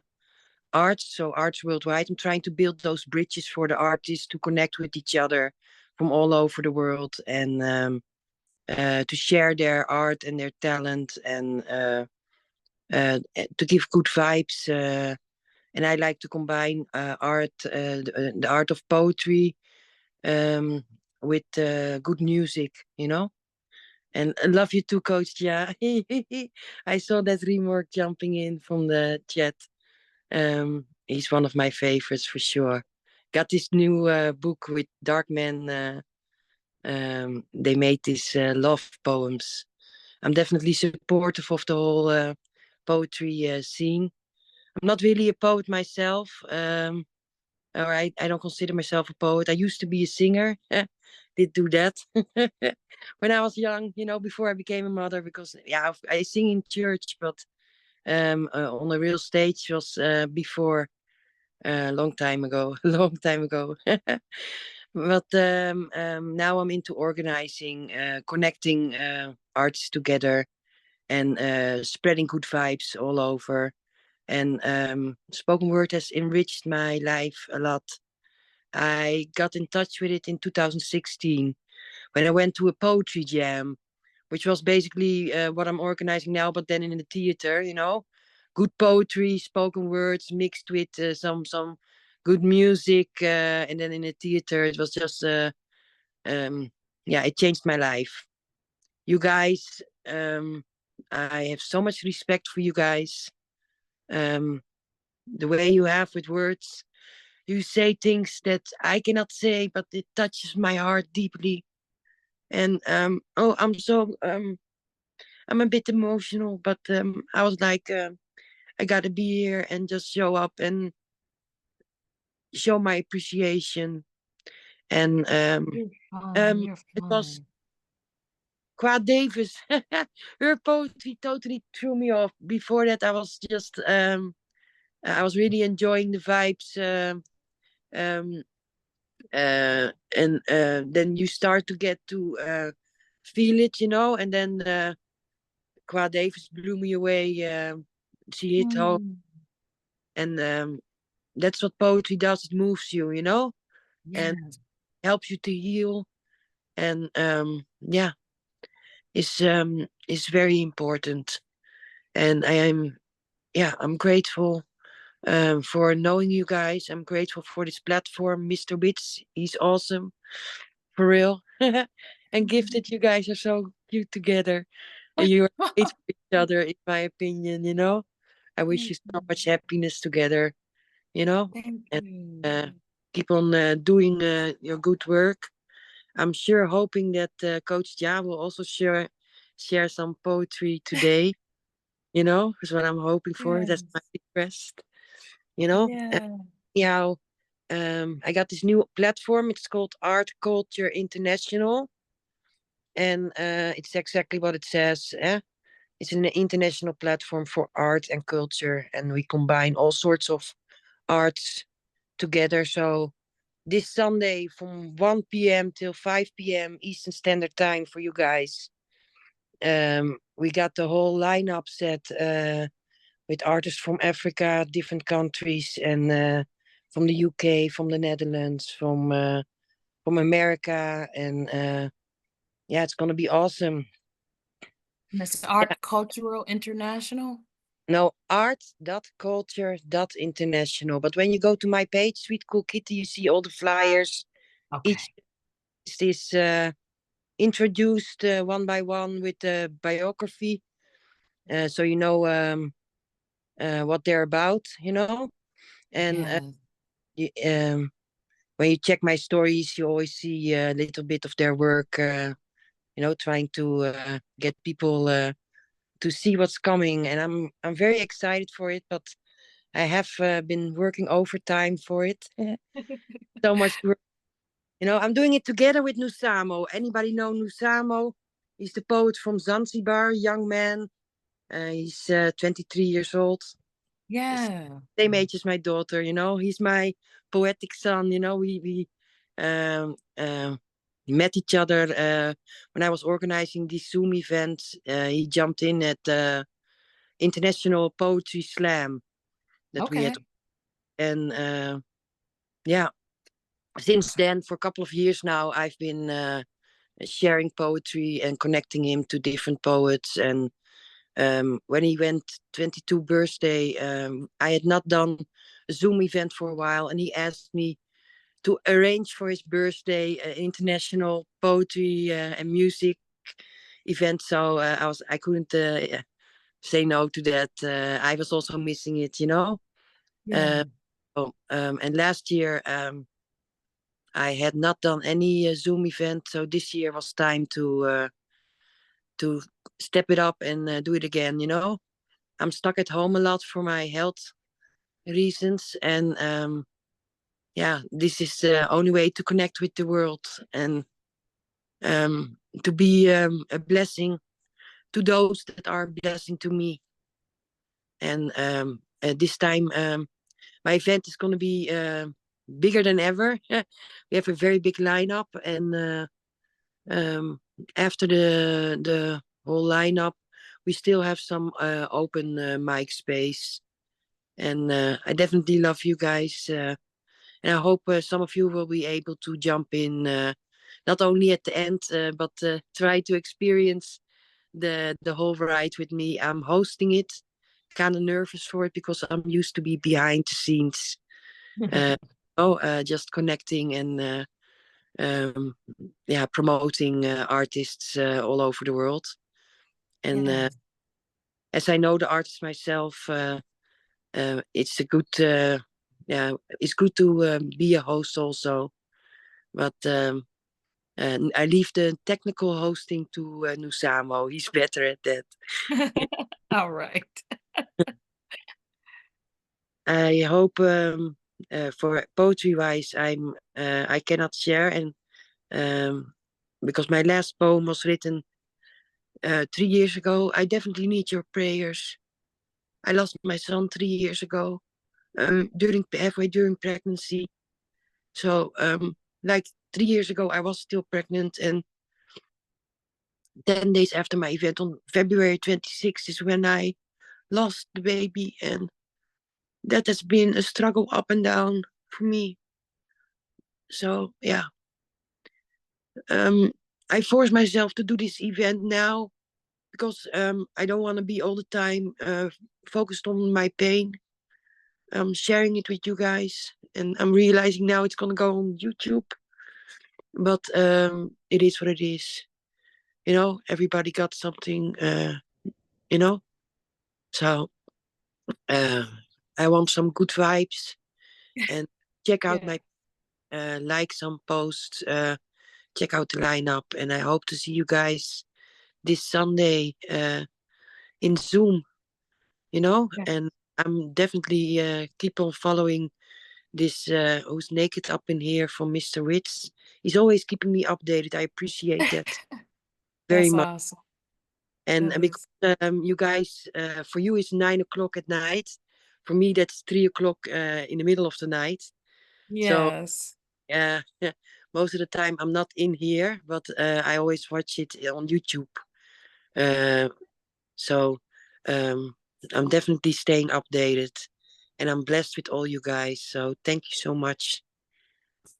arts, so arts worldwide. I'm trying to build those bridges for the artists to connect with each other from all over the world, and to share their art and their talent, and to give good vibes. And I like to combine art, the art of poetry, um, with good music, you know. And I love you too, Coach. Yeah, I saw that remark jumping in from the chat. He's one of my favorites for sure. Got this new book with Dark Men. They made these love poems. I'm definitely supportive of the whole poetry scene. I'm not really a poet myself. All right, I don't consider myself a poet. I used to be a singer. Did do that when I was young, you know, before I became a mother. Because yeah, I sing in church, but on a real stage was before a long time ago. A long time ago. But now I'm into organizing, connecting artists together, and spreading good vibes all over. And spoken word has enriched my life a lot. I got in touch with it in 2016 when I went to a poetry jam, which was basically what I'm organizing now, but then in the theater, you know, good poetry, spoken words mixed with some good music, and then in the theater it was just um, yeah, it changed my life. You guys, I have so much respect for you guys. Um, the way you have with words, you say things that I cannot say, but it touches my heart deeply. And oh, I'm a bit emotional, but I was like, I gotta be here and just show up and show my appreciation. And You're fine. You're it was fine. Qua Davis. Her poetry totally threw me off. Before that, I was just I was really enjoying the vibes. Um, and then you start to get to feel it, you know. And then Qua Davis blew me away. She hit home, Mm, and that's what poetry does. It moves you, you know, and yes. helps you to heal. And yeah, is very important. And I am, yeah, I'm grateful for knowing you guys. I'm grateful for this platform. Mr. Witz, he's awesome. For real. And gifted, you guys are so cute together. And you're great for each other, in my opinion, you know. I wish you so much happiness together, you know. Thank And you. keep on doing your good work. I'm sure hoping that Coach Ja will also share some poetry today. You know, is what I'm hoping for. Yes. That's my request. You know, Yeah. yeah. I got this new platform. It's called Art Culture International, and it's exactly what it says. It's an international platform for art and culture, and we combine all sorts of arts together. So this Sunday from 1 p.m. till 5 p.m. Eastern Standard Time for you guys. We got the whole lineup set with artists from Africa, different countries, and from the UK, from the Netherlands, from America, and yeah, it's gonna be awesome. And it's Art Cultural International. No, art.culture.international. But when you go to my page, Sweet Cool Kitty, you see all the flyers. Okay. Each is introduced one by one with the biography, so you know what they're about, you know. And when you check my stories, you always see a little bit of their work, you know, trying to get people to see what's coming. And I'm very excited for it, but I have been working overtime for it. So much work. You know, I'm doing it together with Nusamo. Anybody know Nusamo? He's the poet from Zanzibar, young man. He's 23 years old. Yeah. Same age as my daughter, you know. He's my poetic son, you know. We met each other when I was organizing these Zoom events. He jumped in at the International Poetry Slam that we Okay. had. And yeah, since then, for a couple of years now, I've been sharing poetry and connecting him to different poets. And when he went 22 birthday, I had not done a Zoom event for a while, and he asked me to arrange for his birthday an international poetry and music event. So I couldn't say no to that. I was also missing it, you know. Yeah. And last year I had not done any Zoom event, so this year was time to step it up and do it again. You know, I'm stuck at home a lot for my health reasons, and yeah, this is the only way to connect with the world and to be a blessing to those that are a blessing to me. And this time, my event is going to be bigger than ever. We have a very big lineup, and after the whole lineup, we still have some open mic space. And I definitely love you guys. And I hope some of you will be able to jump in, not only at the end, but try to experience the whole ride with me. I'm hosting it. Kind of nervous for it because I'm used to be behind the scenes. Just connecting and um, yeah, promoting artists all over the world. And as I know the artist myself, it's a good, yeah, it's good to be a host also. But and I leave the technical hosting to Nusamo. He's better at that. All right. I hope for poetry wise, I cannot share, and because my last poem was written 3 years ago. I definitely need your prayers. I lost my son 3 years ago, halfway during pregnancy. So like 3 years ago, I was still pregnant, and 10 days after my event on February 26th is when I lost the baby, and that has been a struggle up and down for me. So yeah, I force myself to do this event now because I don't want to be all the time focused on my pain. sharing it with you guys. And I'm realizing now it's gonna go on YouTube. But it is what it is. You know, everybody got something, you know. So I want some good vibes, and check out Yeah. my like some posts, check out the lineup, and I hope to see you guys this Sunday in Zoom, you know. Yeah. And I'm definitely keep on following this Who's Naked Up in Here from Mr. Ritz. He's always keeping me updated. I appreciate that very That's much. awesome. And That because is. you guys, for you it's 9 o'clock at night. For me, that's 3 o'clock in the middle of the night. So Yes. most of the time I'm not in here, but I always watch it on YouTube. Uh, so I'm definitely staying updated, and I'm blessed with all you guys. So thank you so much.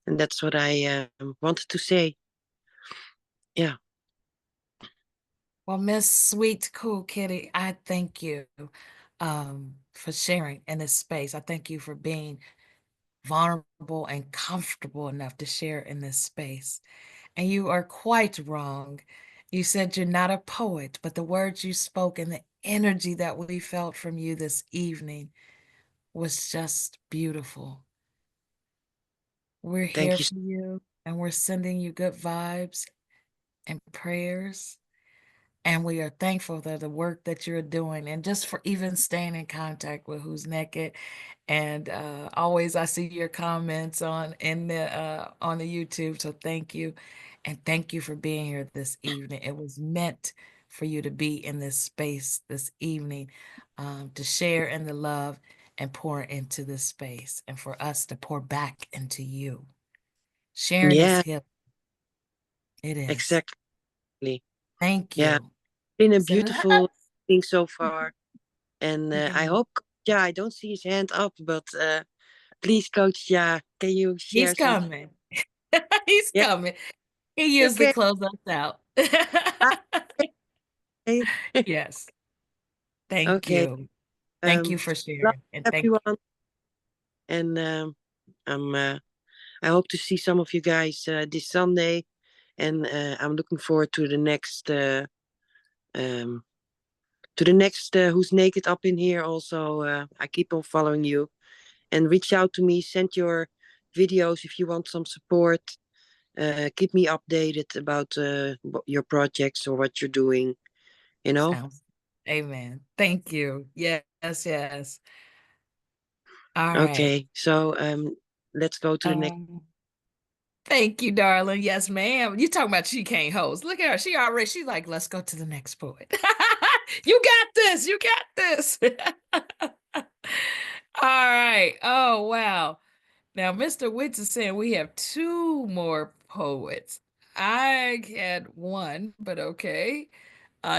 And that's what I wanted to say. Yeah. Well, Miss Sweet Cool Kitty, I thank you for sharing in this space. I thank you for being vulnerable and comfortable enough to share in this space. And you are quite wrong. You said you're not a poet, but the words you spoke and the energy that we felt from you this evening was just beautiful. We're here Thank you. for you, and we're sending you good vibes and prayers. And we are thankful for the work that you're doing and just for even staying in contact with Who's Naked. And always I see your comments on the YouTube. So thank you. And thank you for being here this evening. It was meant for you to be in this space this evening, to share in the love and pour into this space, and for us to pour back into you. Sharing is Yeah, healing. It is. exactly. Thank Yeah, you. been a So beautiful thing so far. And it I is. hope, yeah, I don't see his hand up, but please, Coach, yeah, can you He's share some? coming. He's Yeah, coming. He usually okay. closes us out. Okay. Yes. Thank Okay. you. Thank you for Love sharing. And thank you. everyone. And I'm I hope to see some of you guys this Sunday. And I'm looking forward um, to the next Who's Naked Up in Here. Also, I keep on following you, and reach out to me. Send your videos if you want some support. Keep me updated about your projects or what you're doing. You know. Sounds. Amen. Thank you. Yes, yes. All right. Okay. So let's go to the next. Um, Thank you, darling. Yes, ma'am. You talking about she can't host. Look at her. She's like, let's go to the next poet. You got this. You got this. All right. Oh, wow. Now, Mr. Witz is saying we have two more poets. I had one, but okay.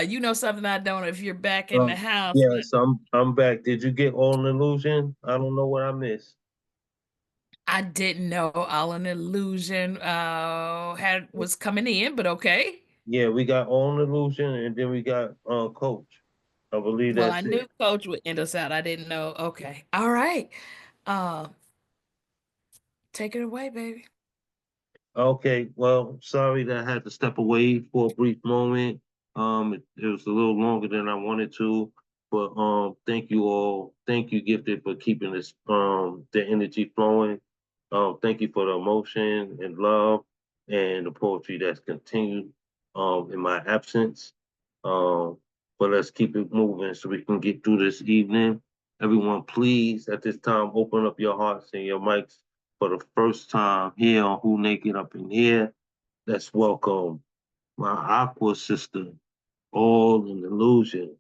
You know something I don't if you're back in the house. Yes, I'm back. Did you get All Illusion? I don't know what I missed. I didn't know All an Illusion was coming in, but okay. Yeah, we got All Illusion, and then we got Coach. I believe Well, I that's knew it. Coach would end us out. I didn't know. Okay. All right. Uh, take it away, baby. Okay, well, sorry that I had to step away for a brief moment. It was a little longer than I wanted to, but thank you all. Thank you, Gifted, for keeping this the energy flowing. Thank you for the emotion and love and the poetry that's continued in my absence. Um, but let's keep it moving so we can get through this evening. Everyone, please at this time open up your hearts and your mics for the first time here on Who Naked Up in Here. Let's welcome my Aqua sister, All an Illusion.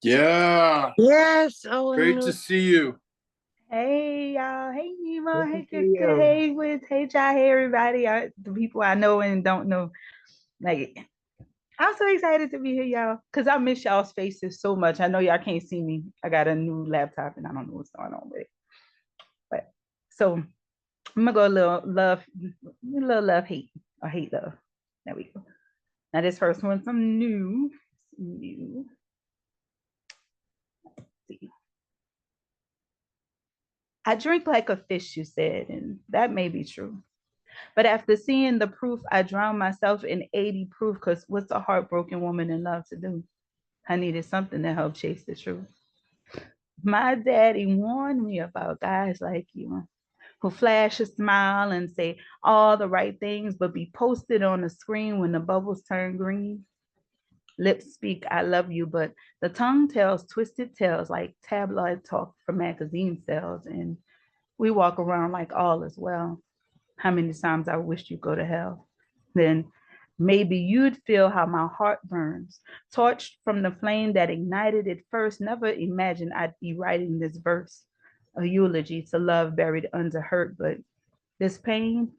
Yeah. Yes. Oh, Great to see you. Hey y'all, hey Nemo, good to hey see Jessica, you. hey Wiz, hey Jai, hey everybody, the people I know and don't know. Like, I'm so excited to be here, y'all, because I miss y'all's faces so much. I know y'all can't see me. I got a new laptop and I don't know what's going on with it. But so I'm gonna go a little love, hate, or hate love. There we go. Now this first one's some new. I drink like a fish, you said, and that may be true. But after seeing the proof, I drowned myself in 80 proof, because what's a heartbroken woman in love to do? I needed something to help chase the truth. My daddy warned me about guys like you who flash a smile and say all the right things, but be posted on the screen when the bubbles turn green. Lips speak, I love you, but the tongue tells twisted tales like tabloid talk from magazine sales, and we walk around like all is well. How many times I wished you'd go to hell? Then maybe you'd feel how my heart burns, torched from the flame that ignited it first. Never imagined I'd be writing this verse, a eulogy to love buried under hurt, but this pain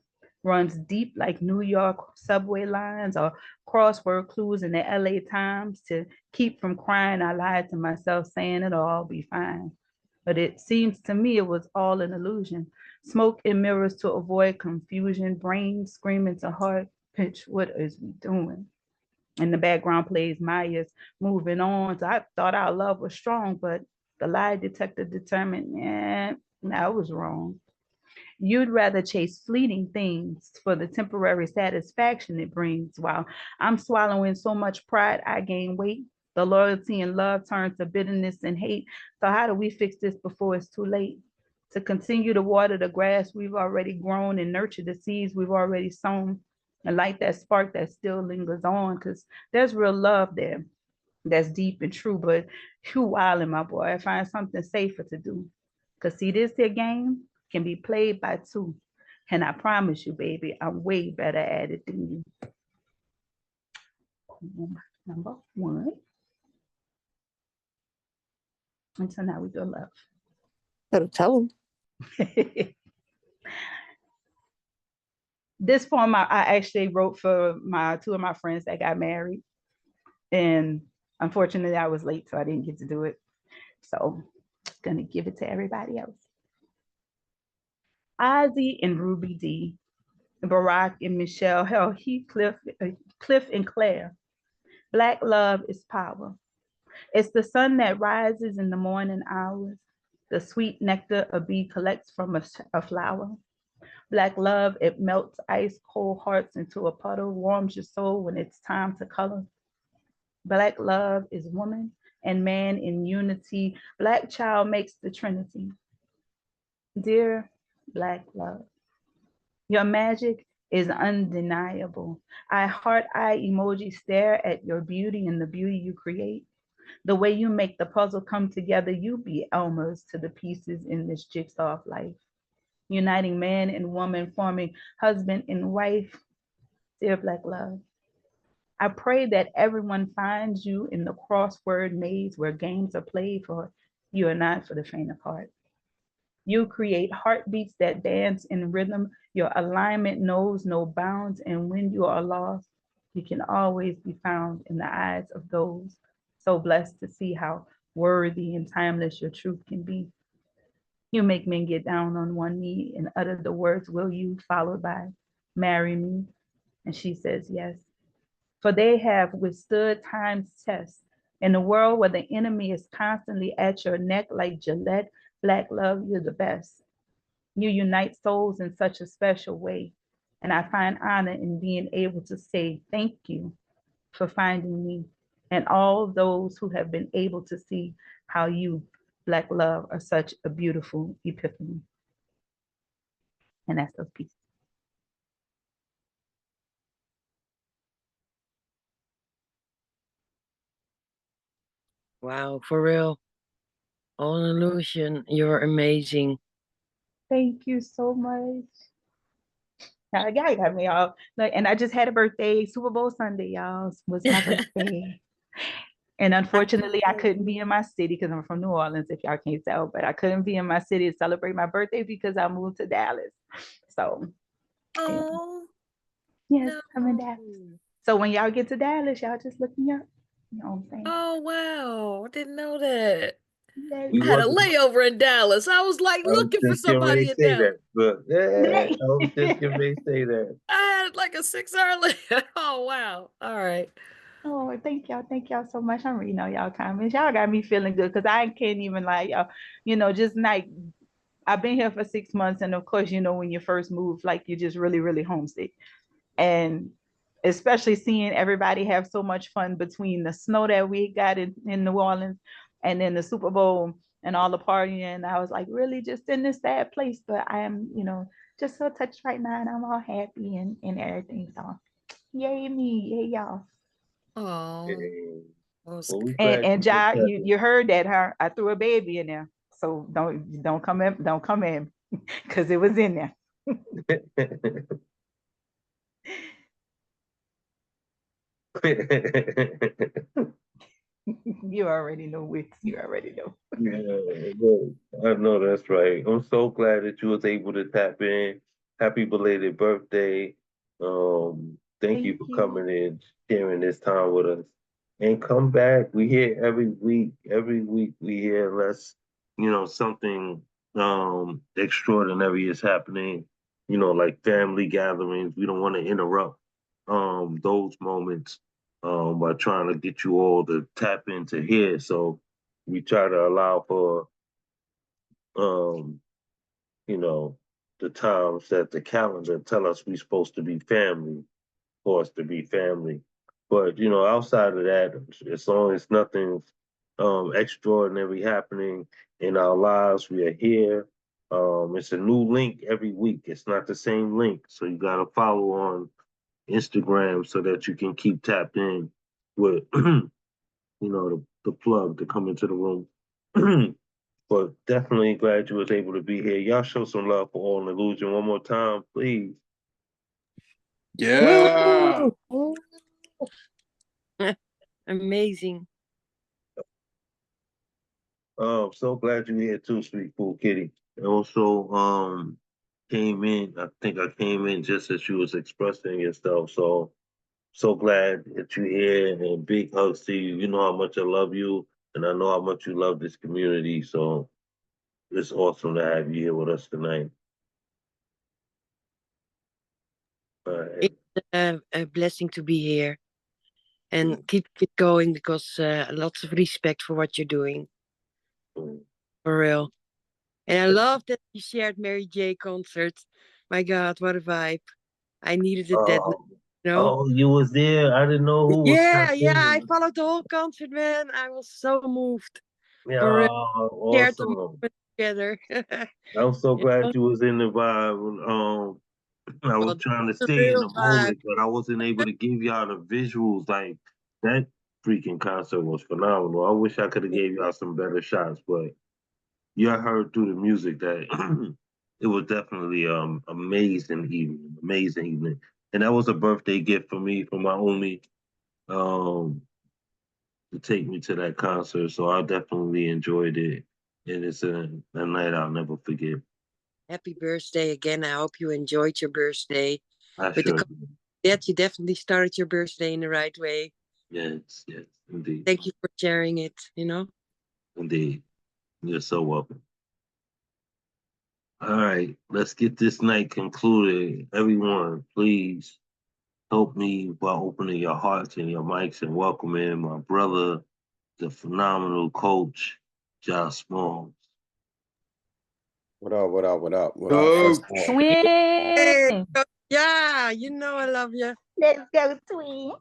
runs deep like New York subway lines or crossword clues in the LA Times. To keep from crying, I lied to myself, saying it'll all be fine. But it seems to me it was all an illusion. Smoke and mirrors to avoid confusion, brain screaming to heart pitch, what is we doing? In the background plays Maya's moving on. So I thought our love was strong, but the lie detector determined, I was wrong. You'd rather chase fleeting things for the temporary satisfaction it brings, while I'm swallowing so much pride I gain weight. The loyalty and love turn to bitterness and hate. So how do we fix this before it's too late? To continue to water the grass we've already grown and nurture the seeds we've already sown and light that spark that still lingers on, because there's real love there that's deep and true. But you wildin', my boy. I find something safer to do. Cause see, this here game can be played by two. And I promise you, baby, I'm way better at it than you. Number one. And so now we go love. Better tell him. This poem I actually wrote for my two of my friends that got married. And unfortunately, I was late, so I didn't get to do it. So I'm gonna give it to everybody else. Ozzy and Ruby D, Barack and Michelle, hell, Heathcliff, Cliff and Claire. Black love is power. It's the sun that rises in the morning hours. The sweet nectar a bee collects from a flower. Black love, it melts ice cold hearts into a puddle, warms your soul when it's time to color. Black love is woman and man in unity. Black child makes the trinity. Dear Black love, your magic is undeniable. I heart eye emoji stare at your beauty and the beauty you create. The way you make the puzzle come together, you be Elmer's to the pieces in this jigsaw of life. Uniting man and woman, forming husband and wife. Dear Black love, I pray that everyone finds you in the crossword maze where games are played, for you are not for the faint of heart. You create heartbeats that dance in rhythm. Your alignment knows no bounds, and when you are lost, you can always be found in the eyes of those so blessed to see how worthy and timeless your truth can be. You make men get down on one knee and utter the words, will you, followed by, marry me? And she says yes. For they have withstood time's test. In a world where the enemy is constantly at your neck like Gillette, Black love, you're the best. You unite souls in such a special way. And I find honor in being able to say thank you for finding me and all those who have been able to see how you, Black love, are such a beautiful epiphany. And that's those pieces. Wow, for real. All an illusion. You're amazing. Thank you so much. Now, y'all got me all. Look, and I just had a birthday. Super Bowl Sunday, y'all, was my birthday. And unfortunately, I couldn't be in my city because I'm from New Orleans, if y'all can't tell, but I couldn't be in my city to celebrate my birthday because I moved to Dallas. So, Oh, yes, I'm in Dallas. So when y'all get to Dallas, y'all just look me up. You know what I'm saying? oh wow. I didn't know that. We I had a wasn't. layover in Dallas. I was like I was looking for just getting ready somebody to in say Dallas. that, but yeah, I was just getting ready to say that. I had like a 6 hour layover. Oh wow. All right. Oh, thank y'all so much. I'm reading all y'all comments. Y'all got me feeling good because I can't even like y'all, just like I've been here for 6 months, and of course, you know, when you first move, like you're just really, really homesick. And especially seeing everybody have so much fun between the snow that we got in New Orleans and then the Super Bowl and all the partying. I was like, really just in this sad place, but I am, you know, just so touched right now and I'm all happy and everything. So yay me, yay y'all. Oh, Well, we And glad and you were Ja, present. you heard that, huh? I threw a baby in there. So don't come in because it was in there. You already know, Wix. You already know. Yeah, look, I know that's right. I'm so glad that you was able to tap in. Happy belated birthday. Thank you Thank for you. coming in, sharing this time with us. And come back. We here every week. Every week we hear unless, something extraordinary is happening, like family gatherings. We don't want to interrupt those moments by trying to get you all to tap into here. So we try to allow for um, you know, the times that the calendar tell us we're supposed to be family, for us to be family. But outside of that, as long as nothing's extraordinary happening in our lives, we are here. It's a new link every week. It's not the same link, so you gotta follow on Instagram so that you can keep tapped in with the plug to come into the room. But definitely glad you was able to be here. Y'all show some love for All Illusion one more time, please. Yeah. Amazing. So glad you're here too, Sweet Cool Kitty. And also, came in. I think I came in just as you was expressing yourself. So glad that you're here, and big hugs to you. You know how much I love you, and I know how much you love this community. So it's awesome to have you here with us tonight. All right. It's a blessing to be here and keep it going because lots of respect for what you're doing. For real. And I love that you shared Mary J concert. My God, what a vibe. I needed it that night, Oh, you know? oh, you was there. I didn't know who was Yeah, tapped yeah, I in. followed the whole concert, man. I was so moved. Yeah, For real. Shared the awesome. moment together. I'm so You glad know? you was in the vibe. I was Well, trying to that's a stay in real the vibe. moment, but I wasn't able to give y'all the visuals. Like that freaking concert was phenomenal. I wish I could have gave y'all some better shots, but y'all heard through the music that it was definitely amazing evening. And that was a birthday gift for me from my homie to take me to that concert. So I definitely enjoyed it. And it's a night I'll never forget. Happy birthday again. I hope you enjoyed your birthday. I With the sure concert, do. you definitely started your birthday in the right way. Yes, yes, indeed. Thank you for sharing it, you know? Indeed. You're so welcome. All right, let's get this night concluded. Everyone, please help me by opening your hearts and your mics and welcoming my brother, the phenomenal coach, Josh Smalls. What up, what up, what up? First of all, Hey, Twin. yeah, you know I love you. Let's go, twin.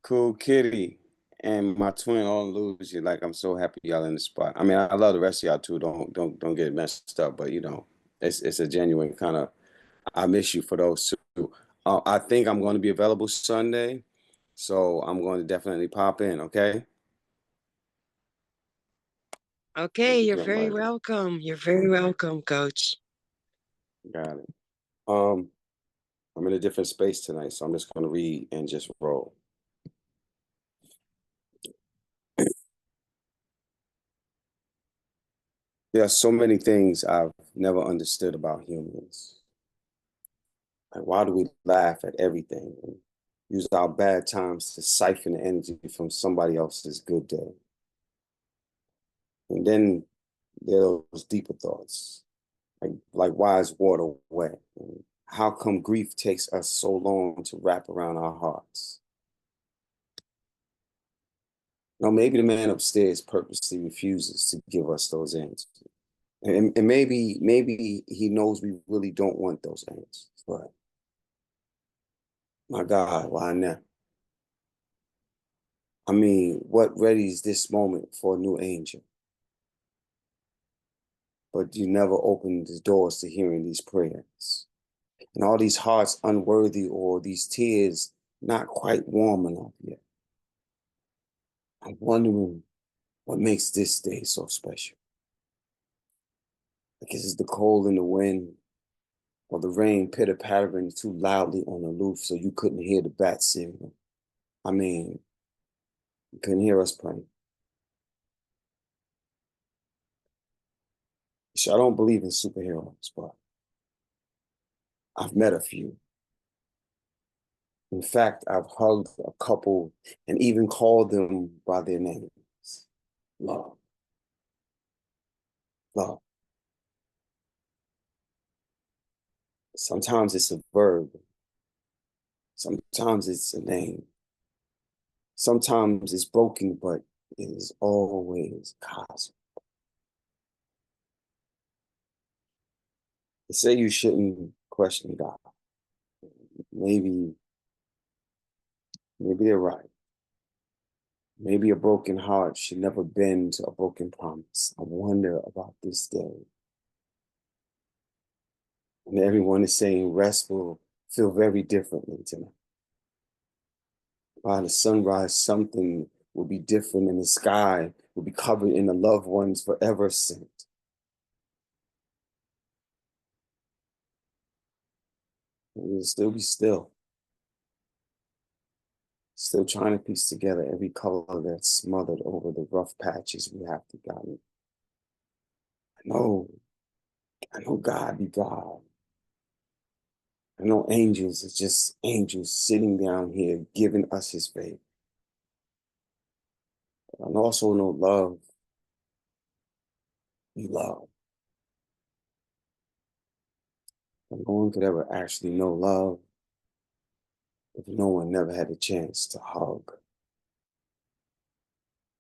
Cool Kitty and my twin all lose you. Like I'm so happy y'all in the spot. I mean, I love the rest of y'all too. Don't get messed up, but it's a genuine kind of I miss you for those two. I think I'm going to be available Sunday, so I'm going to definitely pop in, okay? Okay, you're Yeah, very man. welcome. You're very welcome, coach. Got it. Um, I'm in a different space tonight, so I'm just going to read and just roll. There are so many things I've never understood about humans. Like, why do we laugh at everything and use our bad times to siphon the energy from somebody else's good day? And then there are those deeper thoughts, like why is water wet? And how come grief takes us so long to wrap around our hearts? Now, maybe the man upstairs purposely refuses to give us those answers. And maybe he knows we really don't want those answers, but my God, why now? I mean, what readies this moment for a new angel? But you never opened the doors to hearing these prayers. And all these hearts unworthy or these tears not quite warm enough yet. I'm wondering what makes this day so special. Like, is it the cold in the wind or the rain pitter-pattering too loudly on the roof so you couldn't hear the bats singing? I mean, you couldn't hear us praying. So I don't believe in superheroes, but I've met a few. In fact, I've hugged a couple and even called them by their names. Love. Love. Sometimes it's a verb. Sometimes it's a name. Sometimes it's broken, but it is always cosmic. They say you shouldn't question God. Maybe they're right. Maybe a broken heart should never bend to a broken promise. I wonder about this day. And everyone is saying rest will feel very differently tonight. By the sunrise, something will be different and the sky will be covered in the loved ones forever sent. And we'll still be still. Still trying to piece together every color that's smothered over the rough patches we have to guide. I know God be God. I know angels are just angels sitting down here giving us his faith. But I also know love. We love. If no one could ever actually know love if no one never had a chance to hug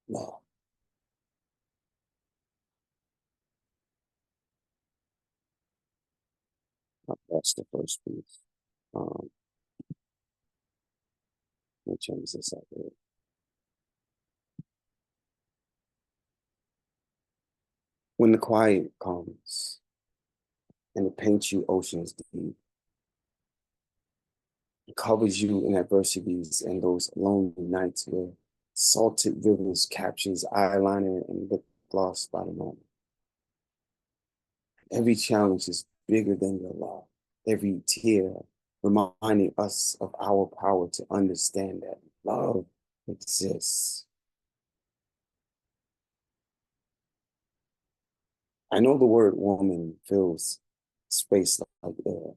love. That's the first piece. Let me change this up here. When the quiet comes and it paints you oceans deep, it covers you in adversities and those lonely nights where salted rivers captures eyeliner and lip gloss by the moment. Every challenge is bigger than your love. Every tear reminding us of our power to understand that love exists. I know the word woman fills space like air.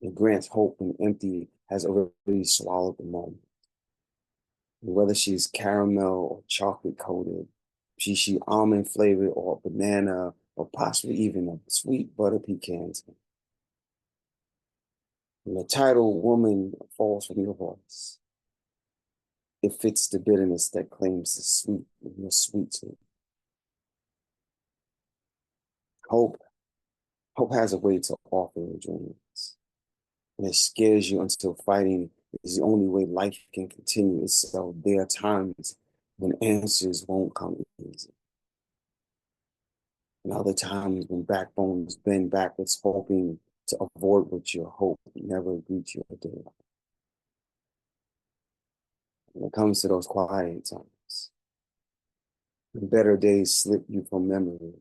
It grants hope when empty has already swallowed the moment. And whether she's caramel or chocolate coated, she almond flavored or banana or possibly even a sweet butter pecan. When the title woman falls from your voice, it fits the bitterness that claims the sweet in your sweet tooth. Hope has a way to offer your dreams. And it scares you until fighting is the only way life can continue itself. There are times when answers won't come easy. And other times when backbones bend backwards, hoping to avoid what your hope never reach your daylight. When it comes to those quiet times, when better days slip you from memory,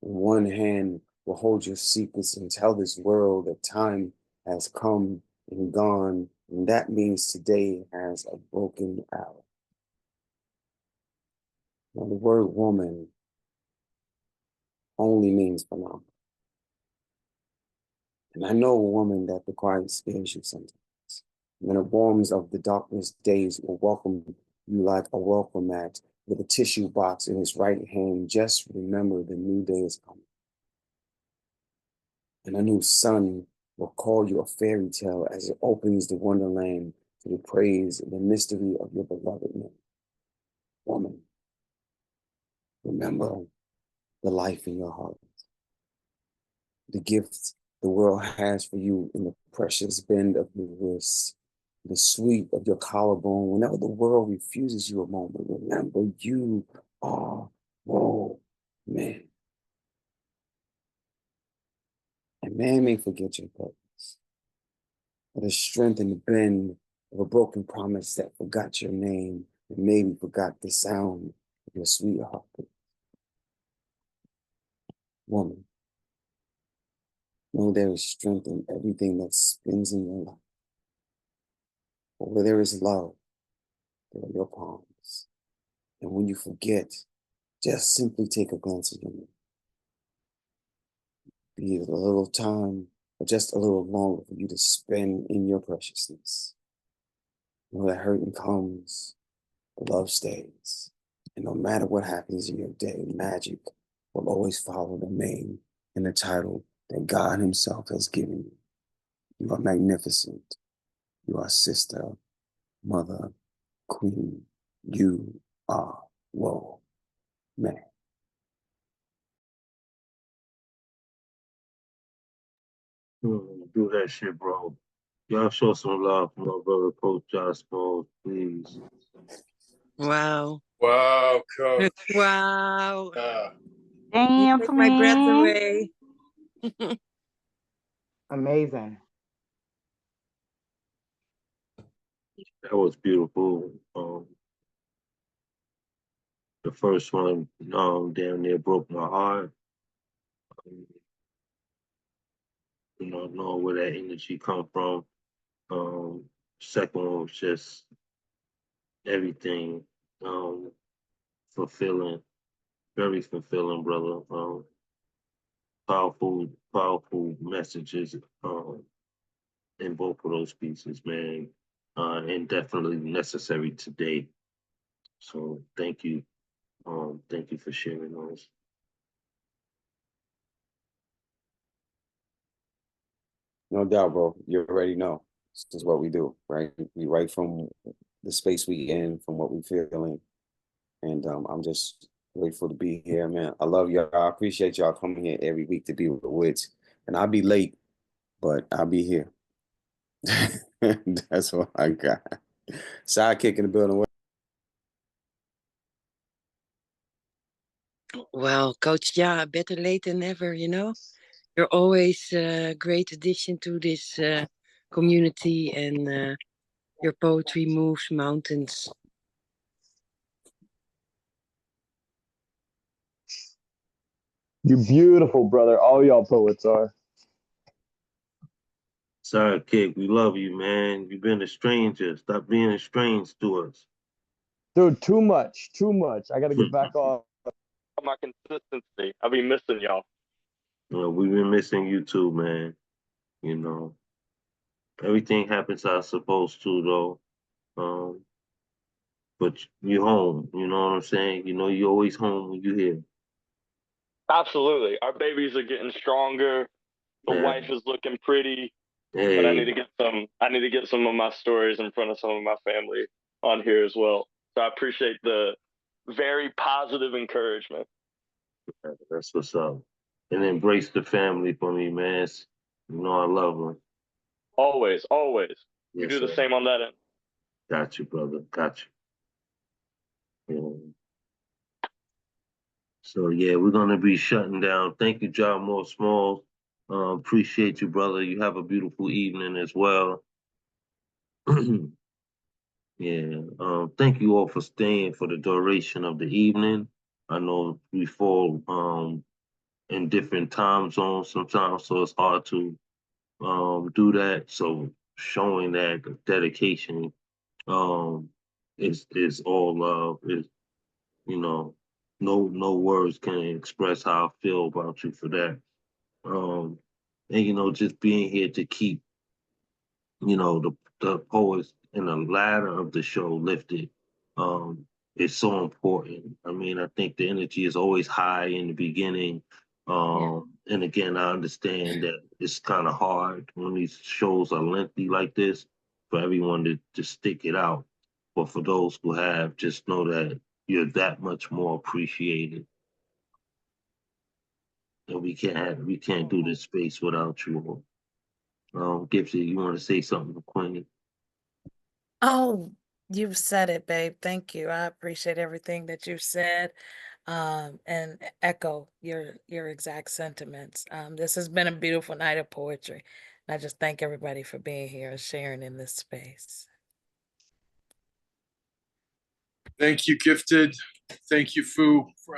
and one hand will hold your secrets and tell this world that time has come and gone, and that means today has a broken hour. Now, the word woman only means phenomenal. And I know a woman that the quiet scares you sometimes. And the warmth of the darkness days will welcome you like a welcome mat with a tissue box in his right hand. Just remember the new day is coming. And a new sun will call you a fairy tale as it opens the wonderland to the praise and the mystery of your beloved man. Woman, remember, the life in your heart, the gift the world has for you in the precious bend of your wrist, the sweep of your collarbone. Whenever the world refuses you a moment, remember you are whoa, man. And man may forget your purpose, but the strength and the bend of a broken promise that forgot your name and maybe forgot the sound of your sweet heartbeat. Woman, know there is strength in everything that spins in your life. But where there is love, there are your palms. And when you forget, just simply take a glance at your mirror. Be it a little time or just a little longer for you to spend in your preciousness. Know that hurting comes, but love stays. And no matter what happens in your day, magic will always follow the name and the title that God Himself has given you. You are magnificent. You are sister, mother, queen. You are whoa, man. Do that shit, bro. Y'all show some love for my brother, Coach Josh Bowles, please. Wow. Wow, Coach. Wow. Damn, Take my breath twin. away. Amazing. That was beautiful. The first one damn near broke my heart. Knowing where that energy come from. Second one was just everything. Fulfilling, very fulfilling, brother. Powerful messages in both of those pieces, man. And definitely necessary today. So thank you. Thank you for sharing those. No doubt, bro. You already know. This is what we do, right? We write from the space we in, from what we feeling. And I'm just grateful to be here, man. I love y'all. I appreciate y'all coming here every week to be with the Wits. And I'll be late, but I'll be here. That's what I got. Sidekick in the building. Well, Coach, yeah, better late than never, you know? You're always a great addition to this community, and your poetry moves mountains. You're beautiful, brother. All y'all poets are. Sidekick, we love you, man. You've been a stranger. Stop being strange to us. Dude, too much. Too much. I got to get back on my consistency. I'll be missing y'all. We've been missing you too, man. Everything happens how it's supposed to, though. But you home, you know what I'm saying? You're always home when you're here. Absolutely. Our babies are getting stronger. The wife is looking pretty. Hey. But I need to get some of my stories in front of some of my family on here as well. So I appreciate the very positive encouragement. That's what's up. And embrace the family for me, man. I love them. Always, always. Yes, you do the sir. same on that end. Got you, brother. Got you. Yeah. So yeah, we're gonna be shutting down. Thank you, John Moore Smalls. Appreciate you, brother. You have a beautiful evening as well. Yeah. Thank you all for staying for the duration of the evening. I know we fall in different time zones sometimes, so it's hard to do that. So showing that dedication is all love. Is no words can express how I feel about you for that. And just being here to keep the poets and the ladder of the show lifted is so important. I mean, I think the energy is always high in the beginning. And again, I understand that it's kind of hard when these shows are lengthy like this for everyone to stick it out. But for those who have, just know that you're that much more appreciated. and we can't do this space without you. Gipsy, you want to say something to Queen? Oh, you've said it, babe. Thank you. I appreciate everything that you've said, and echo your exact sentiments. This has been a beautiful night of poetry. And I just thank everybody for being here and sharing in this space. Thank you, Gifted. Thank you, Fu, for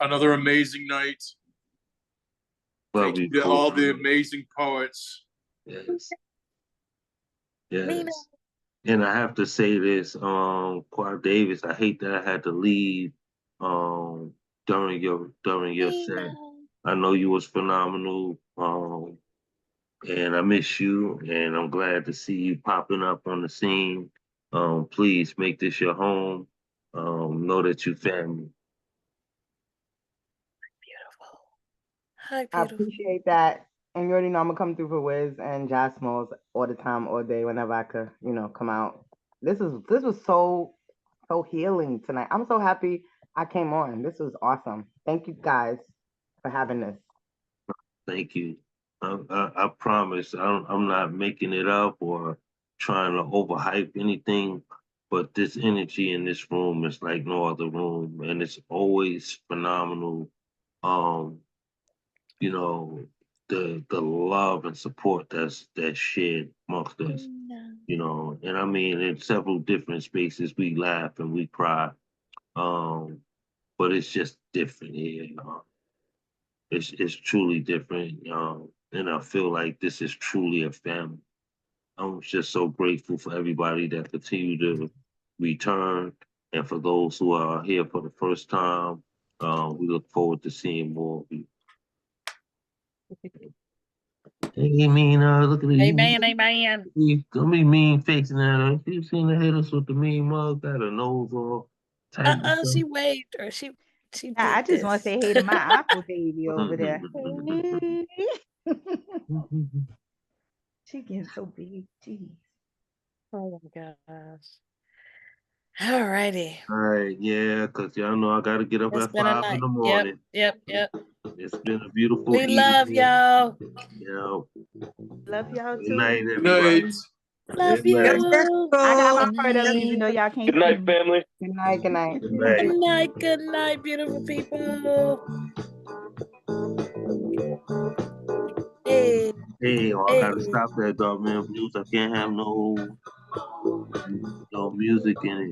another amazing night. Love Thank you, you to all the Fu. amazing poets. Yes. Yes. And I have to say this, Quad Davis, I hate that I had to leave during your set. I know you was phenomenal. And I miss you, and I'm glad to see you popping up on the scene. Please make this your home. Know that you family. Hi, I beautiful. appreciate that. And you already know I'm gonna come through for Wiz and Jazz Smalls all the time, all day, whenever I could, come out. This was so healing tonight. I'm so happy I came on. This was awesome. Thank you guys for having this. Thank you. I promise I'm not making it up or trying to overhype anything, but this energy in this room is like no other room, and it's always phenomenal. Um, you know, the love and support that's shared amongst us. And I mean in several different spaces we laugh and we cry. But it's just different here. It's truly different. And I feel like this is truly a family. I'm just so grateful for everybody that continue to return, and for those who are here for the first time. We look forward to seeing more of you. Hey, mean, look at you. Amen, amen. Don't be mean facing that. You seen the haters with the mean mug, got her nose all tight and stuff. She waved her. She did I just want to say hey to my apple baby over there. She getting so big. Jeez. Oh my gosh. All righty. All right, yeah, because y'all know I got to get up It's at been a 5 in night. the morning. Yep. It's been a beautiful We love evening. y'all. Love y'all Good too. night, Good everybody. night. Love Good night. you. I got my Good part of, night. even though y'all can't Good see night, me. family. Good night, good night. Good night. Good night, beautiful people. Hey. Hey, I gotta stop that dog man blues. I can't have no music in it.